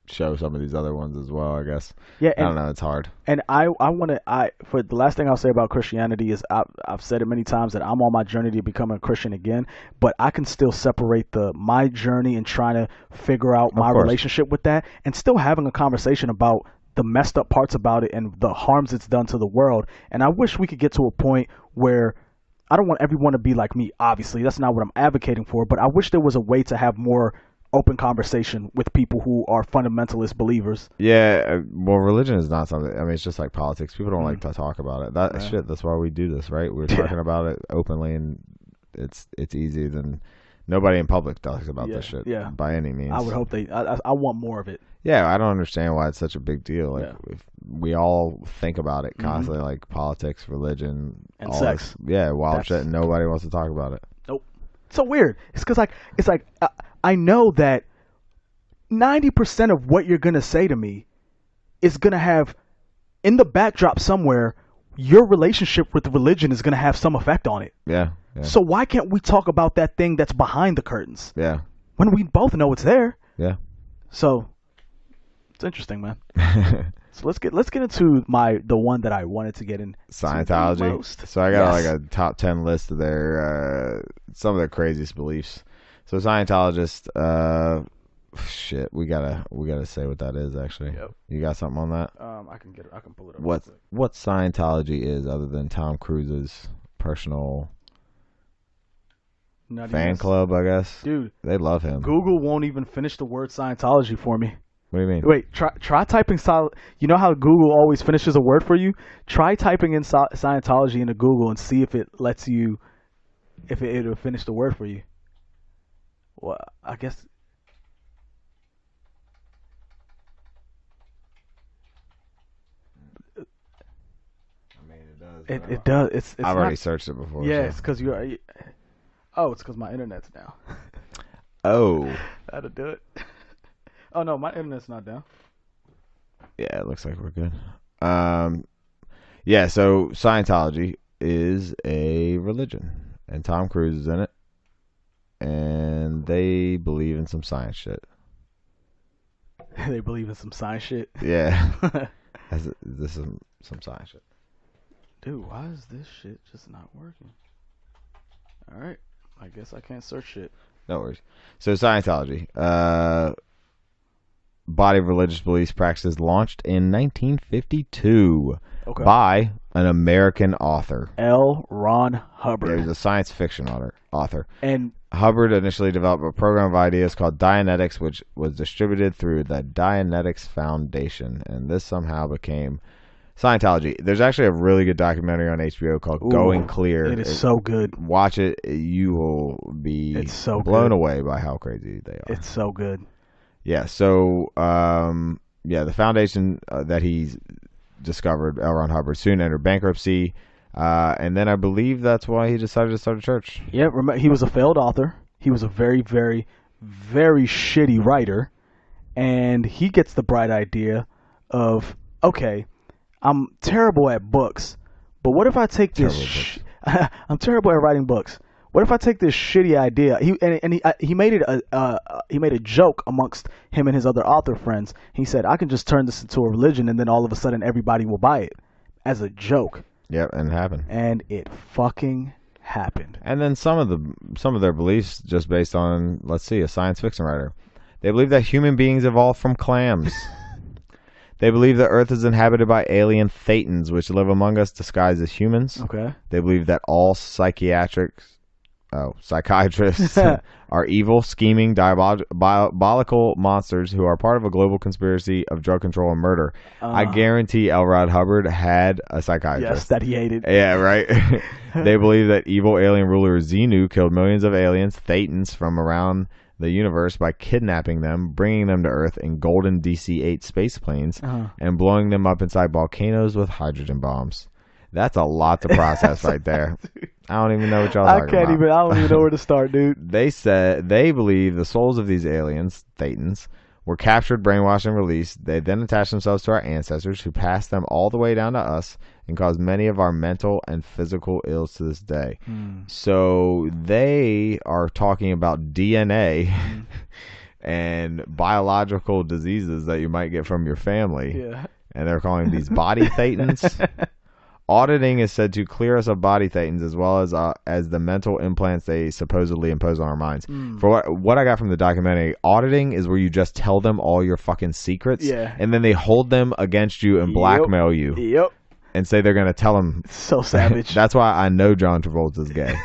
show some of these other ones as well, I guess. Yeah, I don't know, it's hard. And I want to for the last thing I'll say about Christianity is I've said it many times that I'm on my journey to becoming a Christian again, but I can still separate my journey and trying to figure out my relationship with that, and still having a conversation about the messed up parts about it and the harms it's done to the world. And I wish we could get to a point where I don't want everyone to be like me, obviously that's not what I'm advocating for, but I wish there was a way to have more open conversation with people who are fundamentalist believers. Yeah, well, religion is not something. I mean, it's just like politics. People don't like to talk about it. That's why we do this, right? We're talking about it openly, and it's easy. Then nobody in public talks about this shit by any means. I would hope I want more of it. Yeah, I don't understand why it's such a big deal. Like if we all think about it constantly, like politics, religion, and all sex. Wild shit, and nobody wants to talk about it. Nope. It's so weird. It's because I know that 90% of what you're going to say to me is going to have, in the backdrop somewhere, your relationship with religion is going to have some effect on it. Yeah. So why can't we talk about that thing that's behind the curtains? Yeah. When we both know it's there. Yeah. So it's interesting, man. So let's get into the one that I wanted to get in. Scientology. So I got like a top 10 list of their some of their craziest beliefs. So Scientologist, shit, we gotta say what that is actually. Yep. You got something on that? I can pull it up. What Scientology is other than Tom Cruise's personal fan club, I guess. Dude, they love him. Google won't even finish the word Scientology for me. What do you mean? Wait, try typing you know how Google always finishes a word for you? Try typing in Scientology into Google and see if it lets you, if it'll finish the word for you. Well, I guess. I mean, it does. It does. It's I've already searched it before. Yeah, it's because you're. Oh, it's because my internet's down. Oh. That'll do it. Oh no, my internet's not down. Yeah, it looks like we're good. Yeah, so Scientology is a religion, and Tom Cruise is in it. And they believe in some science shit. They believe in some science shit? Yeah. This is some science shit. Dude, why is this shit just not working? Alright. I guess I can't search shit. No worries. So Scientology. Body of religious beliefs practices launched in 1952 by an American author. L. Ron Hubbard. Yeah, he was a science fiction author. And Hubbard initially developed a program of ideas called Dianetics, which was distributed through the Dianetics Foundation, and this somehow became Scientology. There's actually a really good documentary on HBO called Going Clear. It is so good. Watch it. You will be blown away by how crazy they are. It's so good. Yeah, so the foundation that he's discovered, L. Ron Hubbard, soon entered bankruptcy. And then I believe that's why he decided to start a church. Yeah, he was a failed author. He was a very, very, very shitty writer. And he gets the bright idea of, okay, I'm terrible at books, but what if I take this... I'm terrible at writing books. What if I take this shitty idea? He made a joke amongst him and his other author friends. He said, I can just turn this into a religion, and then all of a sudden everybody will buy it as a joke. Yep, and it happened. And it fucking happened. And then some of their beliefs just based on, let's see, a science fiction writer. They believe that human beings evolved from clams. They believe that Earth is inhabited by alien thetans, which live among us disguised as humans. Okay. They believe that all psychiatrists are evil, scheming, diabolical monsters who are part of a global conspiracy of drug control and murder. I guarantee L. Rod Hubbard had a psychiatrist. Yes, that he hated. Yeah, right? They believe that evil alien ruler Xenu killed millions of aliens, thetans, from around the universe by kidnapping them, bringing them to Earth in golden DC-8 space planes, and blowing them up inside volcanoes with hydrogen bombs. That's a lot to process right there. I don't even know what y'all talking about. I don't even know where to start, dude. They believe the souls of these aliens, thetans, were captured, brainwashed, and released. They then attached themselves to our ancestors, who passed them all the way down to us and caused many of our mental and physical ills to this day. So they are talking about DNA and biological diseases that you might get from your family. Yeah. And they're calling these body thetans. Auditing is said to clear us of body thetans as well as the mental implants they supposedly impose on our minds. For what I got from the documentary, auditing is where you just tell them all your fucking secrets, and then they hold them against you and blackmail you. Yep. And say they're going to tell them. So savage. That's why I know John Travolta is gay.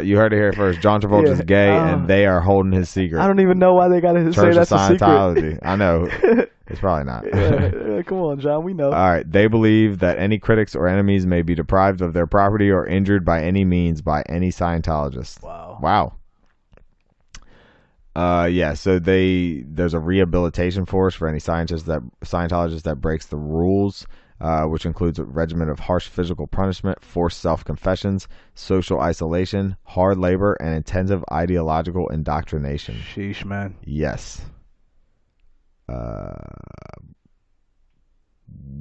You heard it here first. John Travolta is gay, and they are holding his secret. I don't even know why they got to say that's a secret. I know. It's probably not. Come on, John. We know. All right. They believe that any critics or enemies may be deprived of their property or injured by any means by any Scientologist. Wow. Yeah. So there's a rehabilitation force for any Scientologist that breaks the rules, which includes a regimen of harsh physical punishment, forced self-confessions, social isolation, hard labor, and intensive ideological indoctrination. Sheesh, man. Yes.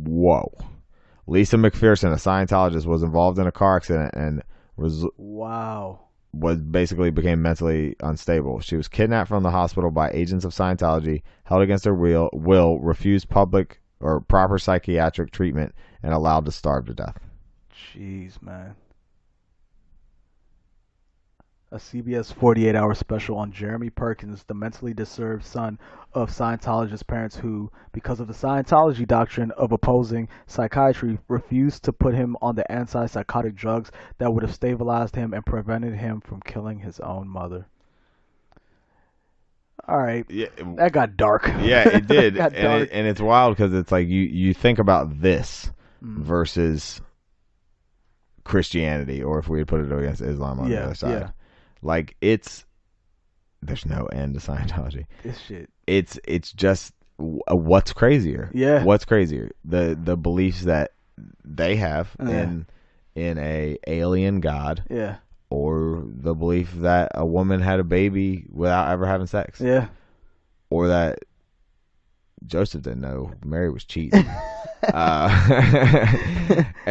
Whoa. Lisa McPherson, a Scientologist, was involved in a car accident and became mentally unstable. She was kidnapped from the hospital by agents of Scientology, held against her will, refused public or proper psychiatric treatment, and allowed to starve to death. Jeez, man. A CBS 48-hour special on Jeremy Perkins, the mentally disturbed son of Scientologist parents who, because of the Scientology doctrine of opposing psychiatry, refused to put him on the antipsychotic drugs that would have stabilized him and prevented him from killing his own mother. All right. Yeah, that got dark. Yeah, it did. And it's wild because it's like you think about this versus Christianity, or if we had put it against Islam on the other side. Yeah. Like there's no end to Scientology. This shit. It's just what's crazier. Yeah. What's crazier? The beliefs that they have in a alien god. Yeah. Or the belief that a woman had a baby without ever having sex. Yeah. Or that Joseph didn't know Mary was cheating. And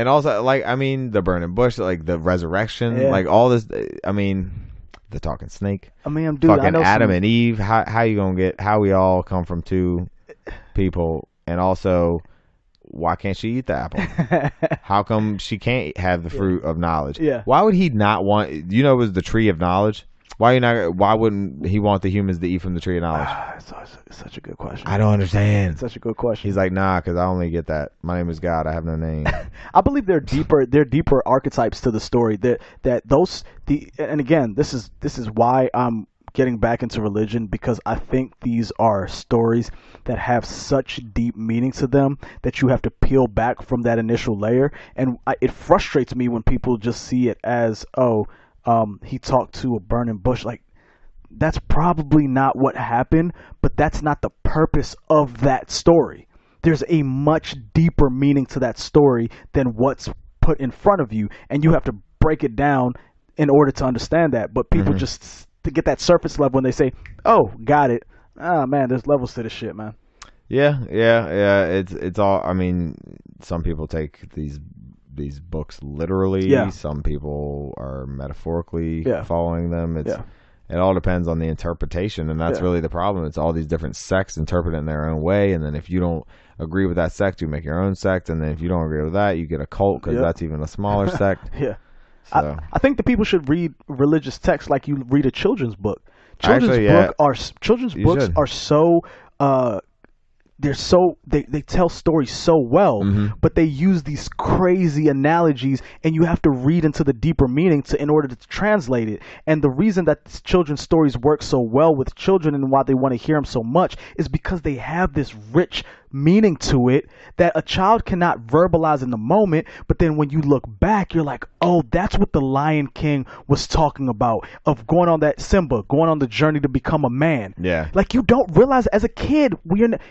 also, like, I mean, the burning bush, like the resurrection, like all this. I mean, the talking snake. I mean, fucking Adam and Eve. How you gonna get? How we all come from two people, and also, why can't she eat the apple? How come she can't have the fruit of knowledge? Yeah. Why would he not want? It was the tree of knowledge. Why wouldn't he want the humans to eat from the tree of knowledge? It's such a good question. I don't understand. It's such a good question. He's like, nah, because I only get that. My name is God. I have no name. I believe there are deeper archetypes to the story. And again, this is why I'm getting back into religion, because I think these are stories that have such deep meaning to them that you have to peel back from that initial layer. And it frustrates me when people just see it as, he talked to a burning bush. Like, that's probably not what happened, but that's not the purpose of that story. There's a much deeper meaning to that story than what's put in front of you, and you have to break it down in order to understand that. But people just to get that surface level when they say, "Oh, got it." Ah, man, there's levels to this shit, man. Yeah. It's all. I mean, some people take these books literally. Yeah. Some people are metaphorically following them. It all depends on the interpretation, and that's really the problem. It's all these different sects interpret it in their own way, and then if you don't agree with that sect, you make your own sect, and then if you don't agree with that, you get a cult, because that's even a smaller sect. Yeah. So. I think the people should read religious texts like you read a children's book. Children's books are so they tell stories so well, but they use these crazy analogies, and you have to read into the deeper meaning in order to translate it. And the reason that children's stories work so well with children and why they want to hear them so much is because they have this rich meaning to it that a child cannot verbalize in the moment, but then when you look back, you're like, oh, that's what the Lion King was talking about, of going on the journey to become a man. Yeah. Like, you don't realize as a kid,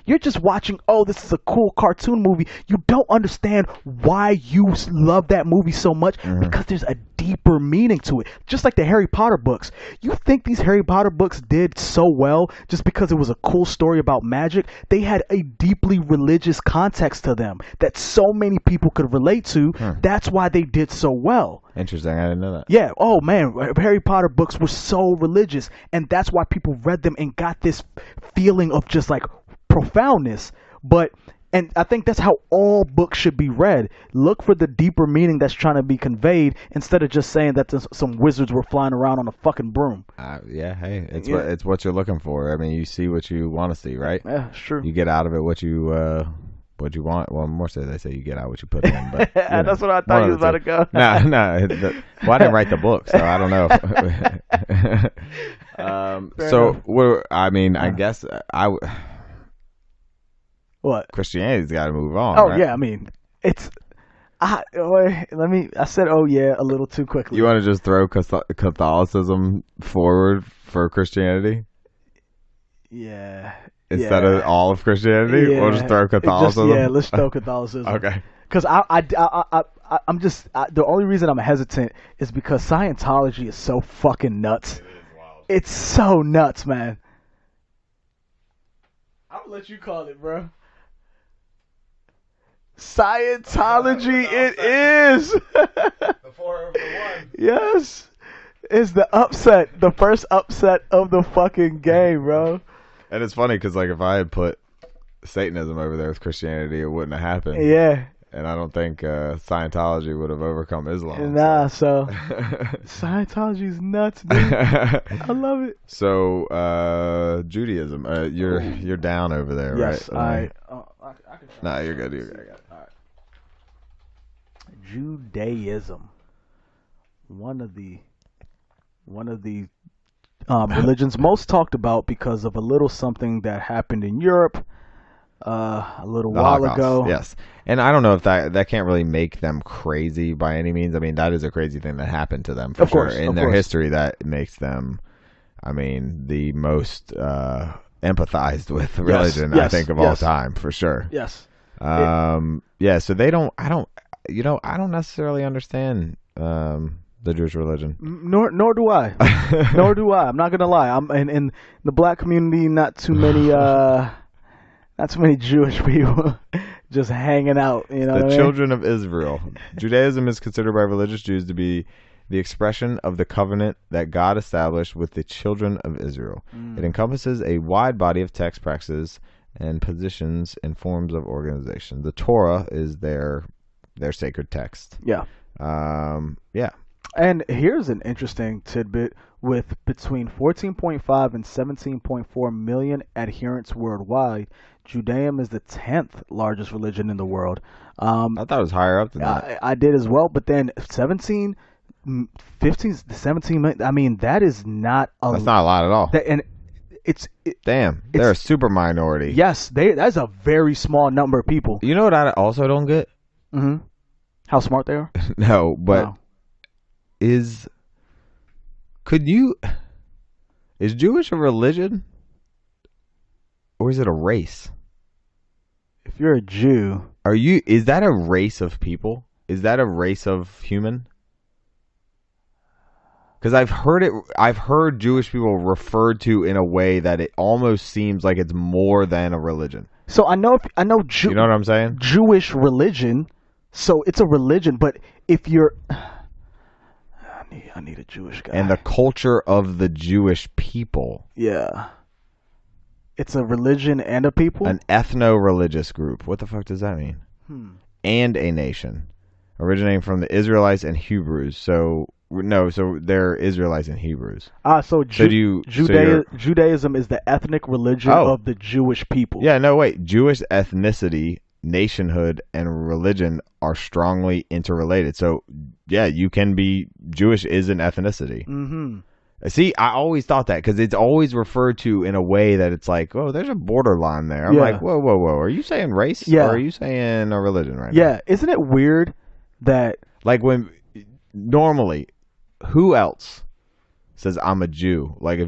you're just watching, oh, this is a cool cartoon movie. You don't understand why you love that movie so much, because there's a deeper meaning to it. Just like the Harry Potter books. You think these Harry Potter books did so well just because it was a cool story about magic? They had a deeply religious context to them that so many people could relate to. That's why they did so well. Interesting. I didn't know that. Yeah. Oh man, Harry Potter books were so religious, and that's why people read them and got this feeling of just like profoundness. And I think that's how all books should be read. Look for the deeper meaning that's trying to be conveyed, instead of just saying that some wizards were flying around on a fucking broom. Yeah, hey, it's what you're looking for. I mean, you see what you want to see, right? Yeah, sure. You get out of it what you want. Well, more so they say you get out what you put in. But that's what I thought you was about to go. No. I didn't write the book, so I don't know. I guess What? Christianity's got to move on. Oh right? yeah, I mean, it's. I said oh yeah a little too quickly. You want to just throw Catholicism forward for Christianity? Yeah. Instead of all of Christianity, we'll just throw Catholicism. Let's throw Catholicism. Okay. Because I'm just the only reason I'm hesitant is because Scientology is so fucking nuts. It is wild. It's so nuts, man. I'll let you call it, bro. Scientology, it is. The 4-1. Yes, it's the first upset of the fucking game, bro. And it's funny because, like, if I had put Satanism over there with Christianity, it wouldn't have happened. Yeah. And I don't think Scientology would have overcome Islam. Nah, so Scientology's nuts, dude. I love it. So Judaism, you're down over there, yes, right? I can try. No, you're good. You're good. All right. Judaism, one of the religions most talked about because of a little something that happened in Europe a little while ago. Yes, and I don't know if that can't really make them crazy by any means. I mean, that is a crazy thing that happened to them for sure. In their history, that makes them, I mean, the most empathized with religion, I think, of all time, for sure. Yes. Yeah. So they don't. I don't necessarily understand the Jewish religion. Nor do I. Nor do I. I'm not gonna lie. I'm in the black community. Not too many Jewish people just hanging out. You know, the children of Israel. Judaism is considered by religious Jews to be the expression of the covenant that God established with the children of Israel. It encompasses a wide body of text, practices, and positions and forms of organization. The Torah is their sacred text. Yeah. Yeah. And here's an interesting tidbit: with between 14.5 and 17.4 million adherents worldwide, Judaism is the 10th largest religion in the world. I thought it was higher up than that. I did as well, but then 15 to 17 million, I mean, that's not a lot at all. They're a super minority. Yes, that's a very small number of people. You know what I also don't get? Mm-hmm. How smart they are? No, but is Jewish a religion or is it a race? If you're a Jew, is that a race of people? Is that a race of human? Because I've heard Jewish people referred to in a way that it almost seems like it's more than a religion. So I know you know what I'm saying? Jewish religion. So it's a religion, but if you're, I need a Jewish guy. And the culture of the Jewish people. Yeah. It's a religion and a people? An ethno-religious group. What the fuck does that mean? And a nation. Originating from the Israelites and Hebrews. So No, so they're Israelites and Hebrews. So Judaism is the ethnic religion of the Jewish people. Yeah, no, wait. Jewish ethnicity, nationhood, and religion are strongly interrelated. So, yeah, you can be Jewish is an ethnicity. Mm-hmm. See, I always thought that because it's always referred to in a way that it's like, oh, there's a borderline there. I'm like, whoa. Are you saying race? Yeah. Or are you saying a religion right now? Yeah. Isn't it weird that... Like when... Normally, who else says I'm a Jew? Like I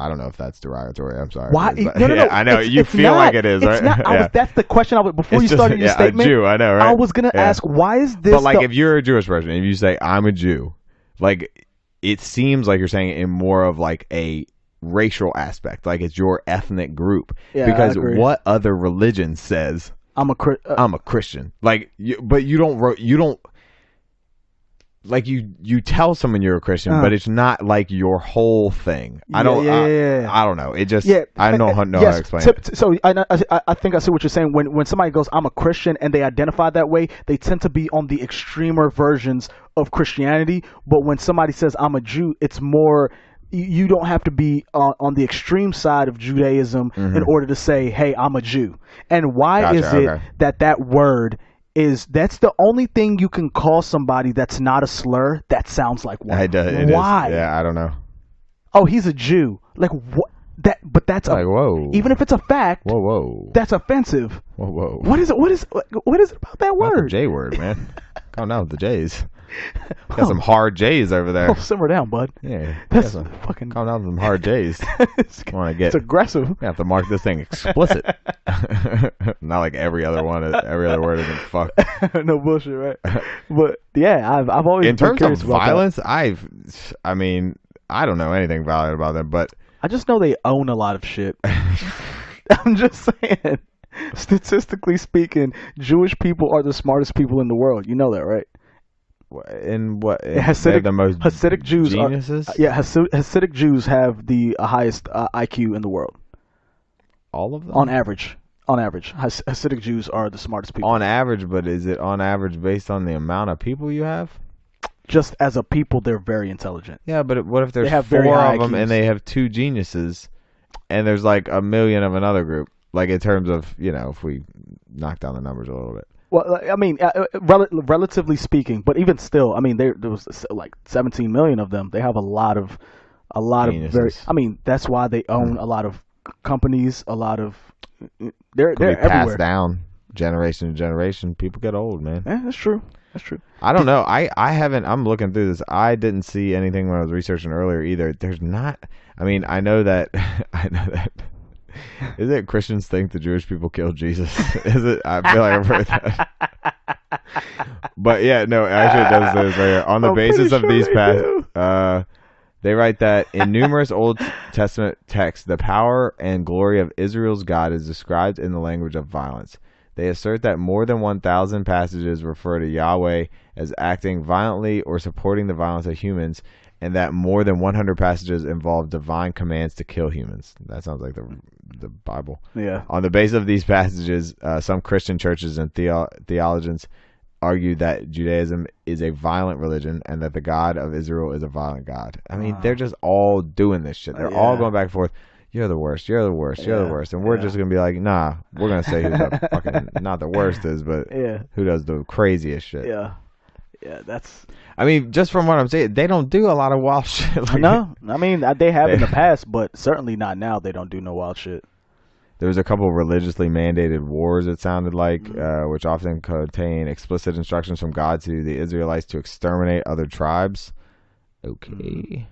don't know if that's derogatory. I'm sorry. Why? No, no. I know it's feel not, like it is, right? Not, that's the question. Before you started your statement, a Jew. I know, right? I was gonna ask, why is this? But like, if you're a Jewish person, if you say I'm a Jew, like it seems like you're saying it in more of like a racial aspect, like it's your ethnic group. Yeah, because what other religion says I'm a Christian? Like, but you don't. Like you tell someone you're a Christian, but it's not like your whole thing. I don't know. It just I don't know how to explain it. So I think I see what you're saying. When somebody goes, I'm a Christian, and they identify that way, they tend to be on the extremer versions of Christianity. But when somebody says I'm a Jew, it's more. You don't have to be on the extreme side of Judaism in order to say, hey, I'm a Jew. And why is it that word that's the only thing you can call somebody that's not a slur that sounds like one? Why? Yeah, I don't know. Oh, he's a Jew. Like what? But that's like, whoa. Even if it's a fact, whoa, that's offensive. Whoa. What is it about that word? Not the J word, man. Calm down with the J's. Got some hard J's over there. Oh, simmer down, bud. Yeah, that's fucking. Calm down with some hard J's. It's aggressive. You have to mark this thing explicit. Not like every other word isn't fuck. No bullshit, right? But yeah, I've always in terms of violence. That. I mean, I don't know anything violent about them, but I just know they own a lot of shit. I'm just saying. Statistically speaking, Jewish people are the smartest people in the world. You know that, right? In what? Hasidic, the most Hasidic Jews geniuses? Hasidic Jews have the highest IQ in the world. All of them? On average, Hasidic Jews are the smartest people. On average, but is it on average based on the amount of people you have? Just as a people, they're very intelligent. Yeah, but what if there's 4 of them and they have 2 geniuses, and there's like 1 million of another group? Like in terms of, if we knock down the numbers a little bit. Well, I mean, relatively speaking, but even still, I mean, there was like 17 million of them. They have a lot of geniuses. very. I mean, that's why they own a lot of companies. A lot of they're everywhere. Passed down generation to generation. People get old, man. Yeah, that's true. I don't know. I haven't. I'm looking through this. I didn't see anything when I was researching earlier either. There's not. I mean, I know that. Is it Christians think the Jewish people killed Jesus? Is it? I feel like I've heard that. But yeah, no, actually it does this right here. On the basis of these passages, they write that in numerous Old Testament texts, the power and glory of Israel's God is described in the language of violence. They assert that more than 1,000 passages refer to Yahweh as acting violently or supporting the violence of humans, and that more than 100 passages involve divine commands to kill humans. That sounds like the Bible. Yeah. On the basis of these passages, some Christian churches and theologians argue that Judaism is a violent religion and that the God of Israel is a violent God. I mean, they're just all doing this shit. They're all going back and forth. You're the worst. You're the worst. You're the worst. And we're just going to be like, nah, we're going to say who the fucking, not the worst is, but who does the craziest shit. Yeah. Yeah, that's... I mean, just from what I'm saying, they don't do a lot of wild shit. No, I mean, they have in the past, but certainly not now. They don't do no wild shit. There was a couple of religiously mandated wars, it sounded like, which often contain explicit instructions from God to the Israelites to exterminate other tribes. Okay.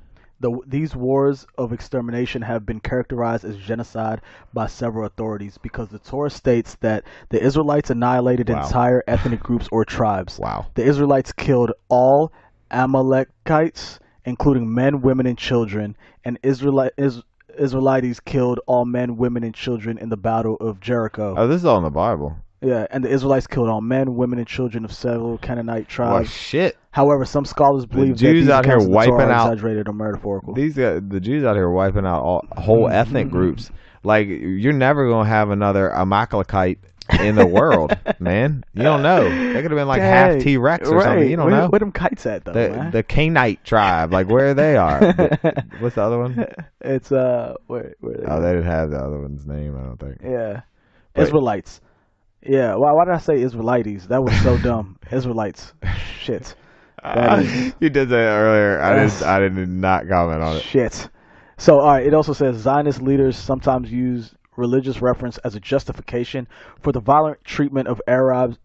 These wars of extermination have been characterized as genocide by several authorities because the Torah states that the Israelites annihilated entire ethnic groups or tribes. Wow. The Israelites killed all Amalekites, including men, women, and children, and Israelites killed all men, women, and children in the Battle of Jericho. Oh, this is all in the Bible. Yeah, and the Israelites killed all men, women, and children of several Canaanite tribes. Well, shit. However, some scholars believe the Jews that these out here wiping out exaggerated or metaphorical. The Jews out here wiping out whole ethnic groups. Like, you're never gonna have another Amalekite in the world, man. You don't know. They could have been like half T-Rex or something. You don't know. Where them kites at though, man? The Cainite tribe, like where they are. What's the other one? It's where they they didn't have the other one's name, I don't think. Yeah. But, Israelites. Yeah, why did I say Israelites? That was so dumb. Israelites. Shit. You did that earlier. I did not comment on it. Shit. So, all right, it also says Zionist leaders sometimes use religious reference as a justification for the violent treatment of Arabs.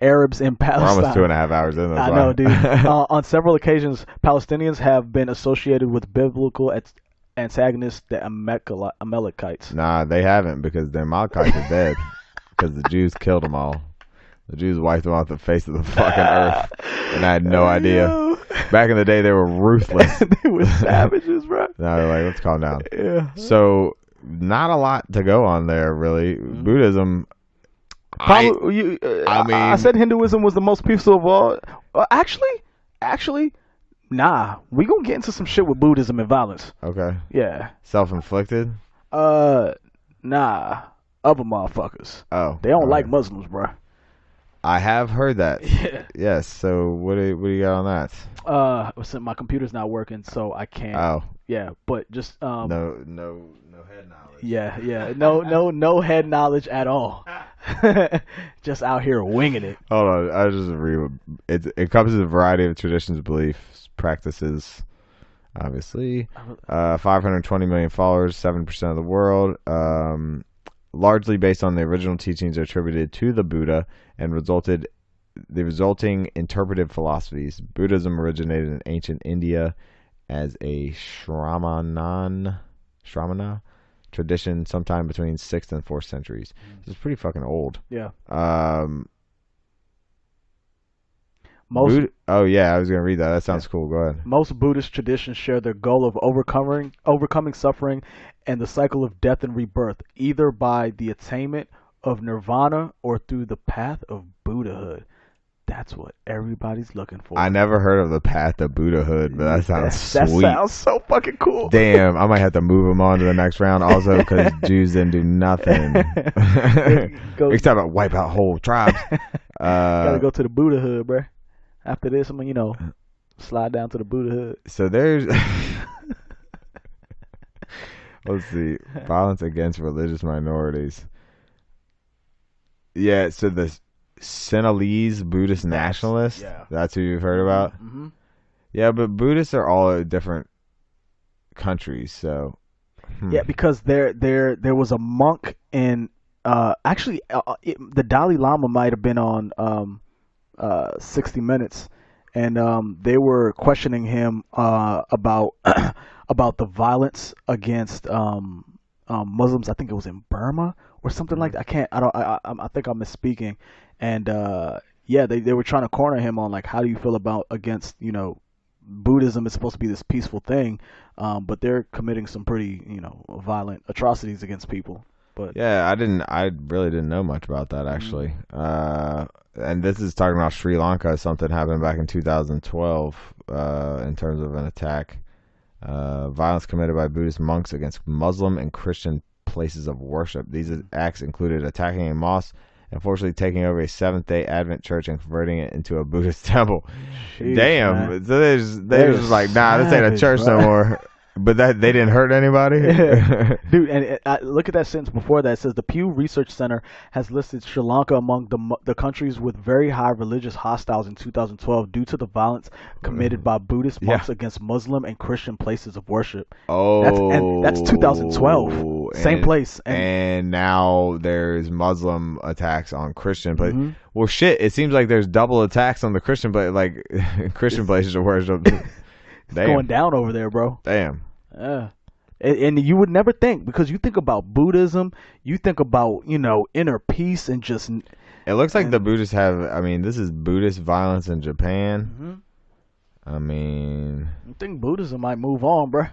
Arabs in Palestine. We're almost 2.5 hours in. I know, dude. On several occasions, Palestinians have been associated with biblical antagonists, the Amalekites. Nah, they haven't, because their Amalekites are dead. Because the Jews killed them all. The Jews wiped them off the face of the fucking earth. And I had no idea. Back in the day, they were ruthless. They were savages, bro. Now they're like, let's calm down. Yeah. So, not a lot to go on there, really. Mm-hmm. Buddhism... I said Hinduism was the most peaceful of all. Actually, nah. We gonna get into some shit with Buddhism and violence. Okay. Yeah. Self-inflicted? Nah. Other motherfuckers. Oh. They don't like Muslims, bro. I have heard that. Yeah. Yes. So what do you got on that? My computer's not working, so I can't. Oh. Yeah, but just no head knowledge. Yeah. No head knowledge at all. Just out here winging it. Hold on, I just read. It encompasses a variety of traditions, beliefs, practices. Obviously, 520 million followers, 7% of the world. Largely based on the original teachings attributed to the Buddha and the resulting interpretive philosophies. Buddhism originated in ancient India as a Shramana tradition sometime between 6th and 4th centuries. This is pretty fucking old. Yeah. I was gonna read that. That sounds cool. Go ahead. Most Buddhist traditions share their goal of overcoming suffering and the cycle of death and rebirth, either by the attainment of nirvana or through the path of Buddhahood. That's what everybody's looking for. I never heard of the path of Buddhahood, but that sounds sweet. That sounds so fucking cool. Damn, I might have to move them on to the next round also, because Jews didn't do nothing. Except for wipe out whole tribes. Gotta go to the Buddhahood, bro. After this, I'm gonna, slide down to the Buddhahood. So there's... Let's see. Violence against religious minorities. Yeah, so the Sinhalese Buddhist nationalists, that's who you've heard about? Mm-hmm. Yeah, but Buddhists are all different countries, so... Yeah, because there was a monk in... the Dalai Lama might have been on 60 Minutes, and they were questioning him about the violence against Muslims. I think it was in Burma or something like that. I think I'm misspeaking. And they were trying to corner him on like, how do you feel against Buddhism is supposed to be this peaceful thing, but they're committing some pretty violent atrocities against people. But yeah, I really didn't know much about that actually. And this is talking about Sri Lanka. Something happened back in 2012 in terms of an attack. Violence committed by Buddhist monks against Muslim and Christian places of worship. These acts included attacking a mosque, unfortunately taking over a Seventh-day Advent church and converting it into a Buddhist temple. Jeez, damn. Man. So they're just like, nah, this ain't a church no more. But they didn't hurt anybody? Dude, and look at that sentence before that. It says, the Pew Research Center has listed Sri Lanka among the countries with very high religious hostiles in 2012 due to the violence committed by Buddhist monks against Muslim and Christian places of worship. Oh. That's 2012. Same place. And now there's Muslim attacks on Christian places. Mm-hmm. Well, shit, it seems like there's double attacks on the Christian Christian places of worship. It's going down over there, bro. Damn. And you would never think, because you think about Buddhism, you think about, inner peace and just... It looks like the Buddhists have... I mean, this is Buddhist violence in Japan. Mm-hmm. I mean... I think Buddhism might move on, bro.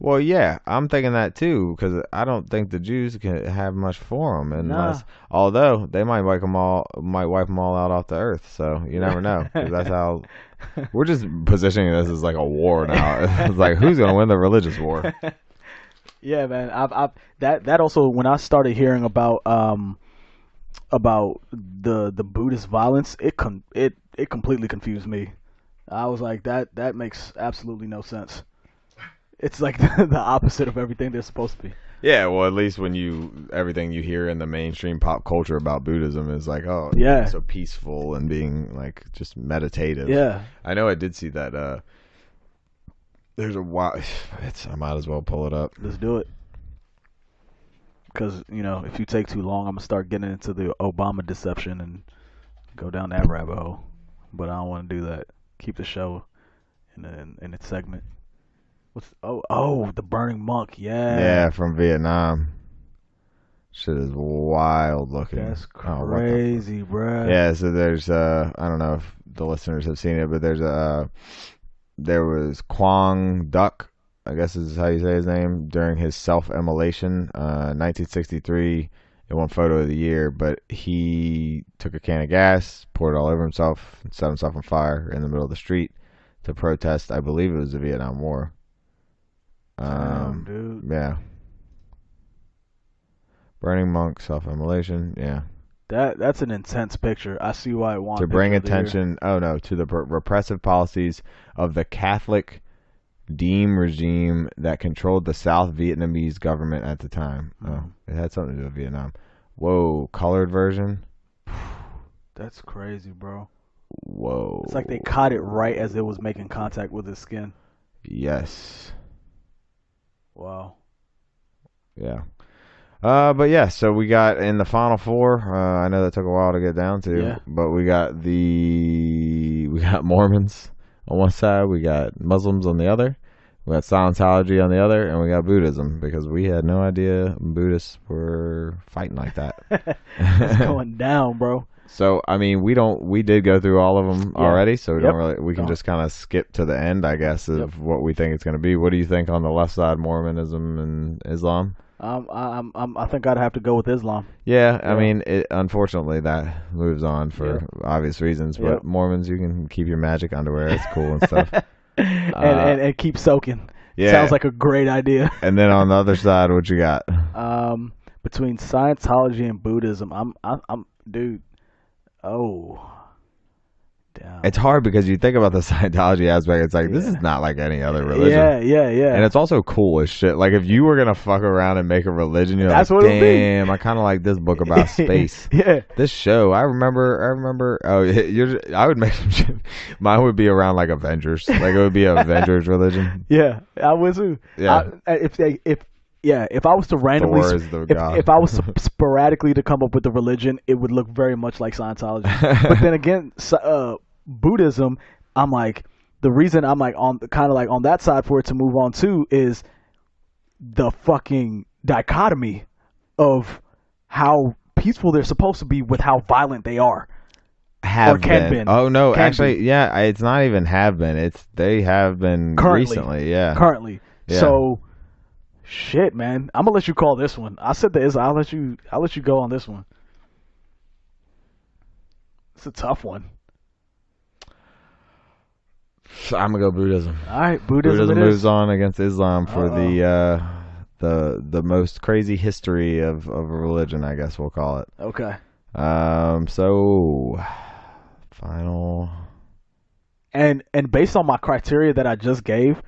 Well, yeah, I'm thinking that too, because I don't think the Jews can have much for them, unless, although they might wipe them all out off the earth. So you never know, because that's how we're just positioning this as like a war now. It's like, who's gonna win the religious war? Yeah, man. That also when I started hearing about the Buddhist violence, it completely confused me. I was like, that makes absolutely no sense. It's like the opposite of everything they're supposed to be. Yeah, well, at least when everything you hear in the mainstream pop culture about Buddhism is like, oh, yeah, so peaceful and being like just meditative. Yeah, I know I did see that. There's a I might as well pull it up. Let's do it. Because if you take too long, I'm gonna start getting into the Obama deception and go down that rabbit hole. But I don't want to do that. Keep the show in its segment. The burning monk, yeah, from Vietnam. Shit is wild looking. That's crazy, bro. Yeah, so there's I don't know if the listeners have seen it, but there was Quang Duc, I guess is how you say his name, during his self-immolation, 1963. It won photo of the year, but he took a can of gas, poured it all over himself, and set himself on fire in the middle of the street to protest. I believe it was the Vietnam War. Damn, dude. Yeah. Burning monk, self-immolation. Yeah. That's an intense picture. I see why it wants to bring attention. To the repressive policies of the Catholic Diem regime that controlled the South Vietnamese government at the time. Oh, it had something to do with Vietnam. Whoa, colored version. That's crazy, bro. Whoa. It's like they caught it right as it was making contact with his skin. Yes. Wow. Yeah. But yeah, so we got in the final four. I know that took a while to get down to, but we got Mormons on one side, we got Muslims on the other, we got Scientology on the other, and we got Buddhism, because we had no idea Buddhists were fighting like that. It's going down, bro. So I mean, we did go through all of them already, so we can just kind of skip to the end, I guess, of what we think it's going to be. What do you think on the left side, Mormonism and Islam? I think I'd have to go with Islam. Yeah, I mean, unfortunately, that moves on for obvious reasons. But Mormons, you can keep your magic underwear; it's cool and stuff. and keep soaking. Yeah, sounds like a great idea. And then on the other side, what you got? Between Scientology and Buddhism, I'm dude. Oh. Damn. It's hard because you think about the Scientology aspect. It's like, this is not like any other religion. Yeah. And it's also cool as shit. Like, if you were going to fuck around and make a religion, you're like, damn, I kind of like this book about space. This show, I remember. Oh, I would make some shit. Mine would be around like Avengers. Like, it would be an Avengers religion. Yeah, I would too. Yeah. If I was to randomly, if I was sporadically to come up with a religion, it would look very much like Scientology. But then again, Buddhism, I'm like, the reason I'm like on that side for it to move on too is the fucking dichotomy of how peaceful they're supposed to be with how violent they are. Have been. Oh no, actually, yeah, it's not even have been. They have been recently. Yeah, currently. Yeah. So. Shit, man. I'm gonna let you call this one. I said I'll let you go on this one. It's a tough one. I'm gonna go Buddhism. All right, Buddhism moves on against Islam for the most crazy history of a religion, I guess we'll call it. Okay. So final. And based on my criteria that I just gave,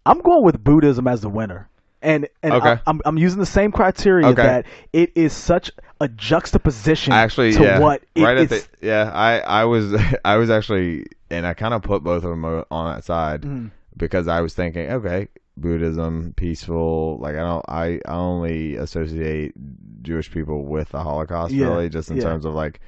I'm going with Buddhism as the winner. And okay. I'm using the same criteria that it is such a juxtaposition to what it is. I was actually, and I kind of put both of them on that side because I was thinking, okay, Buddhism, peaceful. Like I only associate Jewish people with the Holocaust really, just in terms of like,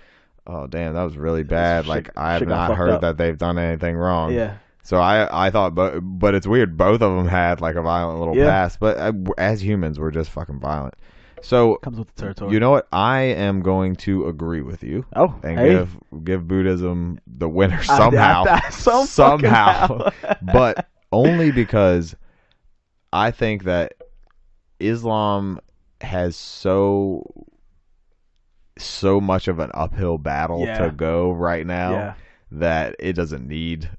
oh damn, that was really bad. Like I have not heard that they've done anything wrong. Yeah. So I thought, but it's weird. Both of them had like a violent little past, but as humans, we're just fucking violent. So comes with the territory. You know what? I am going to agree with you. Oh, and give Buddhism the winner somehow. Somehow, but only because I think that Islam has so much of an uphill battle to go right now that it doesn't need.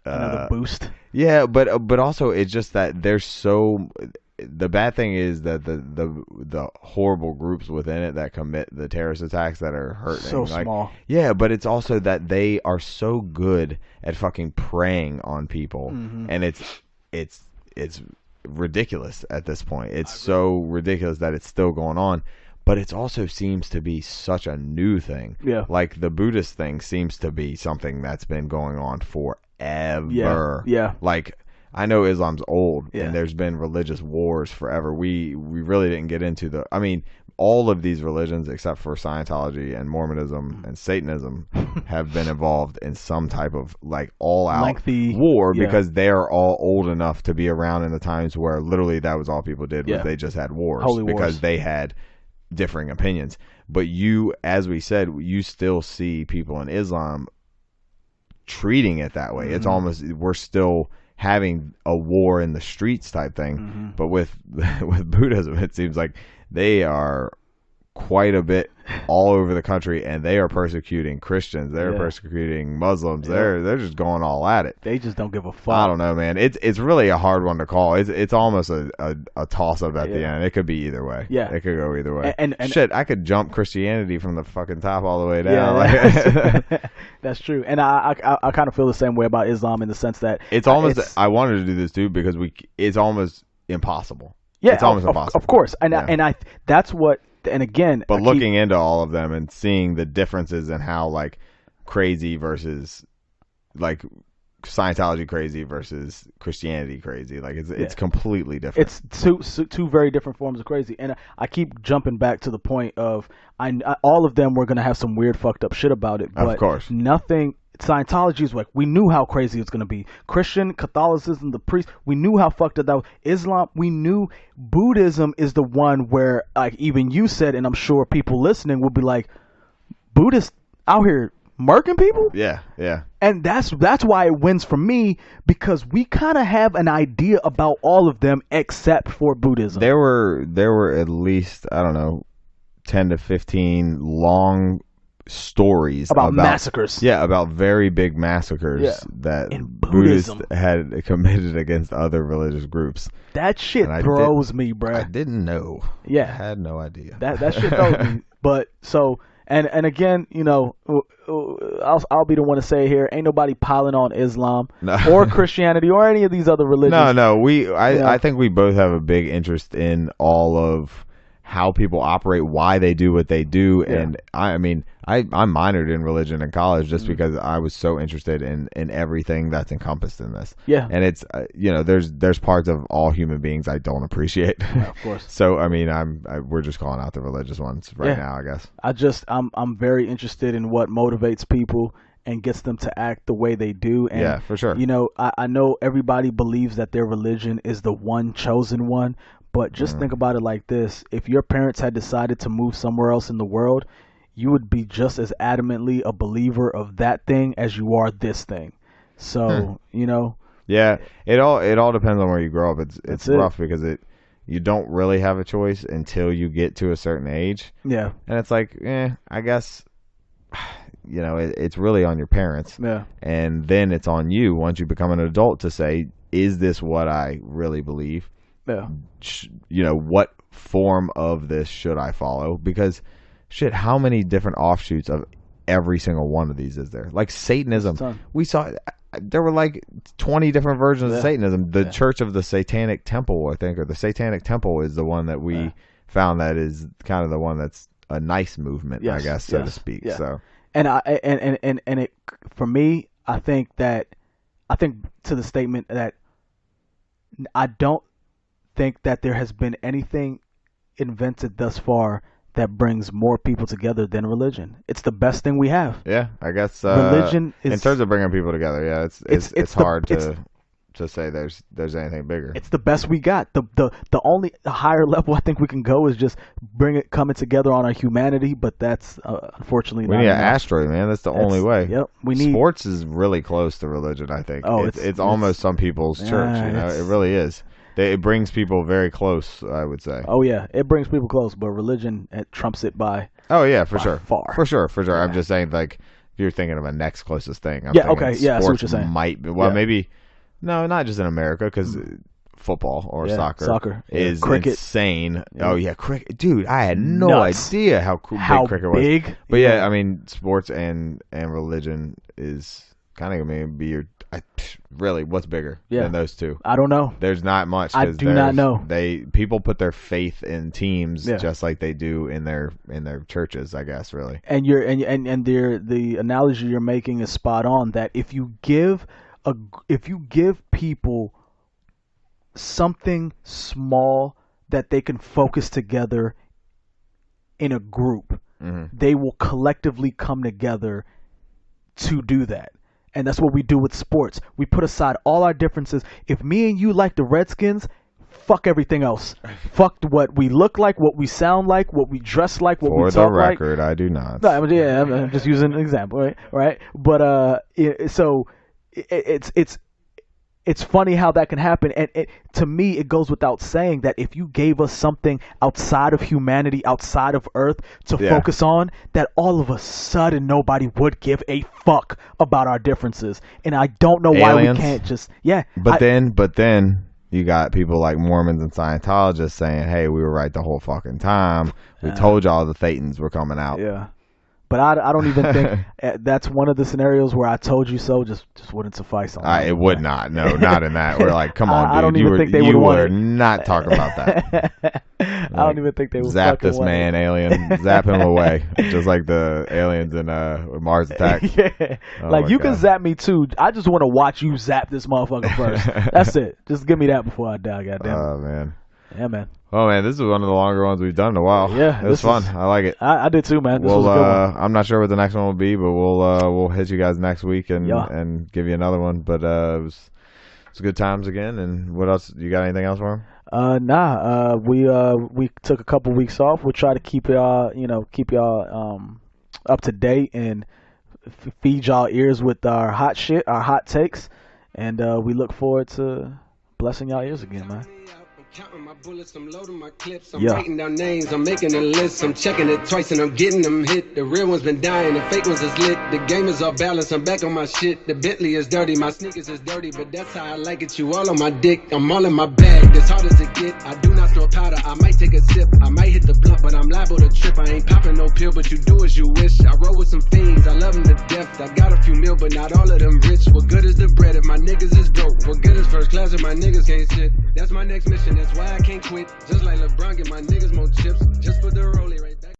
Another boost. Yeah, but also it's just that there's so the bad thing is that the horrible groups within it that commit the terrorist attacks that are hurting. So small. Yeah, but it's also that they are so good at fucking preying on people, and it's ridiculous at this point. It's so ridiculous that it's still going on. But it also seems to be such a new thing. Yeah. Like the Buddhist thing seems to be something that's been going on forever. Yeah. Like, I know Islam's old, and there's been religious wars forever. We really didn't get into all of these religions except for Scientology and Mormonism and Satanism have been involved in some type of like all-out war because they're all old enough to be around in the times where literally that was all people did was they just had wars. Holy because wars. They had differing opinions. But as we said, you still see people in Islam treating it that way. It's almost, we're still having a war in the streets type thing. But with Buddhism, it seems like they are quite a bit all over the country, and they are persecuting Christians. They're persecuting Muslims. They're just going all at it. They just don't give a fuck. I don't know, man. It's really a hard one to call. It's almost a toss up at the end. It could be either way. Yeah, it could go either way. And shit, I could jump Christianity from the fucking top all the way down. Yeah, that's true. And I kind of feel the same way about Islam in the sense that it's almost. I wanted to do this too because it's almost impossible. Yeah, it's almost impossible. Of course, and that's what. And again, but looking into all of them and seeing the differences in how like crazy versus like Scientology crazy versus Christianity crazy, like it's completely different. It's two very different forms of crazy. And I keep jumping back to the point of all of them were going to have some weird fucked up shit about it, but of course nothing. Scientology is like, we knew how crazy it's going to be. Christian, Catholicism, the priest, we knew how fucked up that was. Islam, we knew. Buddhism is the one where, like, even you said, and I'm sure people listening will be like, Buddhists out here murking people? Yeah, yeah. And that's why it wins for me, because we kind of have an idea about all of them except for Buddhism. There were at least, I don't know, 10 to 15 long stories about massacres. Yeah, about very big massacres that Buddhists had committed against other religious groups. That shit throws me, bro. I didn't know. Yeah, I had no idea. That shit throws me. But so and again, you know, I'll be the one to say here, ain't nobody piling on Islam or Christianity or any of these other religions. No. I think we both have a big interest in all of how people operate, why they do what they do, and I mean, I minored in religion in college just because I was so interested in everything that's encompassed in this. Yeah, and it's there's parts of all human beings I don't appreciate. Yeah, of course. So I mean, we're just calling out the religious ones right now, I guess. I'm very interested in what motivates people and gets them to act the way they do. And, yeah, for sure. You know, I know everybody believes that their religion is the one chosen one. But just think about it like this. If your parents had decided to move somewhere else in the world, you would be just as adamantly a believer of that thing as you are this thing. So, you know. Yeah, it all depends on where you grow up. It's rough because you don't really have a choice until you get to a certain age. Yeah. And it's like, I guess, you know, it's really on your parents. Yeah. And then it's on you once you become an adult to say, is this what I really believe? Yeah. You know, what form of this should I follow? Because, shit, how many different offshoots of every single one of these is there? Like Satanism, we saw there were like 20 different versions of Satanism. The Church of the Satanic Temple, I think, or the Satanic Temple is the one that we found that is kind of the one that's a nice movement, I guess, so to speak. Yeah. So, and it for me, I think to the statement that I don't think that there has been anything invented thus far that brings more people together than religion. It's the best thing we have. Yeah, I guess religion is, in terms of bringing people together. Yeah, it's hard to say there's anything bigger. It's the best we got. The only higher level I think we can go is just coming together on our humanity, but that's unfortunately we need an asteroid, man. That's the only way. Yep, sports is really close to religion. I think. Oh, it's almost some people's church. You know, it really is. It brings people very close, I would say. Oh yeah, it brings people close, but religion trumps it by. Oh yeah, for sure, far. For sure. Yeah. I'm just saying, like, if you're thinking of a next closest thing, okay, yeah, I see what you're saying. Might be, maybe, no, not just in America, because football or soccer is cricket. insane. Yeah. Oh yeah, cricket, dude! I had no idea how big cricket was. Big? But yeah, I mean, sports and religion is kind of gonna be your. Really, what's bigger than those two? I don't know. There's not much. I do not know. People put their faith in teams just like they do in their churches, I guess. Really. And the analogy you're making is spot on. That if you give people something small that they can focus together in a group, they will collectively come together to do that. And that's what we do with sports. We put aside all our differences. If me and you like the Redskins, fuck everything else. Fuck what we look like, what we sound like, what we dress like, what we talk like. For the record, I do not. No, I'm just using an example, right? But it's funny how that can happen, and to me, it goes without saying that if you gave us something outside of humanity, outside of Earth, to focus on, that all of a sudden nobody would give a fuck about our differences, and I don't know why we can't just But then you got people like Mormons and Scientologists saying, "Hey, we were right the whole fucking time. We told y'all the Thetans were coming out." Yeah. But I don't even think that's one of the scenarios where I told you so just wouldn't suffice. It would not. No, not in that. We're like, come on, dude. I don't even think they would want not talking about that. I don't even think they would zap this man, alien. Zap him away, just like the aliens in Mars Attack. You can zap me too. I just want to watch you zap this motherfucker first. That's it. Just give me that before I die. Goddamn. Oh man. Yeah, man. Oh man, this is one of the longer ones we've done in a while. Yeah, it was fun. I like it. I did too, man. This was a good one. I'm not sure what the next one will be, but we'll hit you guys next week and give you another one. But it was good times again. And what else? You got anything else for him? Nah. We took a couple weeks off. We'll try to keep y'all up to date and feed y'all ears with our hot shit, our hot takes, and we look forward to blessing y'all ears again, man. Counting my bullets, I'm loading my clips, I'm writing down names, I'm making a list, I'm checking it twice and I'm getting them hit. The real ones been dying, the fake ones is lit. The game is off balance, I'm back on my shit. The Bentley is dirty, my sneakers is dirty, but that's how I like it. You all on my dick, I'm all in my bag, as hard as it get. I do not store powder, I might take a sip, I might hit the blunt, but I'm liable to trip. I ain't popping no pill, but you do as you wish. I roll with some fiends, I love them to death. I got a few mil, but not all of them rich. What good is the bread if my niggas is broke? What good is first class if my niggas can't sit? That's my next mission, that's why I can't quit. Just like LeBron, get my niggas more chips. Just put the rollie right